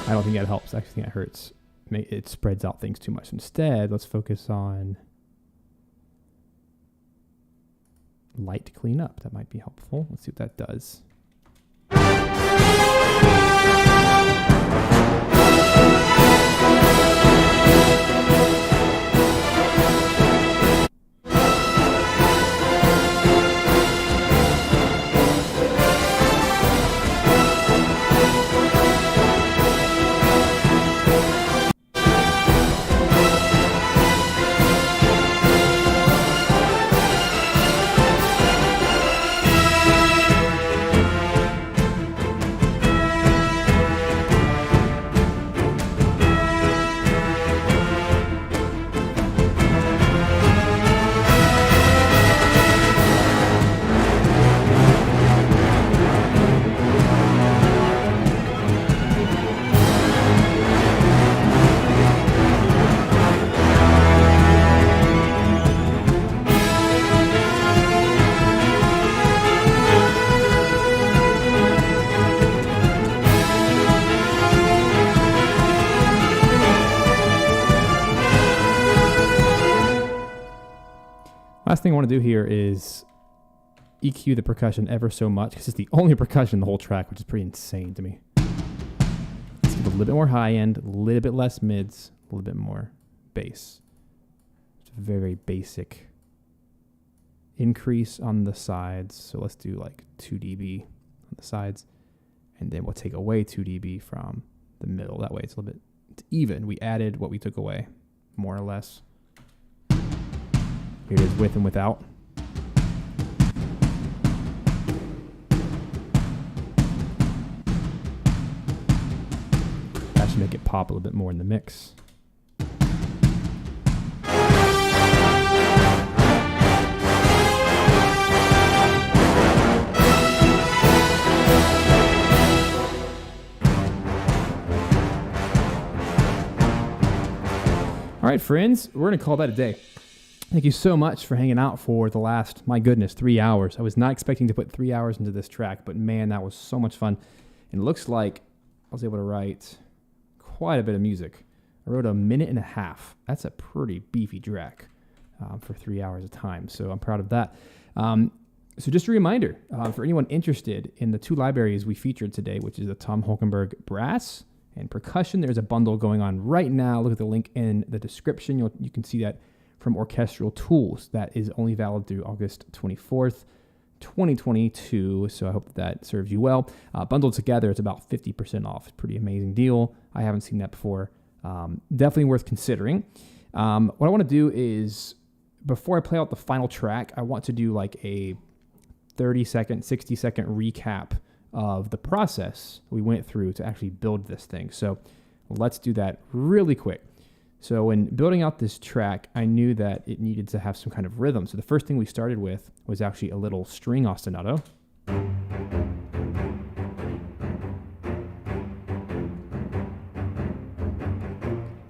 I don't think that helps. I actually think that hurts. It spreads out things too much. Instead, let's focus on light cleanup. That might be helpful. Let's see what that does. Last thing I want to do here is EQ the percussion ever so much because it's the only percussion in the whole track, which is pretty insane to me. Let's give a little bit more high end, a little bit less mids, a little bit more bass. It's a very, very basic increase on the sides. So let's do like 2 dB on the sides, and then we'll take away 2 dB from the middle. That way it's a little bit even. We added what we took away, more or less. Here it is with and without. That should make it pop a little bit more in the mix. All right, friends, we're going to call that a day. Thank you so much for hanging out for the last, my goodness, 3 hours. I was not expecting to put 3 hours into this track, but man, that was so much fun. And it looks like I was able to write quite a bit of music. I wrote 1.5 minutes. That's a pretty beefy track for 3 hours of time, so I'm proud of that. So just a reminder, for anyone interested in the 2 libraries we featured today, which is the Tom Holkenborg Brass and Percussion, there's a bundle going on right now. Look at the link in the description. You can see that from Orchestral Tools. That is only valid through August 24th, 2022. So I hope that serves you well. Bundled together, it's about 50% off. Pretty amazing deal. I haven't seen that before. Definitely worth considering. What I want to do is, before I play out the final track, I want to do like a 30-second, 60-second recap of the process we went through to actually build this thing. So let's do that really quick. So when building out this track, I knew that it needed to have some kind of rhythm. So the first thing we started with was actually a little string ostinato.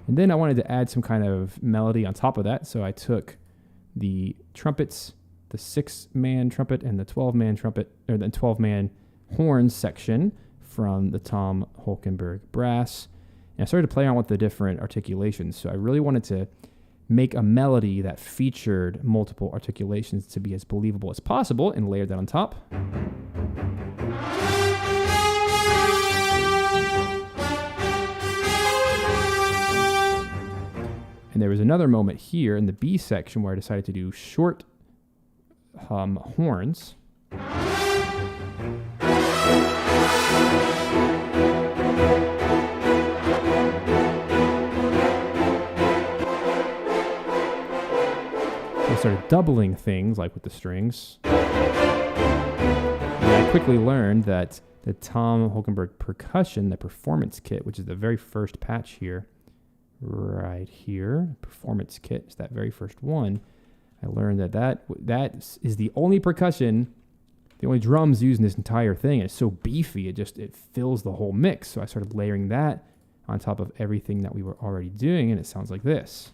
And then I wanted to add some kind of melody on top of that. So I took the trumpets, the 6-man trumpet and the 12-man trumpet, or the 12-man horns section from the Tom Holkenborg Brass. And I started to play around with the different articulations. So I really wanted to make a melody that featured multiple articulations to be as believable as possible, and layered that on top. And there was another moment here in the B section where I decided to do short horns. I started doubling things like with the strings. And I quickly learned that the Tom Holkenborg Percussion, the performance kit, which is the very first patch here, right here, performance kit is that very first one. I learned that is the only percussion, the only drums used in this entire thing. It's so beefy, it fills the whole mix. So I started layering that on top of everything that we were already doing, and it sounds like this.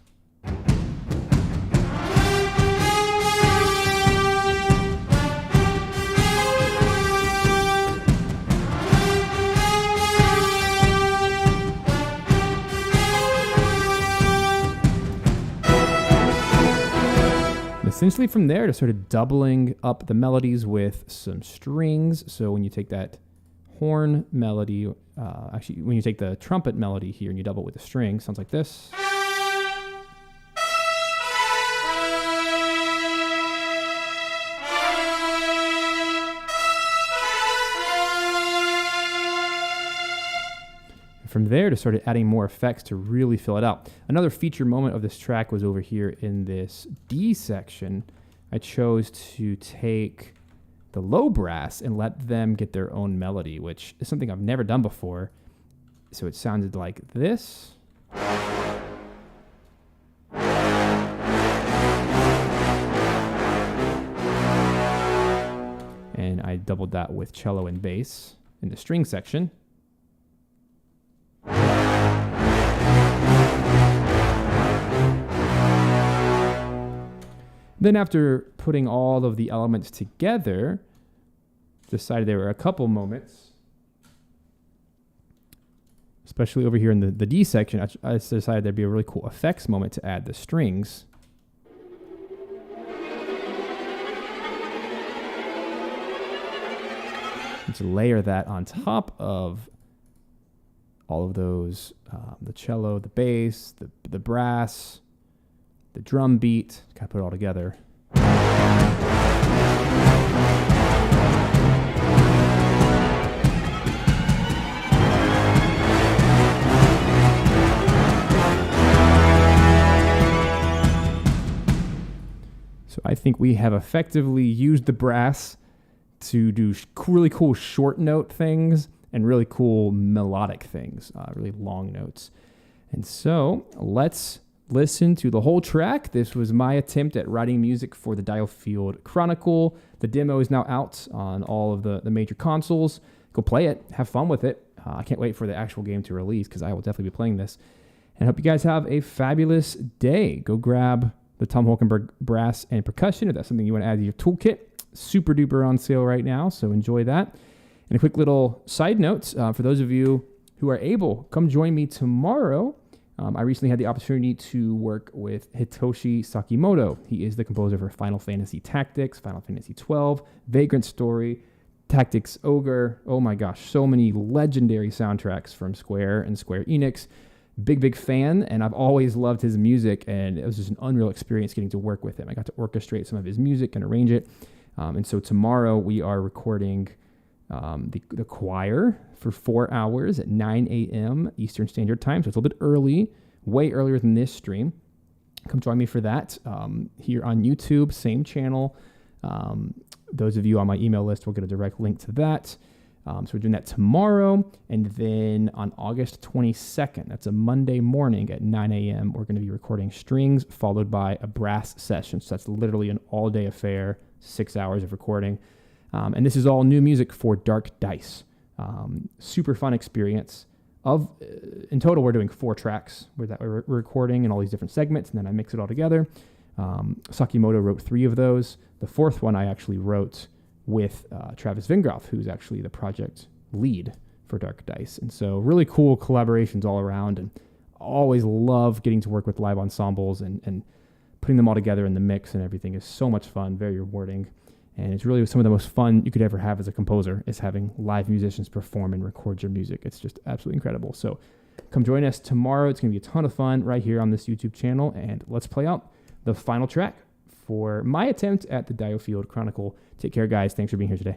Essentially from there, just started doubling up the melodies with some strings. So when you take that horn melody, when you take the trumpet melody here and you double it with the string, sounds like this. From there, to started adding more effects to really fill it out. Another feature moment of this track was over here in this D section. I chose to take the low brass and let them get their own melody, which is something I've never done before. So it sounded like this. And I doubled that with cello and bass in the string section. Then after putting all of the elements together, decided there were a couple moments, especially over here in the D section, I decided there'd be a really cool effects moment to add the strings. And to layer that on top of all of those, the cello, the bass, the brass, the drum beat, kind of put it all together. So I think we have effectively used the brass to do really cool short note things and really cool melodic things, really long notes. And so let's listen to the whole track. This was my attempt at writing music for the DioField Chronicle. The demo is now out on all of the major consoles. Go play it. Have fun with it. I can't wait for the actual game to release because I will definitely be playing this. And I hope you guys have a fabulous day. Go grab the Tom Holkenborg brass and percussion if that's something you want to add to your toolkit. Super duper on sale right now, so enjoy that. And a quick little side note, for those of you who are able, come join me tomorrow. I recently had the opportunity to work with Hitoshi Sakimoto. He is the composer for Final Fantasy Tactics, Final Fantasy 12, Vagrant Story, Tactics Ogre. Oh my gosh, so many legendary soundtracks from Square and Square Enix. Big fan, and I've always loved his music, and it was just an unreal experience getting to work with him. I got to orchestrate some of his music and arrange it. And so tomorrow we are recording the choir for 4 hours at 9 a.m. Eastern Standard Time. So it's a little bit early, way earlier than this stream. Come join me for that here on YouTube, same channel. Those of you on my email list will get a direct link to that. So we're doing that tomorrow. And then on August 22nd, that's a Monday morning at 9 a.m., we're going to be recording strings followed by a brass session. So that's literally an all-day affair, 6 hours of recording. And this is all new music for Dark Dice. Super fun experience. In total, we're doing 4 tracks that we're recording in all these different segments, and then I mix it all together. Sakimoto wrote 3 of those. The 4th one I actually wrote with Travis Vingroff, who's actually the project lead for Dark Dice. And so really cool collaborations all around, and always love getting to work with live ensembles and putting them all together in the mix and everything is so much fun, very rewarding. And it's really some of the most fun you could ever have as a composer is having live musicians perform and record your music. It's just absolutely incredible. So come join us tomorrow. It's going to be a ton of fun right here on this YouTube channel. And let's play out the final track for my attempt at the DioField Chronicle. Take care, guys. Thanks for being here today.